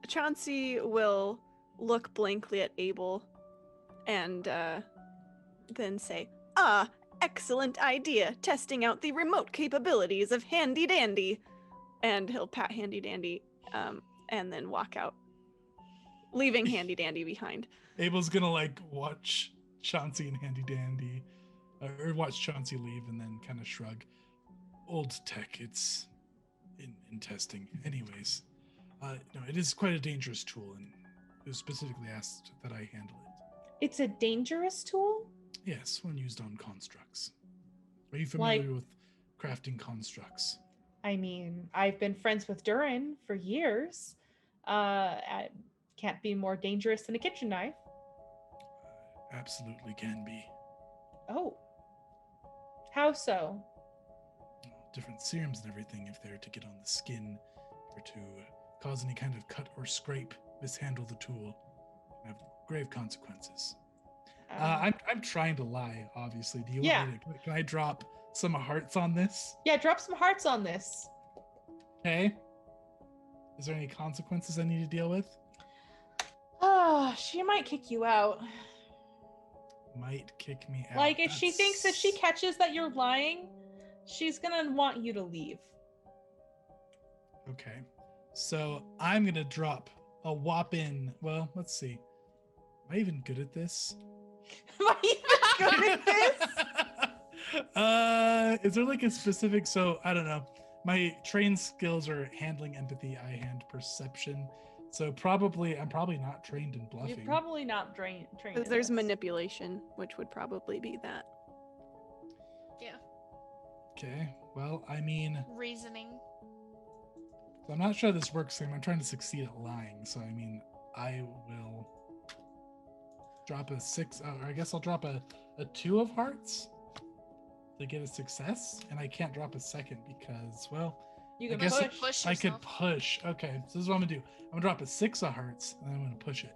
Chauncey will look blankly at Abel and then say, excellent idea, testing out the remote capabilities of Handy Dandy. And he'll pat Handy Dandy and then walk out, leaving Handy Dandy behind. Abel's gonna watch Chauncey and Handy Dandy, or watch Chauncey leave and then kind of shrug. Old tech, it's in testing. Anyways, no, it is quite a dangerous tool, and it was specifically asked that I handle it. It's a dangerous tool? Yes, when used on constructs. Are you familiar with crafting constructs? I mean, I've been friends with Durin for years. Can't be more dangerous than a kitchen knife. Absolutely can be. Oh. How so? Different serums and everything, if they're to get on the skin or to cause any kind of cut or scrape, mishandle the tool, have grave consequences. I'm trying to lie, obviously. Do you want me to, can I drop some hearts on this? Yeah, drop some hearts on this. Okay. Is there any consequences I need to deal with? She might kick you out. Might kick me out. Like, if she thinks if she catches that you're lying, she's gonna want you to leave. Okay. So I'm gonna drop a whopping, well, let's see. Am I even good at this? Am I even good at this? Is there a specific, so I don't know. My trained skills are handling empathy, eye hand perception. So I'm probably not trained in bluffing. You're probably not trained. Because there's manipulation, which would probably be that. Yeah. Okay. Well, I mean, reasoning. So I'm not sure this works. I'm trying to succeed at lying. So I mean, I will drop a 6. Or I guess I'll drop a 2 of hearts to get a success, and I can't drop a second because, well, you can push. I could push. Okay, so this is what I'm gonna do. I'm gonna drop a 6 of hearts, and then I'm gonna push it.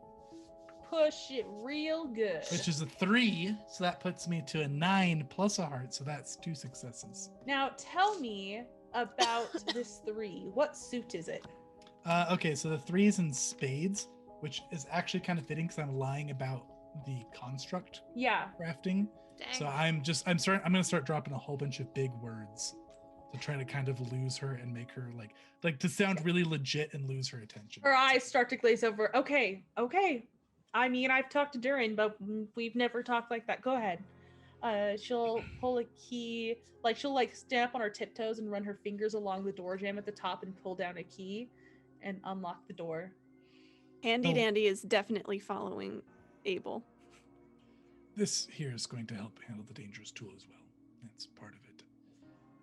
Push it real good. Which is a 3, so that puts me to a 9 plus a heart, so that's 2 successes. Now tell me about this 3. What suit is it? Okay, so the 3 is in spades, which is actually kind of fitting because I'm lying about the construct crafting. Dang. So I'm gonna start dropping a whole bunch of big words to try to kind of lose her and make her like to sound really legit and lose her attention. Her eyes start to glaze over. Okay. I mean, I've talked to Durin, but we've never talked like that. Go ahead. She'll pull a key, she'll stand up on her tiptoes and run her fingers along the door jamb at the top and pull down a key and unlock the door. Handy Dandy is definitely following Abel. This here is going to help handle the dangerous tool as well. That's part of it.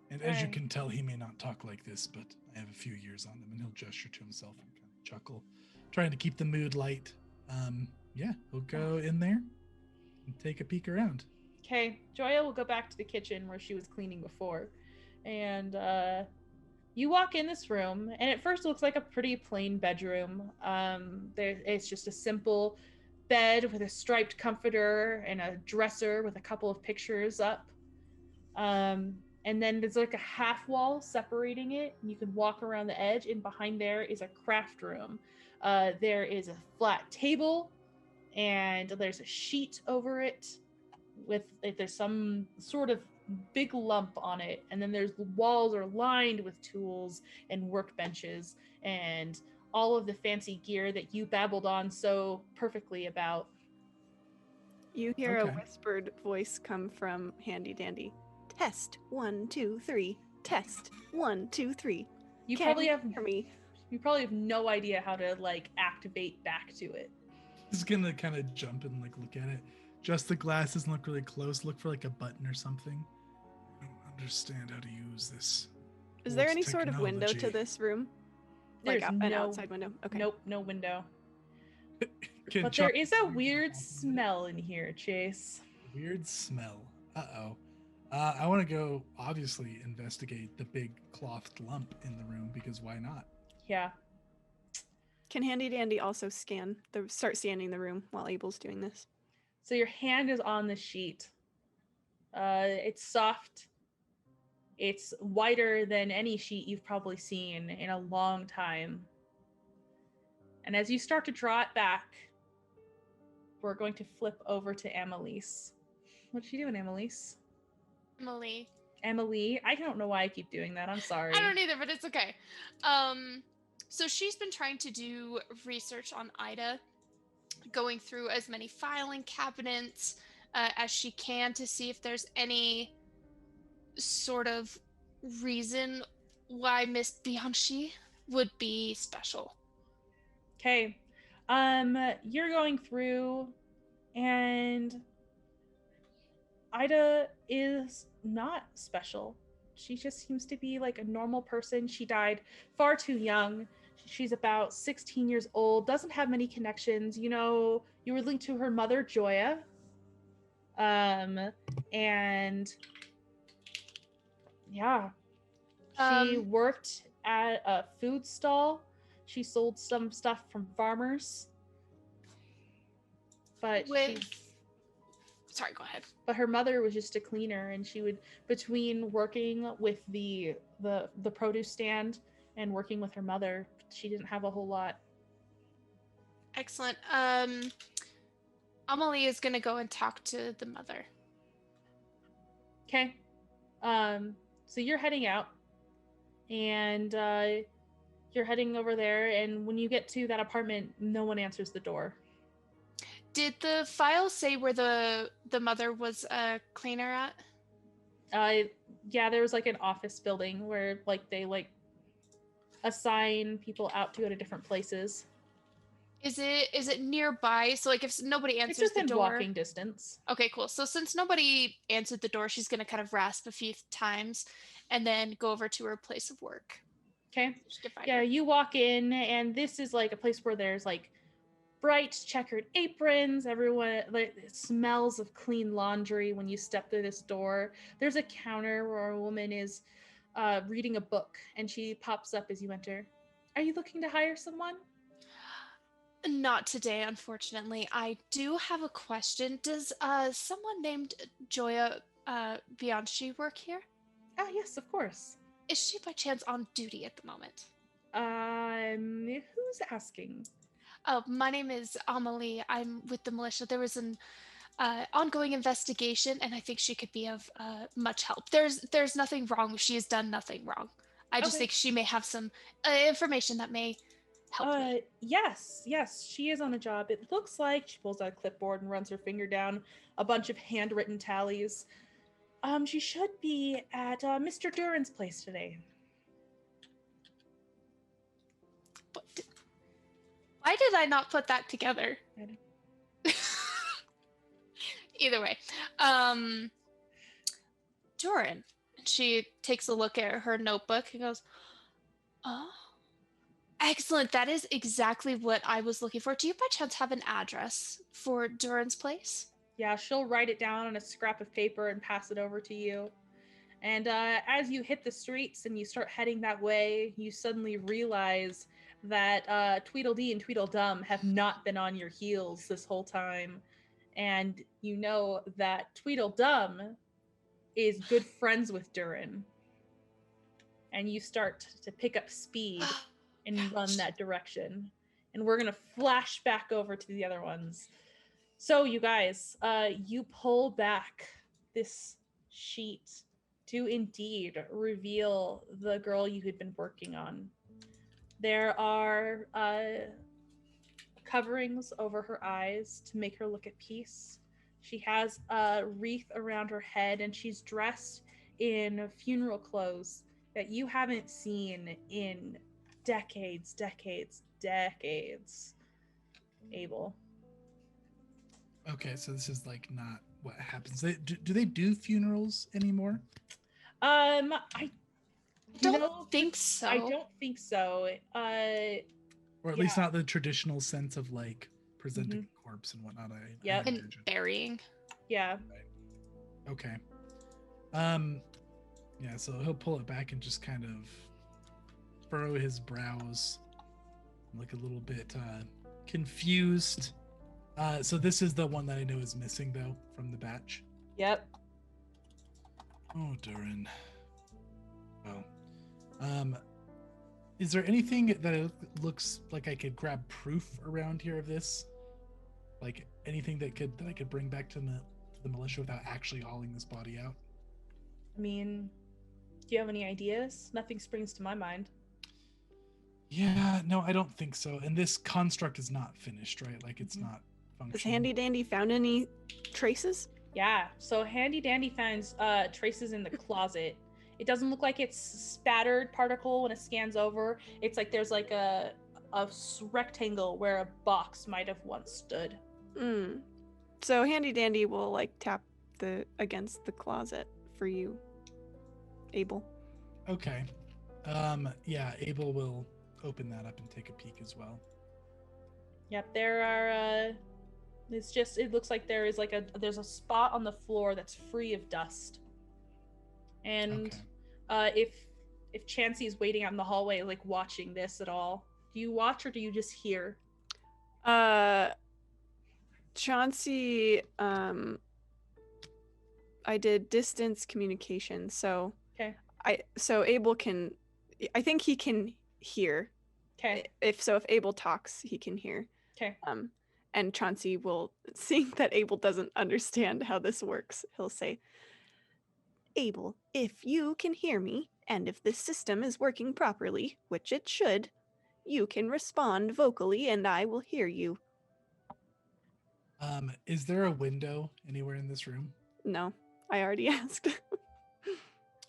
And as you can tell, he may not talk like this, but I have a few years on him, and he'll gesture to himself and kind of chuckle, trying to keep the mood light. He'll go in there and take a peek around. Okay, Joya will go back to the kitchen where she was cleaning before, and you walk in this room, and at first it looks like a pretty plain bedroom. It's just a simple bed with a striped comforter and a dresser with a couple of pictures up. And then there's a half wall separating it, and you can walk around the edge, and behind there is a craft room. There is a flat table, and there's a sheet over it there's some sort of big lump on it, and then the walls are lined with tools and workbenches and all of the fancy gear that you babbled on so perfectly about. You hear a whispered voice come from Handy Dandy. Test 1, 2, 3. Test 1, 2, 3. You probably have no idea how to activate back to it. He's gonna kind of jump and look at it. Just the glasses and look really close. Look for a button or something. I don't understand how to use this. Is there any sort of window to this room? There's An outside window. Okay. Nope, no window. Can But Chuck- there is a weird smell in here, Chase. Weird smell. Uh-oh. I want to go, obviously, investigate the big clothed lump in the room, because why not? Yeah. Can Handy Dandy also start scanning the room while Abel's doing this? So your hand is on the sheet. It's soft. It's whiter than any sheet you've probably seen in a long time. And as you start to draw it back, we're going to flip over to Annalise. What's she doing, Annalise? Emily. I don't know why I keep doing that. I'm sorry. I don't either, but it's okay. So she's been trying to do research on Ida, going through as many filing cabinets as she can to see if there's any sort of reason why Miss Bianchi would be special. Okay. You're going through, and Ida is not special. She just seems to be like a normal person. She died far too young. She's about 16 years old, doesn't have many connections. You know, you were linked to her mother, Joya. And yeah, she worked at a food stall. She sold some stuff from farmers. But Sorry, go ahead. But her mother was just a cleaner, and she would, between working with the produce stand and working with her mother, she didn't have a whole lot. Excellent. Amelie is gonna go and talk to the mother. Okay. So you're heading out, and you're heading over there, and when you get to that apartment, no one answers the door. Did the file say where the mother was a cleaner at? Yeah, there was like an office building where like they like assign people out to go to different places. Is it nearby? So like if nobody answers it's within the door, walking distance. Okay, cool. So since nobody answered the door, she's gonna kind of rasp a few times, and then go over to her place of work. Okay. Yeah, you walk in, and this is like a place where there's like bright checkered aprons. Everyone, like, it smells of clean laundry when you step through this door. There's a counter where a woman is reading a book, and she pops up as you enter. Are you looking to hire someone? Not today, unfortunately. I do have a question. Does someone named Joya Bianchi work here? Oh, yes, of course. Is she by chance on duty at the moment? Who's asking? Oh, my name is Amelie. I'm with the militia. There was an ongoing investigation, and I think she could be of much help. There's nothing wrong. She has done nothing wrong. I just think she may have some information that may help me. Yes, she is on a job. It looks like she pulls out a clipboard and runs her finger down a bunch of handwritten tallies. She should be at Mr. Duran's place today. Why did I not put that together? Either way, Duran. She takes a look at her notebook and goes, "Oh, excellent. That is exactly what I was looking for. Do you by chance have an address for Duran's place?" Yeah, she'll write it down on a scrap of paper and pass it over to you. And as you hit the streets and you start heading that way, you suddenly realize that Tweedledee and Tweedledum have not been on your heels this whole time. And you know that Tweedledum is good friends with Duran. And you start to pick up speed and run that direction. And we're going to flash back over to the other ones. So you guys, you pull back this sheet to indeed reveal the girl you had been working on. There are coverings over her eyes to make her look at peace. She has a wreath around her head, and she's dressed in funeral clothes that you haven't seen in decades. Abel. Okay, so this is like not what happens. Do they do funerals anymore? I Don't think so. I don't think so. Or at least not the traditional sense of like presenting a corpse and whatnot. I Yep. And imagine. burying. Yeah. Okay. Yeah, so he'll pull it back and just kind of furrow his brows, look a little bit confused. So this is the one that I know is missing though from the batch. Yep. Oh, Durin. Well, is there anything that it looks like I could grab proof around here of this? Like anything that I could bring back to the militia without actually hauling this body out? I mean, do you have any ideas? Nothing springs to my mind. Yeah, no, I don't think so. And this construct is not finished, right? Like it's not functional. Has Handy Dandy found any traces? Yeah, so Handy Dandy finds traces in the closet. It doesn't look like it's spattered particle when it scans over. It's like there's like a rectangle where a box might have once stood. So Handy Dandy will like tap against the closet for you, Abel. Okay. Yeah, Abel will open that up and take a peek as well. Yep, there are it looks like there's a spot on the floor that's free of dust. And if Chansey's waiting out in the hallway, like watching this at all, do you watch or do you just hear? Chauncey, I did distance communication, so so Abel can, I think he can hear. Okay. If Abel talks, he can hear. Okay. And Chauncey will, seeing that Abel doesn't understand how this works, he'll say, Abel, if you can hear me, and if this system is working properly, which it should, you can respond vocally and I will hear you. Is there a window anywhere in this room? No, I already asked.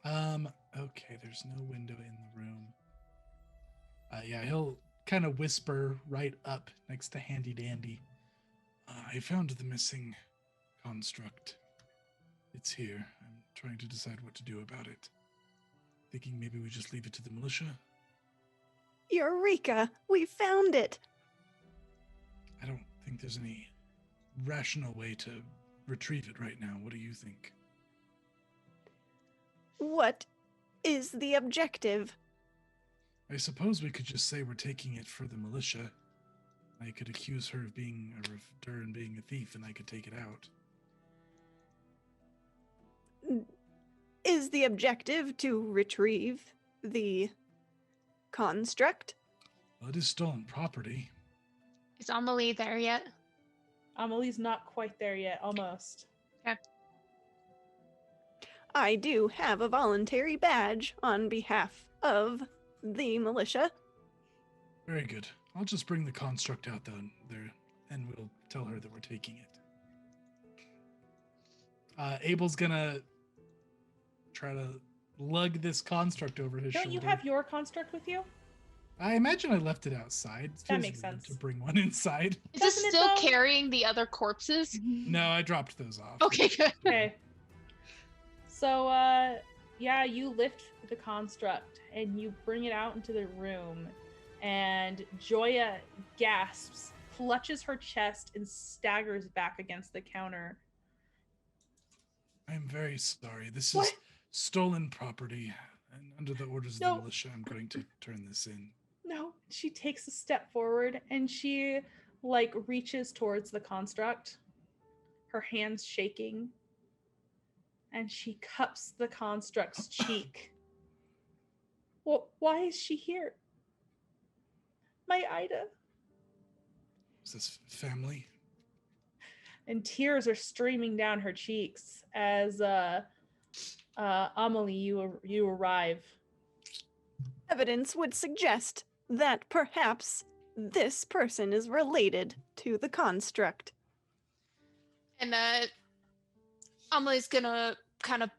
Okay, there's no window in the room. Yeah, he'll kind of whisper right up next to Handy Dandy. I found the missing construct. It's here. I'm trying to decide what to do about it. Thinking maybe we just leave it to the militia? Eureka! We found it! I don't think there's any rational way to retrieve it right now. What do you think? What is the objective? I suppose we could just say we're taking it for the militia. I could accuse her of Durin being a thief, and I could take it out. Is the objective to retrieve the construct? Well, it is stolen property. Is Amelie there yet? Amelie's not quite there yet, almost. Okay. I do have a voluntary badge on behalf of the militia. Very good. I'll just bring the construct out there, and we'll tell her that we're taking it. Abel's gonna try to lug this construct over his shoulder. Don't you have your construct with you? I imagine I left it outside. That makes sense. To bring one inside. Is this Doesn't it still though? carrying the other corpses? No, I dropped those off. Okay, good. Okay. So, yeah, you lift the construct and you bring it out into the room, and Joya gasps, clutches her chest, and staggers back against the counter. I'm very sorry. This What? is stolen property, and under the orders of the militia, I'm going to turn this in. No, she takes a step forward and she reaches towards the construct, her hands shaking, and she cups the construct's cheek. Well, why is she here? My Ida. Is this family? And tears are streaming down her cheeks as Amelie, you arrive. Evidence would suggest that perhaps this person is related to the construct. And Amelie's gonna kind of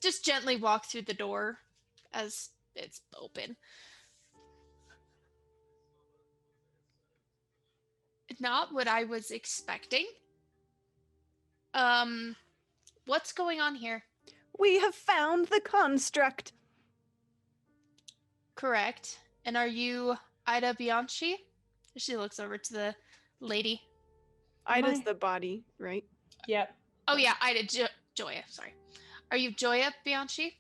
just gently walk through the door as it's open. Not what I was expecting. What's going on here? We have found the construct. Correct. And are you Ida Bianchi? She looks over to the lady. Ida's the body, right? Yep. Oh yeah, Ida Joya. Sorry. Are you Joya Bianchi?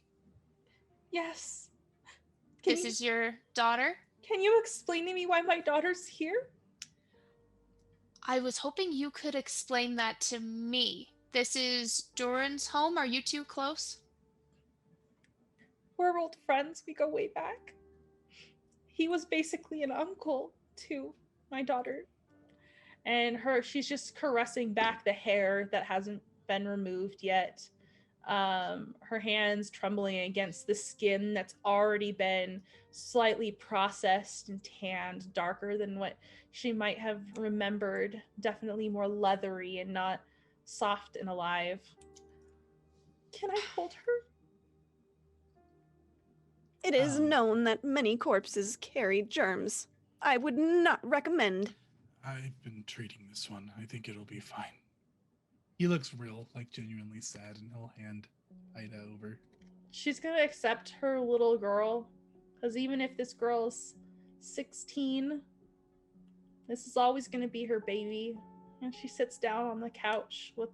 Yes. This is your daughter? Can you explain to me why my daughter's here? I was hoping you could explain that to me. This is Doran's home. Are you two close? We're old friends. We go way back. He was basically an uncle to my daughter. And she's just caressing back the hair that hasn't been removed yet. Her hands trembling against the skin that's already been slightly processed and tanned, darker than what she might have remembered. Definitely more leathery and not soft and alive. Can I hold her? It is known that many corpses carry germs. I would not recommend. I've been treating this one. I think it'll be fine. He looks real, like genuinely sad, and he'll hand Ida over. She's gonna accept her little girl, because even if this girl's 16, this is always gonna be her baby. And she sits down on the couch with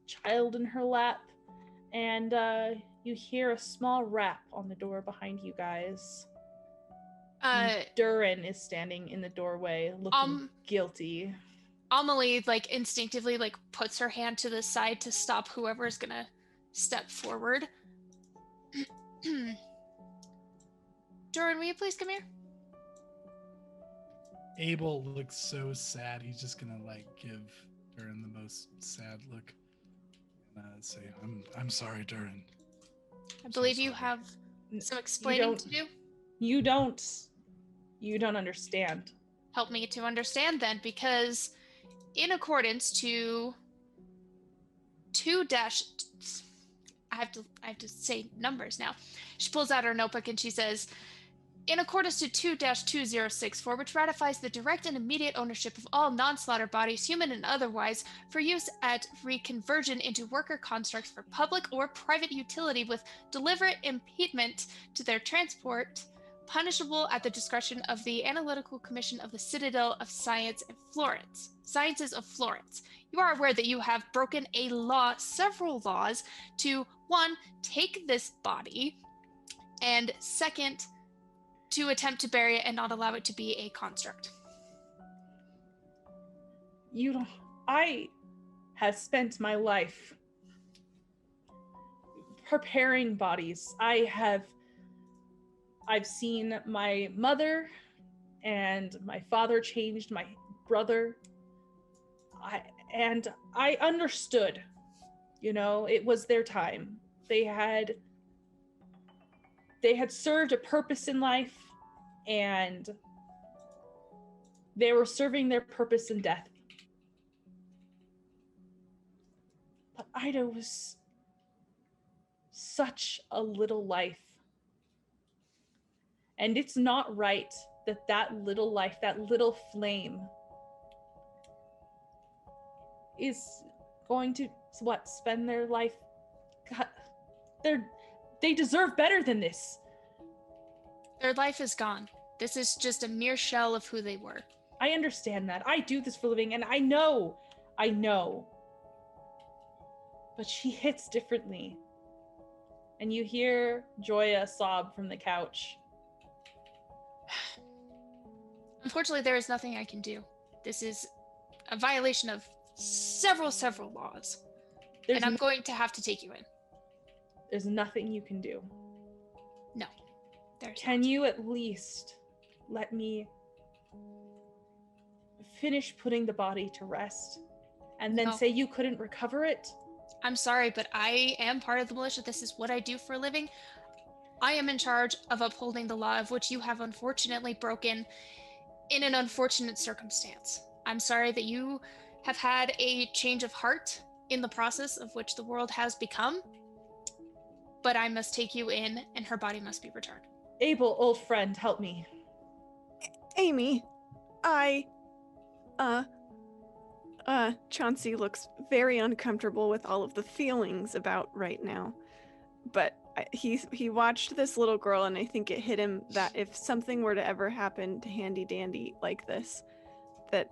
child in her lap, and you hear a small rap on the door behind you guys. Durin is standing in the doorway, looking guilty. Amelie, instinctively, puts her hand to the side to stop whoever is gonna step forward. Durin, will you please come here? Abel looks so sad. He's just gonna give Durin the most sad look and say, "I'm sorry, Durin." I believe you have some explaining to do. You don't understand. Help me to understand then, because in accordance to I have to say numbers now. She pulls out her notebook and she says, in accordance to 2-2064, which ratifies the direct and immediate ownership of all non-slaughter bodies, human and otherwise, for use at reconversion into worker constructs for public or private utility with deliberate impediment to their transport, punishable at the discretion of the Analytical Commission of the Citadel of Sciences of Florence. You are aware that you have broken several laws to, 1, take this body, and 2nd, to attempt to bury it and not allow it to be a construct. I have spent my life preparing bodies. I've seen my mother and my father changed my brother. I understood, it was their time. They had served a purpose in life, and they were serving their purpose in death. But Ida was such a little life. And it's not right that little life, that little flame, is going to, spend their life... God, they deserve better than this. Their life is gone. This is just a mere shell of who they were. I understand that. I do this for a living, and I know. But she hits differently. And you hear Joya sob from the couch. Unfortunately, there is nothing I can do. This is a violation of several laws. And I'm going to have to take you in. There's nothing you can do. No. Can you at least let me finish putting the body to rest and then say you couldn't recover it? I'm sorry, but I am part of the militia. This is what I do for a living. I am in charge of upholding the law, of which you have unfortunately broken in an unfortunate circumstance. I'm sorry that you have had a change of heart in the process of which the world has become, but I must take you in and her body must be returned. Abel, old friend, help me. Amy, Chauncey looks very uncomfortable with all of the feelings about right now, but he watched this little girl, and I think it hit him that if something were to ever happen to Handy Dandy like this, that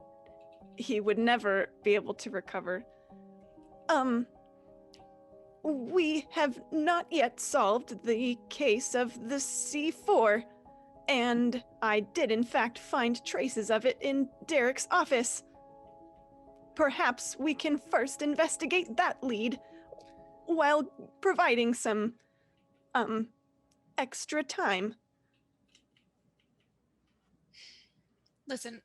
he would never be able to recover. We have not yet solved the case of the C4, and I did in fact find traces of it in Derek's office. Perhaps we can first investigate that lead while providing some, extra time. Listen,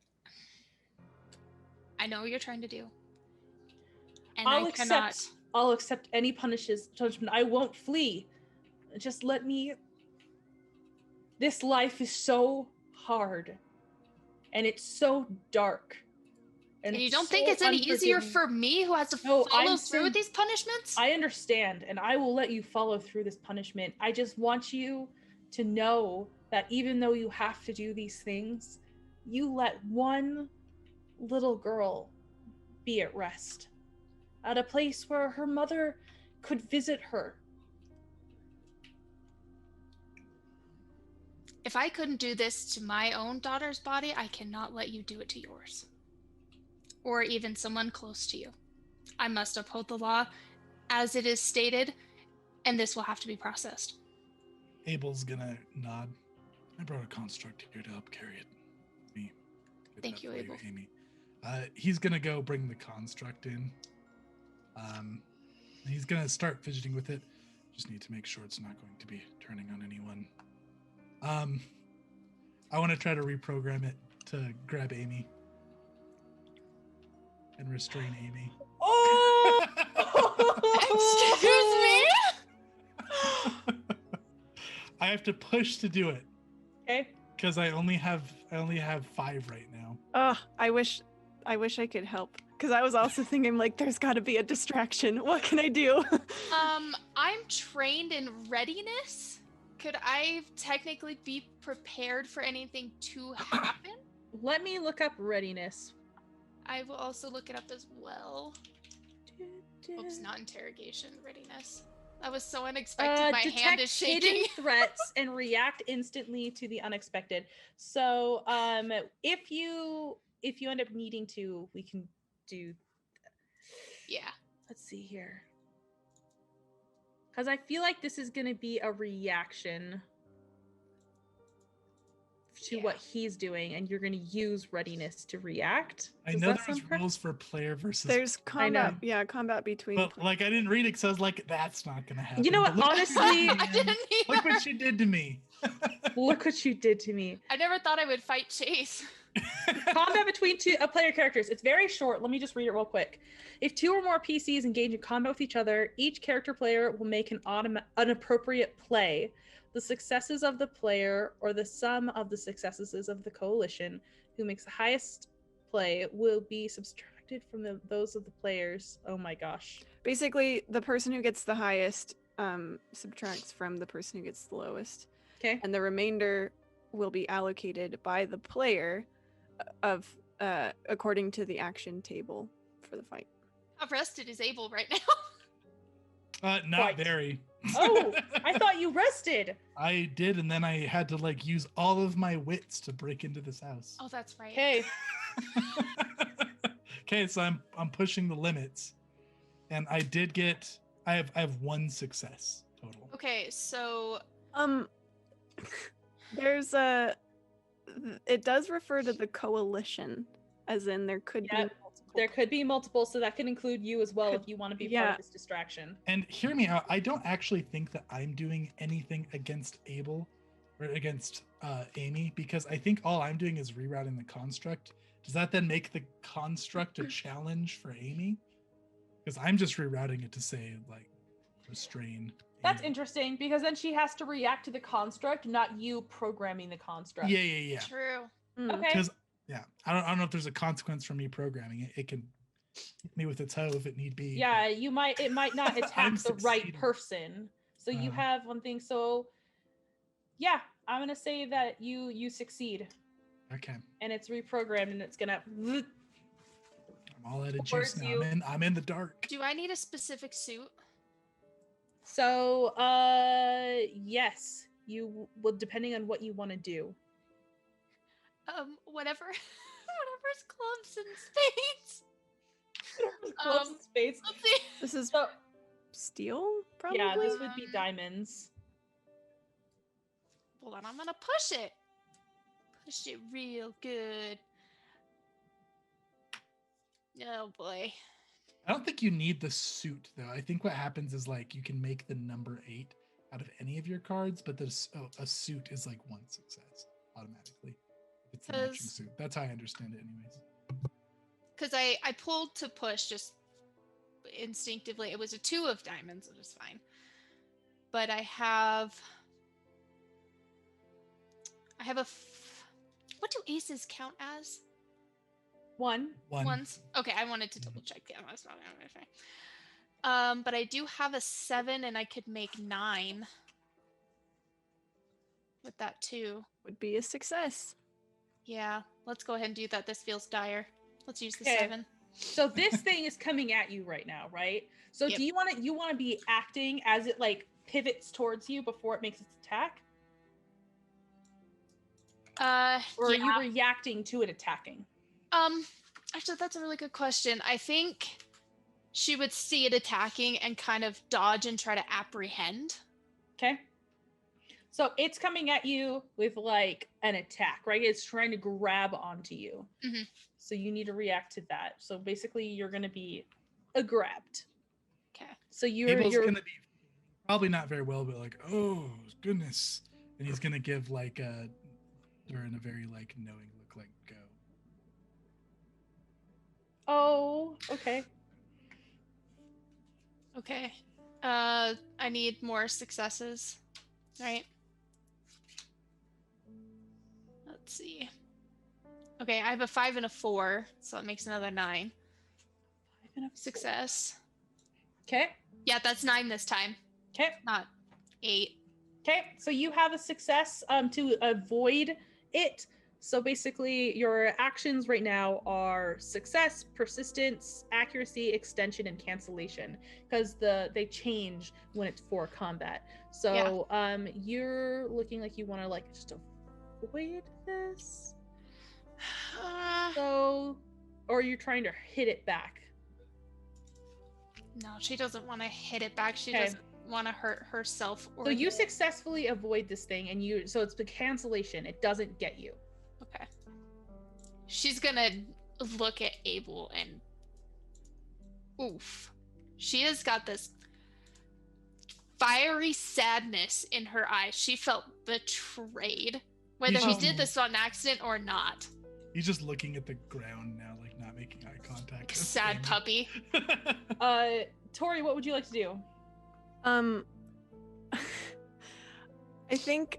I know what you're trying to do. And I'll accept any punishment. I won't flee. Just let me. This life is so hard. And it's so dark. And you it's don't think so it's any easier unforgiving. for me who has to follow through with these punishments? I understand, and I will let you follow through this punishment. I just want you to know that even though you have to do these things, you let one little girl be at rest. At a place where her mother could visit her. If I couldn't do this to my own daughter's body, I cannot let you do it to yours. Or even someone close to you. I must uphold the law as it is stated, and this will have to be processed. Abel's gonna nod. I brought a construct here to help carry it. Thank you, Abel. Amy. He's gonna go bring the construct in. He's gonna start fidgeting with it. Just need to make sure it's not going to be turning on anyone. I want to try to reprogram it to grab Amy and restrain Amy. Oh! Excuse me? I have to push to do it. Okay. Because I only have 5 right now. I wish I could help. Because I was also thinking, like, there's got to be a distraction. What can I do? I'm trained in readiness. Could I technically be prepared for anything to happen? Let me look up readiness. I will also look it up as well. Oops, not interrogation, readiness. That was so unexpected. My hand is shaking. Detect hidden threats and react instantly to the unexpected. So, if you end up needing to, we can do. Yeah. Let's see here. Because I feel like this is going to be a reaction to what he's doing, and you're going to use readiness to react. I know there's rules for player versus. There's combat. Yeah, combat between. But like, I didn't read it because I was like, that's not going to happen. You know what? Honestly, I didn't look what she did to me. Look what you did to me. I never thought I would fight Chase. Combat between two player characters. It's very short. Let me just read it real quick. If 2 or more PCs engage in combat with each other, each character player will make an appropriate play. The successes of the player or the sum of the successes of the coalition who makes the highest play will be subtracted from those of the players. Oh my gosh. Basically, the person who gets the highest subtracts from the person who gets the lowest. Okay. And the remainder will be allocated by the player of according to the action table for the fight. How rested is Abel right now? Not very. Oh, I thought you rested. I did, and then I had to like use all of my wits to break into this house. Oh, that's right. Okay. Okay, so I'm pushing the limits, and I did get. I have 1 success total. Okay, so there's it does refer to the coalition, as in there could be multiple. There could be multiple, so that could include you as well if you want to be part of this distraction. And hear me out. I don't actually think that I'm doing anything against Abel or against Amy, because I think all I'm doing is rerouting the construct. Does that then make the construct a challenge for Amy? Because I'm just rerouting it to say, like, restrain. That's interesting, because then she has to react to the construct, not you programming the construct. Yeah. True. Okay. Because I don't know if there's a consequence for me programming it. It can hit me with its hoe if it need be. Yeah, it might not attack the right person. So you have one thing. So yeah, I'm gonna say that you succeed. Okay. And it's reprogrammed, and it's gonna. I'm all out of juice now. I'm in the dark. Do I need a specific suit? So, yes, you will, depending on what you want to do. Whatever, whatever's clubs and spades. Clubs and spades. Let's see. This is So, steel, probably? yeah, this would be diamonds. Hold on, I'm gonna push it. Push it real good. Oh boy. I don't think you need the suit though. I think what happens is like you can make the number 8 out of any of your cards, but a suit is like 1 success automatically. If it's the matching suit. That's how I understand it anyways. Because I pulled to push just instinctively. It was a 2 of diamonds, which is fine. But I have what do aces count as? 1. Ones. Okay, I wanted to double check. Yeah, that's not fine. But I do have a 7, and I could make 9 with that too. Would be a success. Yeah, let's go ahead and do that. This feels dire. Let's use the Okay. 7. So this thing is coming at you right now, right? So Yep. do you want to be acting as it like pivots towards you before it makes its attack? Or are you reacting to it attacking? Actually, that's a really good question. I think she would see it attacking and kind of dodge and try to apprehend. Okay. So it's coming at you with like an attack, right? It's trying to grab onto you. Mhm. So you need to react to that. So basically you're going to be grabbed. Okay. So Abel's you're gonna be probably not very well, but like, oh goodness. And he's gonna give like Durin a very like knowing look, like, go. Oh, okay. Okay. I need more successes. Right. Let's see. Okay, I have a 5 and a 4, so that makes another 9. 5 and a 4. Success. Okay. Yeah, that's 9 this time. Okay. Not 8. Okay. So you have a success to avoid it. So basically your actions right now are success, persistence, accuracy, extension, and cancellation, because they change when it's for combat. So you're looking like you want to like just avoid this. So, or you're trying to hit it back. No, she doesn't want to hit it back. She Okay. doesn't want to hurt herself. Or So you successfully avoid this thing, and so it's the cancellation. It doesn't get you. Okay. She's gonna look at Abel and oof. She has got this fiery sadness in her eyes. She felt betrayed, whether he did this on accident or not. He's just looking at the ground now, like not making eye contact. Sad puppy. Tori, what would you like to do? I think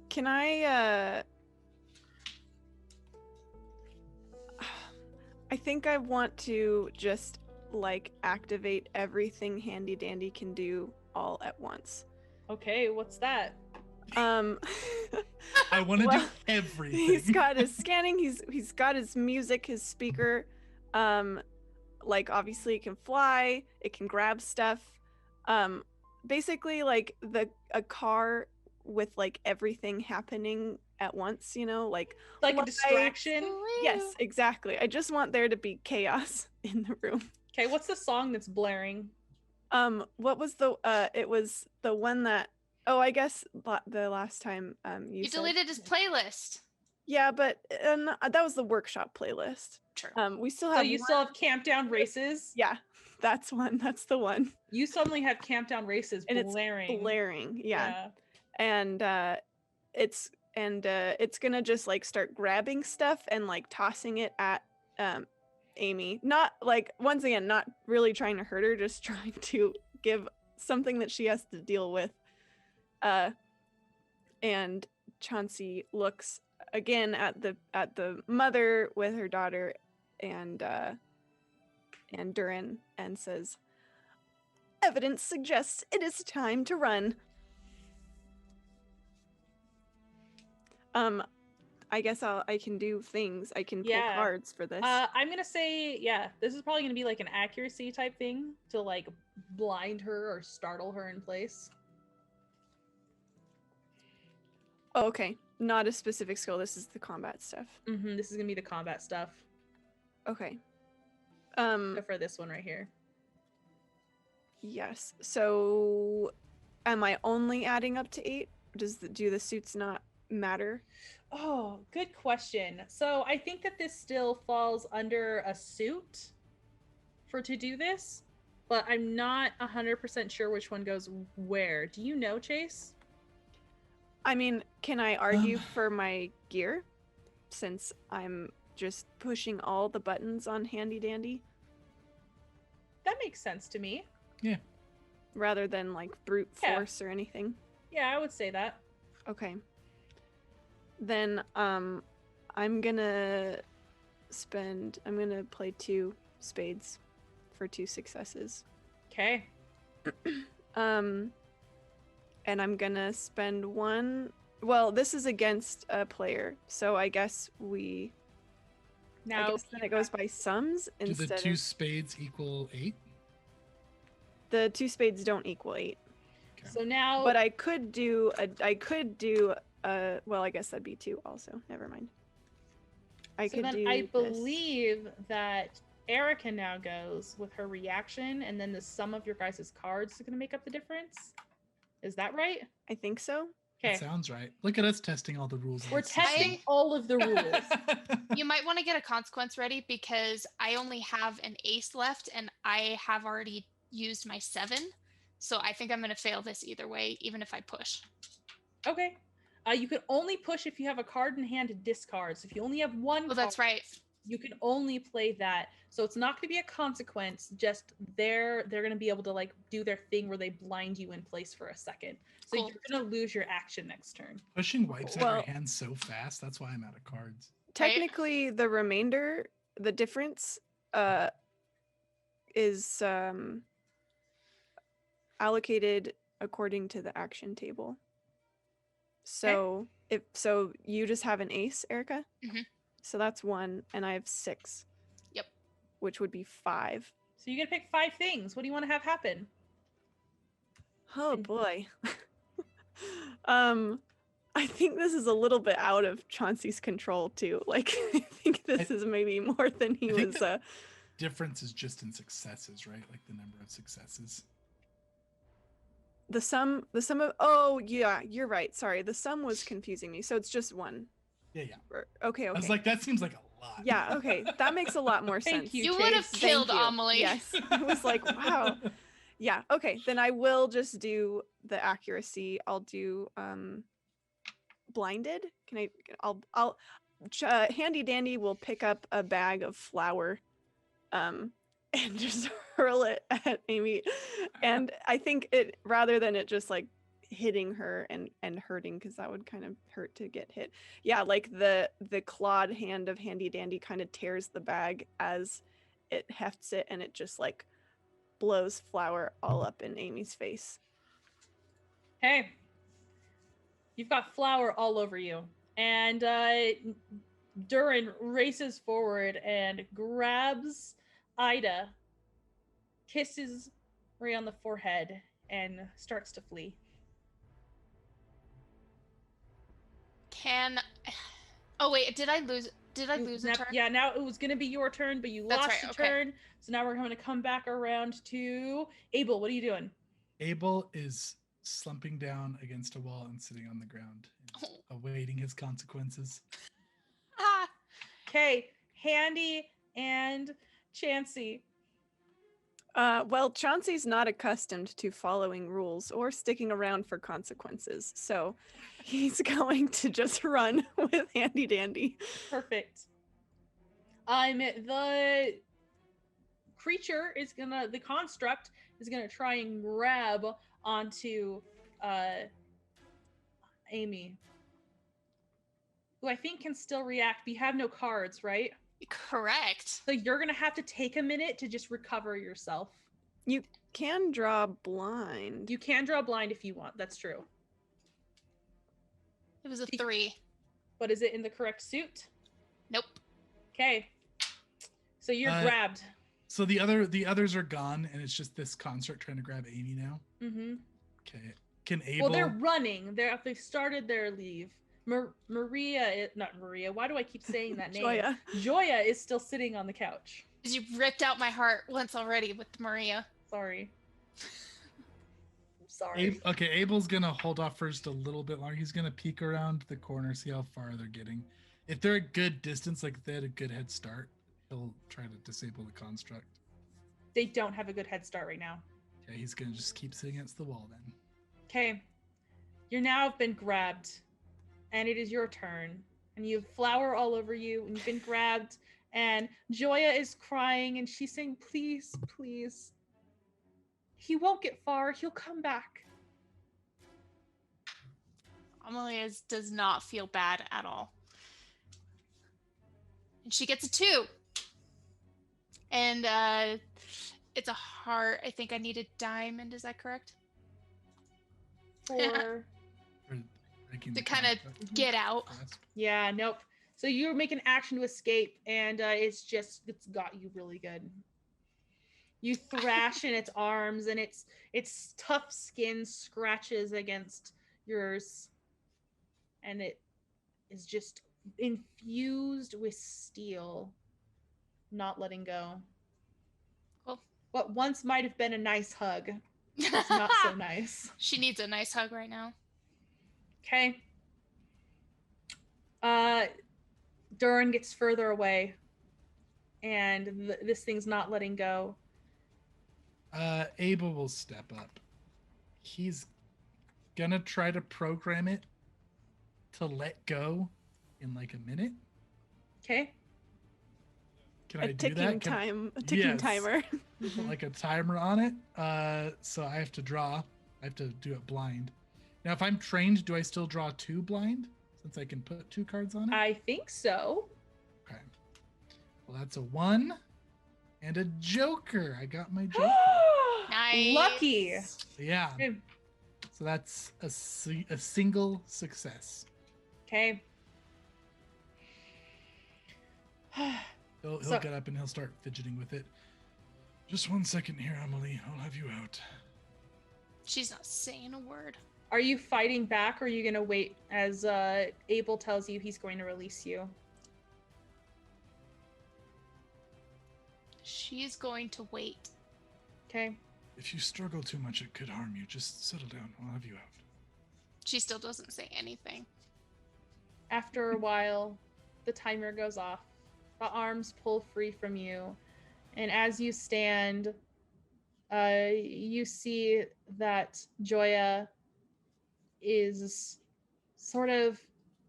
can I I think I want to just like activate everything Handy Dandy can do all at once. Okay, what's that? I want to do everything. He's got his scanning, he's got his music, his speaker. Like obviously it can fly, it can grab stuff. Basically like a car with like everything happening at once, you know, like a distraction. Yes, exactly. I just want there to be chaos in the room. Okay, what's the song that's blaring? What was the it was the one that I guess the last time you said, deleted his playlist. Yeah, but that was the workshop playlist. True. We still have. So you still have Camp Down Races? Yeah, that's one. That's the one. You suddenly have Camp Down Races blaring. It's blaring, yeah. And it's gonna just like start grabbing stuff and like tossing it at Amy. Not like, once again, not really trying to hurt her, just trying to give something that she has to deal with. And Chauncey looks again at the mother with her daughter and Durin and says, "Evidence suggests it is time to run." I guess I can do things. I can pull Yeah. cards for this. I'm gonna say, yeah, this is probably gonna be like an accuracy type thing to like blind her or startle her in place. Oh, okay. Not a specific skill. This is the combat stuff. This is gonna be the combat stuff. Okay. Except for this one right here. Yes. So, am I only adding up to 8? Do the suits not matter? Oh, good question. So I think that this still falls under a suit to do this, but I'm not 100% sure which one goes where. Do you know, Chase? I mean, can I argue for my gear since I'm just pushing all the buttons on Handy Dandy That makes sense to me. Yeah. rather than like brute force or anything? Yeah, I would say that. Okay. Then I'm gonna play 2 spades for 2 successes. Okay. And I'm gonna spend 1. Well, this is against a player, so I guess I guess then it goes by sums Do instead the 2 of spades equal 8? the 2 spades don't equal 8. Okay. So now, But I could do well, I guess that'd be 2 also. Never mind. I believe that Erica now goes with her reaction, and then the sum of your guys' cards is going to make up the difference. Is that right? I think so. Okay. That sounds right. Look at us testing all the rules. We're testing all of the rules. You might want to get a consequence ready because I only have an ace left and I have already used my 7. So I think I'm going to fail this either way, even if I push. Okay. You can only push if you have a card in hand to discard. So if you only have one Oh, that's right. you can only play that. So it's not going to be a consequence. Just they're going to be able to like do their thing where they blind you in place for a second. So Cool. you're going to lose your action next turn. Pushing wipes out your hands so fast. That's why I'm out of cards. Technically, the remainder, the difference, is allocated according to the action table. So so you just have an ace, Erica. Mm-hmm. So that's 1, and I have 6. Yep. Which would be 5. So you get to pick 5 things. What do you want to have happen? Oh boy. I think this is a little bit out of Chauncey's control too. Like I think this is maybe more than he was. The difference is just in successes, right? Like the number of successes. The sum of oh yeah, you're right. Sorry, the sum was confusing me. So it's just 1. Yeah. Okay. I was like, that seems like a lot. Yeah. Okay, that makes a lot more sense. You would have killed Amelie. Yes, I was like, wow. Yeah. Okay, then I will just do the accuracy. I'll do blinded. I'll Handy Dandy will pick up a bag of flour and just hurl it at Amy. And I think it, rather than it just like hitting her and hurting, because that would kind of hurt to get hit. Yeah, like the clawed hand of Handy Dandy kind of tears the bag as it hefts it, and it just like blows flour all up in Amy's face. Hey, you've got flour all over you. And Durin races forward and grabs Ida, kisses Ray on the forehead, and starts to flee. Oh wait, did I lose a turn? Yeah, now it was going to be your turn, but you lost a turn. So now we're going to come back around to Abel. What are you doing? Abel is slumping down against a wall and sitting on the ground, awaiting his consequences. Okay, Handy and Chansey. Well, Chauncey's not accustomed to following rules or sticking around for consequences, so he's going to just run with Handy Dandy. Perfect. The creature is gonna, the construct is gonna try and grab onto Amy, who I think can still react, but you have no cards, right? Correct. So you're gonna have to take a minute to just recover yourself. You can draw blind. You can draw blind if you want. That's true. It was a 3. But is it in the correct suit? Nope. Okay. So you're grabbed. So the others are gone, and it's just this construct trying to grab Amy now. Mm-hmm. Okay. Can Abel? Well, they're running. They started their leave. Maria, not Maria. Why do I keep saying that name? Joya. Joya is still sitting on the couch. Because you ripped out my heart once already with Maria. Sorry. I'm sorry. Okay, Abel's gonna hold off for just a little bit longer. He's gonna peek around the corner, see how far they're getting. If they're a good distance, like if they had a good head start, he'll try to disable the construct. They don't have a good head start right now. Okay, he's gonna just keep sitting against the wall then. Okay. You now have been grabbed, and it is your turn. And you have flour all over you, and you've been grabbed, and Joya is crying, and she's saying, please, please. He won't get far. He'll come back. Amelia does not feel bad at all. And she gets a 2. And it's a heart. I think I need a diamond. Is that correct? For... to kind of get out. Yeah, nope. So you make an action to escape, and it's got you really good. You thrash in its arms, and its tough skin scratches against yours, and it is just infused with steel, not letting go. Cool. What once might have been a nice hug is not so nice. She needs a nice hug right now. Okay. Durin gets further away, and this thing's not letting go. Abel will step up. He's gonna try to program it to let go in like a minute. Okay. Can I do that? A ticking timer. Mm-hmm. Like a timer on it. So I have to draw. I have to do it blind. Now, if I'm trained, do I still draw 2 blind? Since I can put 2 cards on it? I think so. Okay. Well, that's a 1 and a joker. I got my joker. Nice. Lucky. Yeah. So that's a single success. Okay. He'll get up and he'll start fidgeting with it. Just 1 second here, Emily. I'll have you out. She's not saying a word. Are you fighting back, or are you going to wait as Abel tells you he's going to release you? She's going to wait. Okay. If you struggle too much, it could harm you. Just settle down. I'll have you out. She still doesn't say anything. After a while, the timer goes off. The arms pull free from you. And as you stand, you see that Joya is sort of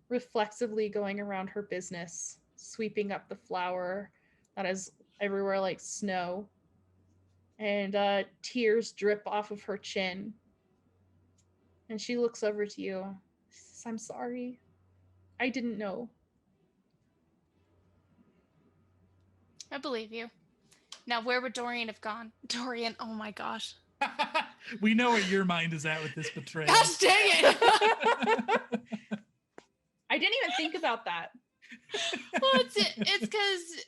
reflexively going around her business, sweeping up the flour that is everywhere like snow. And tears drip off of her chin. And she looks over to you. She says, I'm sorry. I didn't know. I believe you. Now, where would Dorian have gone? Dorian, oh my gosh. We know where your mind is at with this betrayal. Gosh dang it! I didn't even think about that. Well, it's because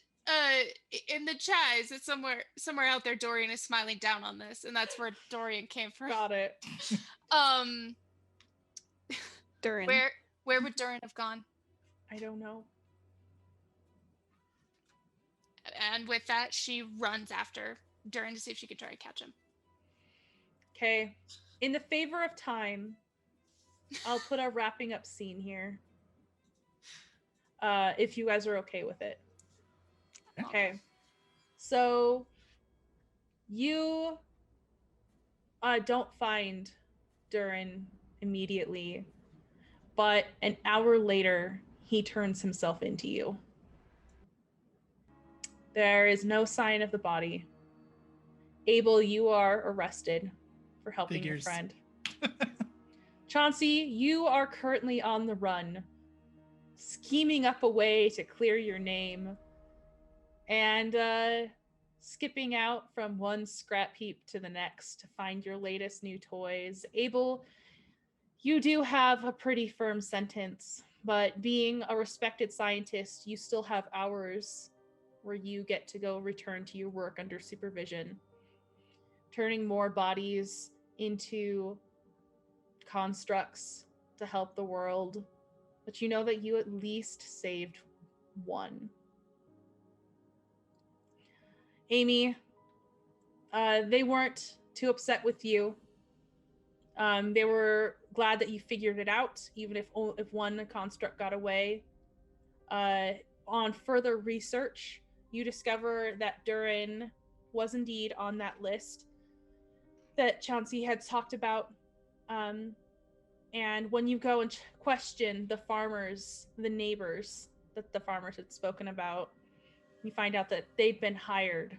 in the chat, it's somewhere out there, Dorian is smiling down on this, and that's where Dorian came from. Got it. Durin. Where would Durin have gone? I don't know. And with that, she runs after Durin to see if she could try to catch him. Okay. In the favor of time, I'll put a wrapping up scene here. If you guys are okay with it. Okay. So you don't find Durin immediately, but an hour later, he turns himself into you. There is no sign of the body. Abel, you are arrested for helping your friend. Chauncey, you are currently on the run, scheming up a way to clear your name, and skipping out from one scrap heap to the next to find your latest new toys. Abel, you do have a pretty firm sentence. But being a respected scientist, you still have hours where you get to go return to your work under supervision, turning more bodies into constructs to help the world. But you know that you at least saved one. Amy, they weren't too upset with you. They were glad that you figured it out, even if one construct got away. On further research, you discover that Durin was indeed on that list that Chauncey had talked about. And when you go and question the farmers, the neighbors that the farmers had spoken about, you find out that they'd been hired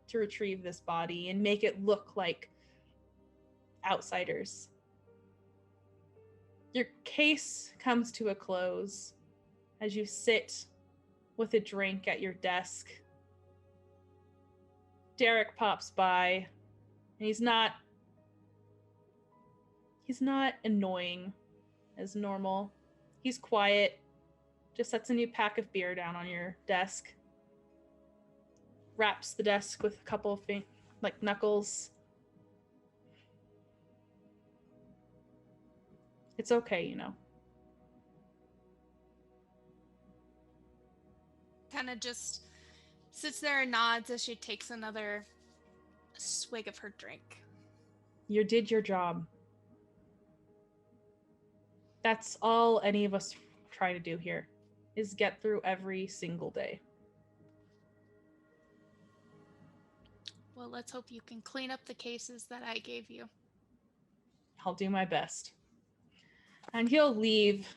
to retrieve this body and make it look like outsiders. Your case comes to a close as you sit with a drink at your desk. Derek pops by, and he's not annoying as normal. He's quiet, just sets a new pack of beer down on your desk, wraps the desk with a couple of knuckles. It's okay, you know. Kind of just sits there and nods as she takes another swig of her drink. You did your job. That's all any of us try to do here, is get through every single day. Well, let's hope you can clean up the cases that I gave you. I'll do my best. And he'll leave.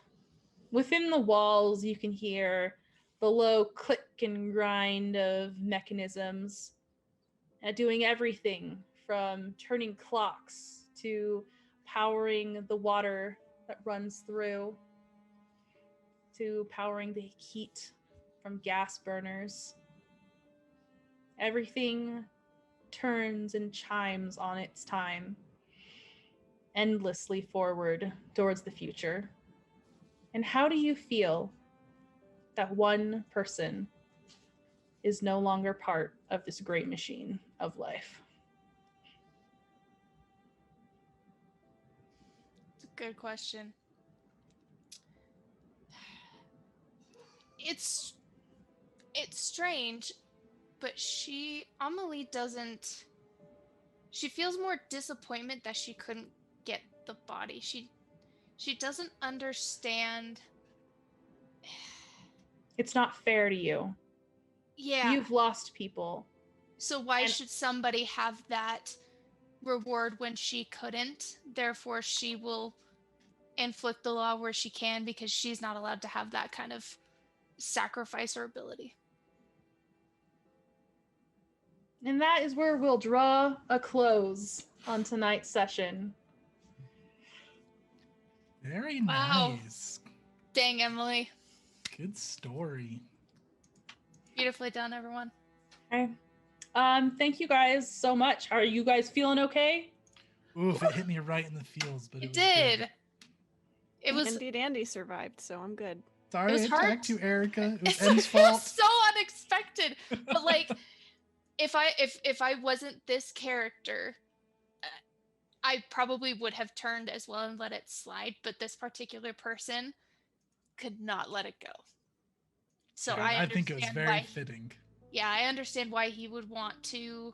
Within the walls, you can hear the low click and grind of mechanisms, doing everything from turning clocks to powering the water that runs through, to powering the heat from gas burners. Everything turns and chimes on its time, endlessly forward towards the future. And how do you feel that one person is no longer part of this great machine of life? It's a good question. It's strange, but Amelie doesn't. She feels more disappointment that she couldn't get the body. She doesn't understand. It's not fair to you. Yeah. You've lost people. So why should somebody have that reward when she couldn't? Therefore, she will inflict the law where she can because she's not allowed to have that kind of sacrifice or ability. And that is where we'll draw a close on tonight's session. Very Wow. nice. Dang, Emily. Good story. Beautifully done, everyone. Okay. Thank you guys so much. Are you guys feeling okay? Oof, it hit me right in the feels, but It was did. good. It was. Indeed, Andy survived, so I'm good. Sorry, was I hard. attacked you, Erica. It was It M's fault. was so unexpected. But like, if I wasn't this character, I probably would have turned as well and let it slide. But this particular person could not let it go. So I think it was very fitting. Yeah, I understand why he would want to,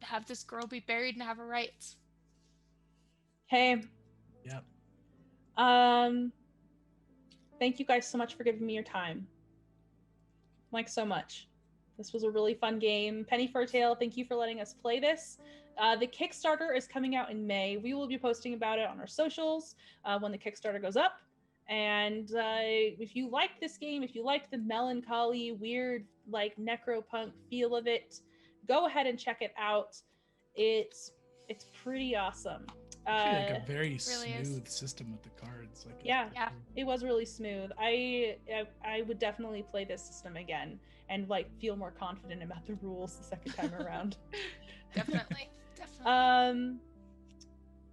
have this girl be buried and have her rights. Hey. Yep. Thank you guys so much for giving me your time. Like, so much. This was a really fun game. Penny for a Tale, thank you for letting us play this. The Kickstarter is coming out in May. We will be posting about it on our socials when the Kickstarter goes up. And if you like this game, if you like the melancholy, weird, like necropunk feel of it, go ahead and check it out. It's pretty awesome. Actually, like a very really smooth system with the cards. Like yeah, it was really smooth. I would definitely play this system again and like feel more confident about the rules the second time around. Definitely.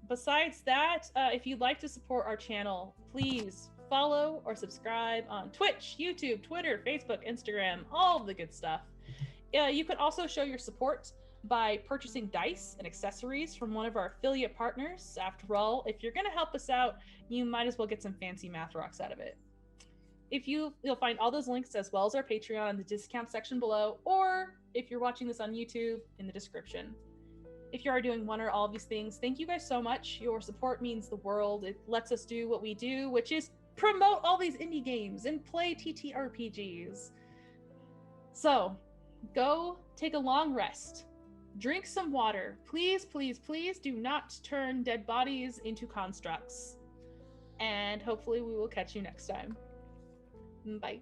besides that, if you'd like to support our channel, please follow or subscribe on Twitch, YouTube, Twitter, Facebook, Instagram, all the good stuff. You can also show your support by purchasing dice and accessories from one of our affiliate partners. After all, if you're going to help us out, you might as well get some fancy math rocks out of it. You'll find all those links as well as our Patreon in the discount section below, or if you're watching this on YouTube, in the description. If you are doing one or all of these things, thank you guys so much. Your support means the world. It lets us do what we do, which is promote all these indie games and play TTRPGs. So, go take a long rest. Drink some water. Please, please, please do not turn dead bodies into constructs. And hopefully we will catch you next time. Bye.